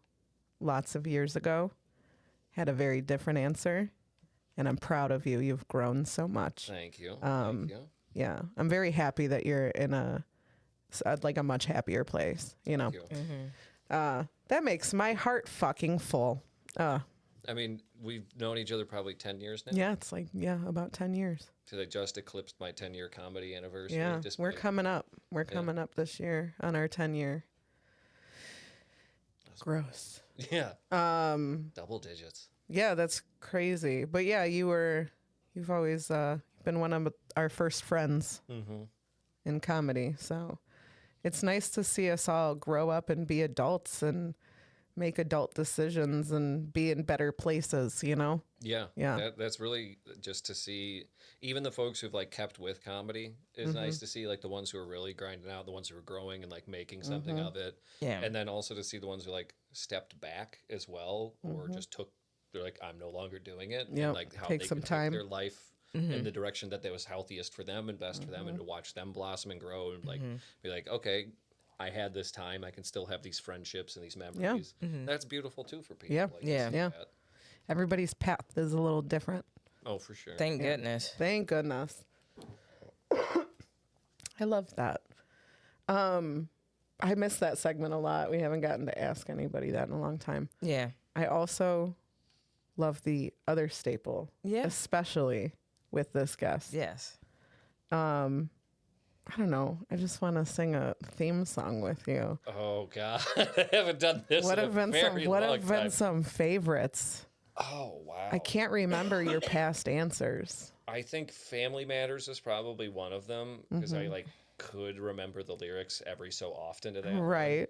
lots of years ago had a very different answer, and I'm proud of you. You've grown so much. Thank you. Um, Thank you. Yeah, I'm very happy that you're in a much happier place. Thank you. That makes my heart fucking full. I mean, we've known each other probably 10 years now. Yeah, it's like, about 10 years. Because I just eclipsed my 10-year comedy anniversary. Yeah, Just we're coming up. We're coming up this year on our 10-year. Gross. Yeah. Double digits. Yeah, that's crazy. But yeah, you've always been one of our first friends in comedy. So it's nice to see us all grow up and be adults and make adult decisions and be in better places, you know? Yeah. Yeah. That's really just to see, even the folks who've like kept with comedy is nice to see, like the ones who are really grinding out, the ones who are growing and like making something of it. Yeah. And then also to see the ones who like stepped back as well, or just they're like, I'm no longer doing it. Yep. And like how Take they some could time. take their life in the direction that was healthiest for them and best for them, and to watch them blossom and grow and like be like, okay, I had this time, I can still have these friendships and these memories. That's beautiful too for people. Yeah. Like, to see that. Everybody's path is a little different. Oh, for sure. Thank goodness. Thank goodness. I love that. I miss that segment a lot. We haven't gotten to ask anybody that in a long time. Yeah. I also love the other staple. Yeah. Especially with this guest. Yes. I don't know. I just want to sing a theme song with you. Oh God, I haven't done this. What in have a been very some? What long have been time. some favorites? Oh wow. I can't remember your past answers. I think Family Matters is probably one of them because I like could remember the lyrics every so often to that. Right.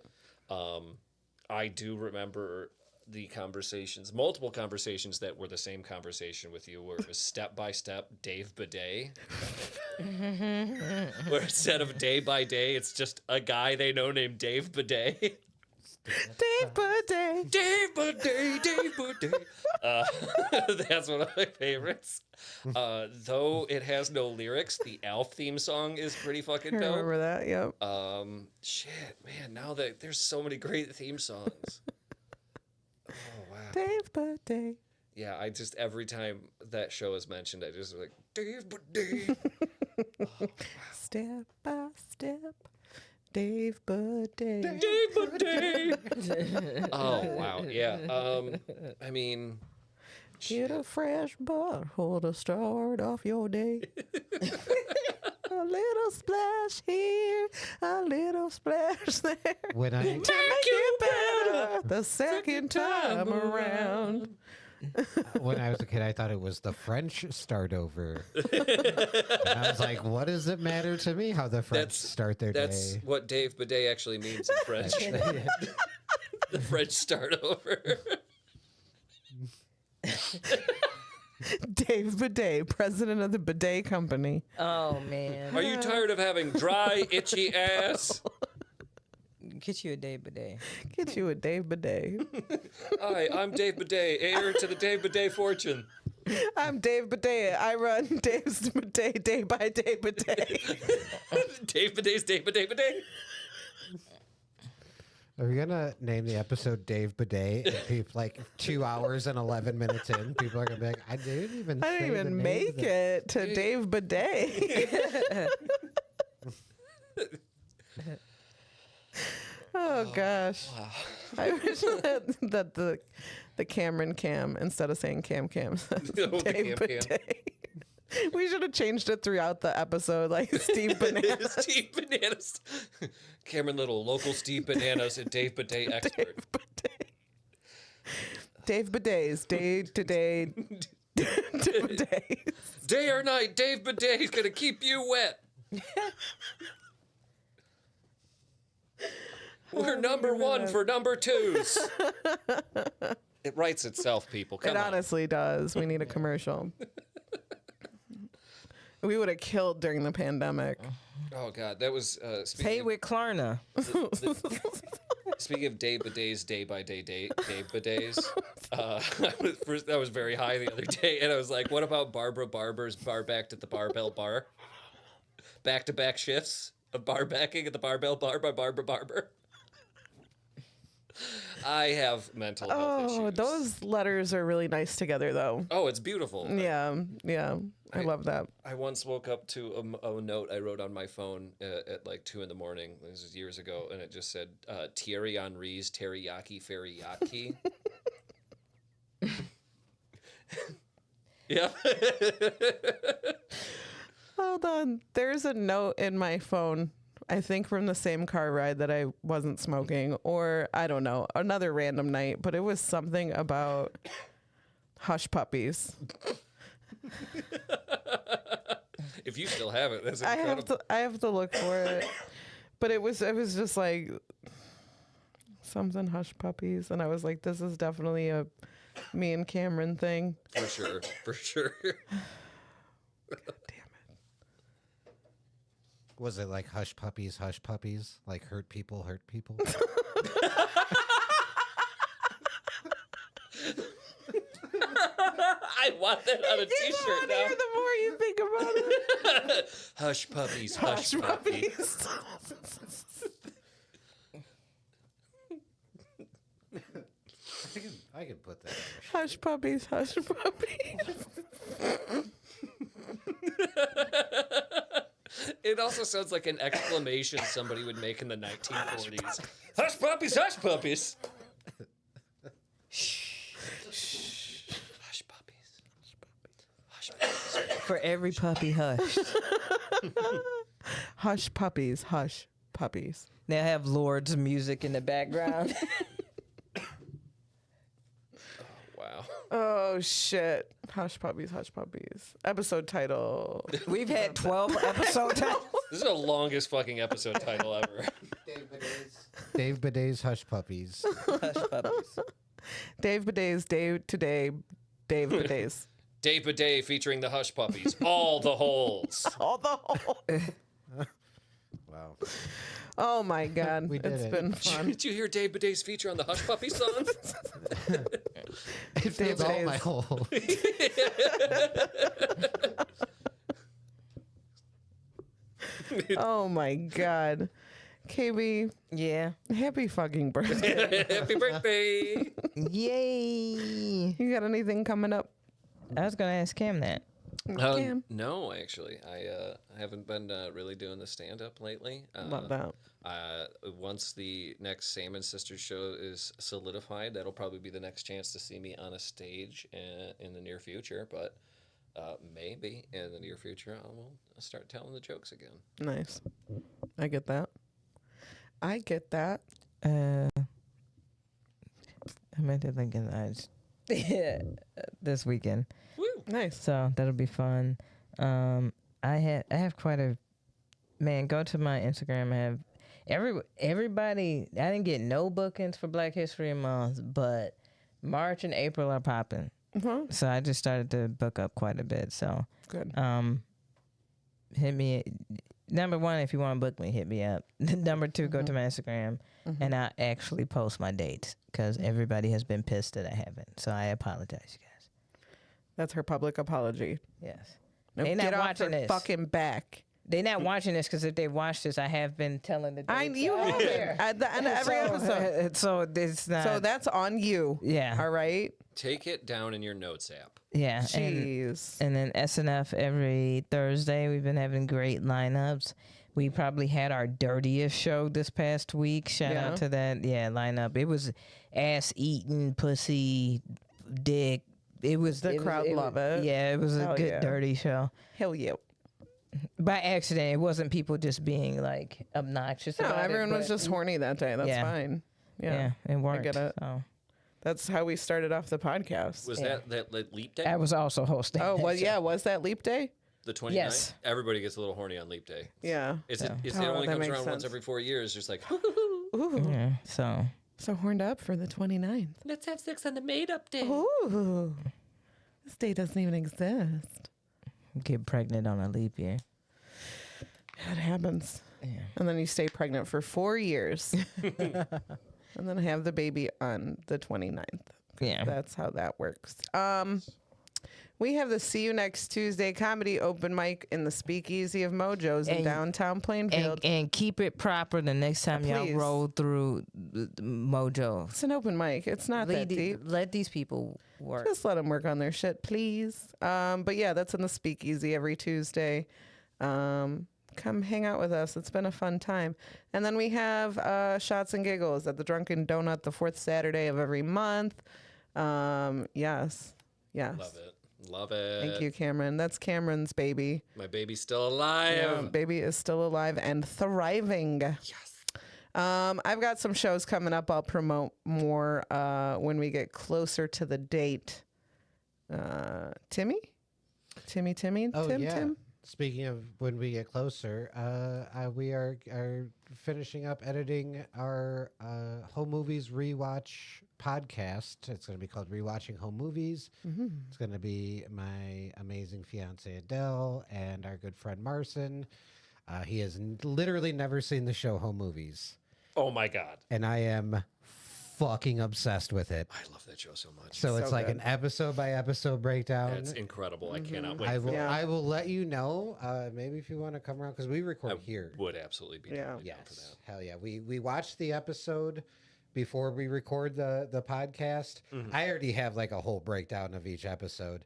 I do remember the conversations, multiple conversations that were the same conversation with you, where it was step by step, Dave Bidet. Where instead of day by day, it's just a guy they know named Dave Bidet. Dave Bidet. Dave Bidet, Dave Bidet. That's one of my favorites. Though it has no lyrics, the Alf theme song is pretty fucking I dope. remember that. Yep. Shit, man, now that there's so many great theme songs. Oh, wow. Dave Bidet. Yeah, I just, every time that show is mentioned, I just like, Dave Bidet. Oh, wow. Step by step, Dave Bidet. Dave Bidet. Oh, wow. Yeah. I mean, Get a fresh butthole to start off your day. A little splash here, a little splash there. When I To make it better the second time around. when I was a kid, I thought it was the French start over. And I was like, what does it matter to me how the French start their that's day? what Dave Bidet actually means in French. The French start over. Dave Bidet, president of the Bidet Company. Oh man. Are you tired of having dry, itchy ass? Get you a Dave Bidet. Get you a Dave Bidet. Hi, I'm Dave Bidet, heir to the Dave Bidet fortune. I'm Dave Bidet. I run Dave's Bidet day by day bidet. Dave Bidet's Dave Bidet Bidet. Are we gonna name the episode Dave Bidet? And people like 2 hours and 11 minutes in, people are gonna be like, I didn't even. I say didn't the even name make of the-" it to Dave Bidet. Oh gosh. I wish that the Cameron Cam, instead of saying Cam says Oh, the Dave Cam. Bidet. We should have changed it throughout the episode, like Steve Banana. Steve Bananas. Cameron Little, local Steve Bananas and Dave Bidet expert. Dave Bidet's day to day. Day or night, Dave Bidet's gonna keep you wet. We're number one for number twos. It writes itself, people. Come It on. honestly does. We need a commercial. We would have killed during the pandemic. Oh God, that was Pay speaking. with Klarna. Speaking of Dave Bidet's day by day Dave Bidet's, I was very high the other day, and I was like, "What about Barbara Barber's bar backed at the Barbell Bar? Back-to-back shifts of bar backing at the Barbell Bar by Barbara Barber." I have mental health issues. Those letters are really nice together, though. Oh, it's beautiful. Yeah, I love that. I once woke up to a note I wrote on my phone at like 2 a.m. This was years ago, and it just said Thierry Henry's teriyaki feriyaki. Yeah. Hold on. There's a note in my phone, I think from the same car ride that I wasn't smoking, or I don't know, another random night, but it was something about hush puppies. If you still have it, that's incredible. I have to look for it. But it was just like something hush puppies, and I was like, this is definitely a me and Cameron thing. For sure. Damn it. Was it like hush puppies, like hurt people? I want that on a t-shirt now. The more you think about it. Hush puppies, hush puppies. I can put that. Hush puppies, hush puppies. It also sounds like an exclamation somebody would make in the 1940s. Hush puppies, hush puppies. Hush puppies. Hush puppies. For every puppy, hush. Hush puppies, hush puppies. Now have Lord's music in the background. Wow. Oh shit. Hush puppies, hush puppies. Episode title. We've had 12 episode titles. This is the longest fucking episode title ever. Dave Bidet's Hush Puppies. Hush puppies. Dave Bidet's Day Today. Dave Bidet's. Day by Day featuring the Hush Puppies. All the holes. All the holes. Wow. Oh my God. We did It's it. been fun. Did you hear Day by Day's feature on the Hush Puppy song? It fills all my holes. Oh my God. KB, Yeah. happy fucking birthday. Happy birthday. Yay. You got anything coming up? I was going to ask Cam that. Cam? No, actually, I haven't been really doing the stand-up lately. Love that. Once the next Salmon Sisters show is solidified, that'll probably be the next chance to see me on a stage in the near future. But maybe in the near future, I will start telling the jokes again. Nice. I get that. I meant to think this weekend. Woo! Nice. So that'll be fun. I have quite a man. Go to my Instagram. I have everybody. I didn't get no bookings for Black History Month, but March and April are popping. Mm-hmm. So I just started to book up quite a bit. So Good. Hit me. Number one, if you want to book me, hit me up. Number two, go to my Instagram, and I actually post my dates because everybody has been pissed that I haven't. So I apologize, you guys. That's her public apology. Yes. Now They get not off watching her this. fucking back. They're not watching this because if they watch this, I have been telling the dates. You have it at the end of every episode. So it's not. So that's on you. Yeah. All right. Take it down in your notes app. Yeah. Jeez. And then SNF every Thursday. We've been having great lineups. We probably had our dirtiest show this past week. Shout out to that. Yeah, lineup. It was ass eating, pussy, dick. It was The crowd love it. Yeah, it was a Hell good yeah. dirty show. Hell yeah. By accident, it wasn't people just being like obnoxious. No, about everyone it, was but- just horny that day. That's Yeah. fine. Yeah, it worked. I get it. So. That's how we started off the podcast. Was that leap day? I was also hosting. Oh, that well, show. yeah. Was that leap day? The 29th? Yes. Everybody gets a little horny on leap day. Yeah. It Oh, only that comes makes around once sense. every 4 years. Just like, Ooh. Yeah, so horned up for the 29th. let's have sex on the made-up day. Ooh. This day doesn't even exist. get pregnant on a leap year. It happens. Yeah. And then you stay pregnant for 4 years. And then have the baby on the 29th. Yeah. That's how that works. We have the See You Next Tuesday comedy open mic in the Speakeasy of Mojos in downtown Plainfield. And keep it proper the next time y'all Please. roll through Mojo. It's an open mic. It's not that deep. Let these people work. Just let them work on their shit, please. But yeah, that's in the Speakeasy every Tuesday. Come hang out with us. It's been a fun time. And then we have Shots and Giggles at the Drunken Donut the fourth Saturday of every month. Yes. Love it. Thank you, Cameron. That's Cameron's baby. My baby's still alive. Yeah, baby is still alive and thriving. Yes. I've got some shows coming up. I'll promote more when we get closer to the date. Timmy? Oh, yeah. Tim? Speaking of when we get closer, we are finishing up editing our home movies rewatch podcast. It's going to be called Rewatching Home Movies. Mm-hmm. It's going to be my amazing fiance Adele and our good friend Marcin. He has literally never seen the show Home Movies. Oh my God. And I am fucking obsessed with it. I love that show so much. So it's like an episode by episode breakdown. It's incredible. I cannot wait. I will let you know. Maybe if you want to come around, because we record here. Would absolutely be down for that. Hell yeah. We watched the episode before we record the podcast. I already have like a whole breakdown of each episode.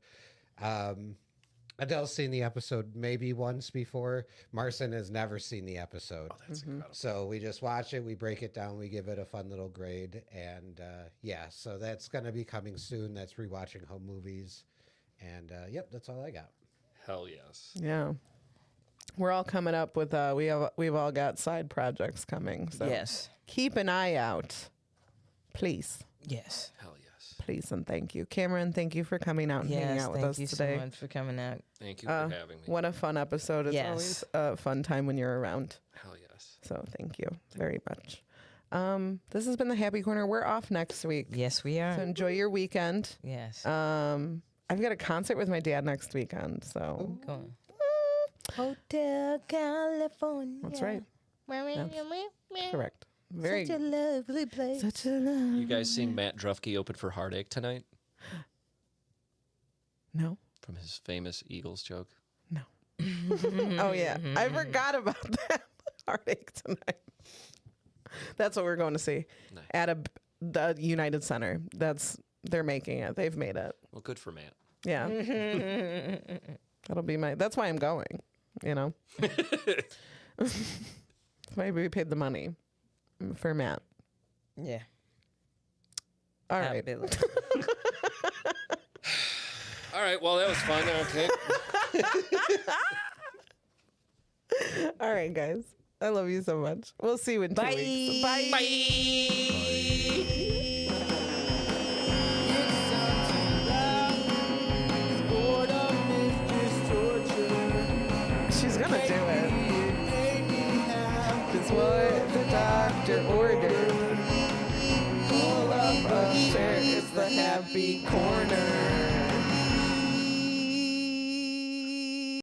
Adele's seen the episode maybe once before. Marcin has never seen the episode. Oh, that's incredible. So we just watch it, we break it down, we give it a fun little grade. And so that's going to be coming soon. That's Rewatching Home Movies. And yep, that's all I got. Hell yes. Yeah. We're all coming up with we've all got side projects coming. So Yes. keep an eye out. Please. Yes. Hell yes. Please and thank you. Cameron, thank you for coming out and hanging out with us thank you today. so much for coming out. Thank you for having me. What a fun episode. It's Yes. always a fun time when you're around. Hell yes. So thank you very much. This has been the Happy Corner. We're off next week. Yes, we are. So enjoy your weekend. Yes. I've got a concert with my dad next weekend. So Go on. Hotel California. that's right. Correct. Very Such a lovely place. such a love. You guys seen Matt Drufke open for Heartache tonight? No. From his famous Eagles joke? No. Oh yeah. I forgot about that. Heartache tonight. That's what we're going to see at the United Center. They're making it. They've made it. Well, good for Matt. Yeah. That's why I'm going, you know. Maybe we paid the money for Matt. Yeah. All right. All right. Well, that was fun. Okay. All right, guys. I love you so much. We'll see you in 2 weeks. Bye. She's gonna do it. It's what the doctor ordered. Pull up a chair. It's the Happy Corner.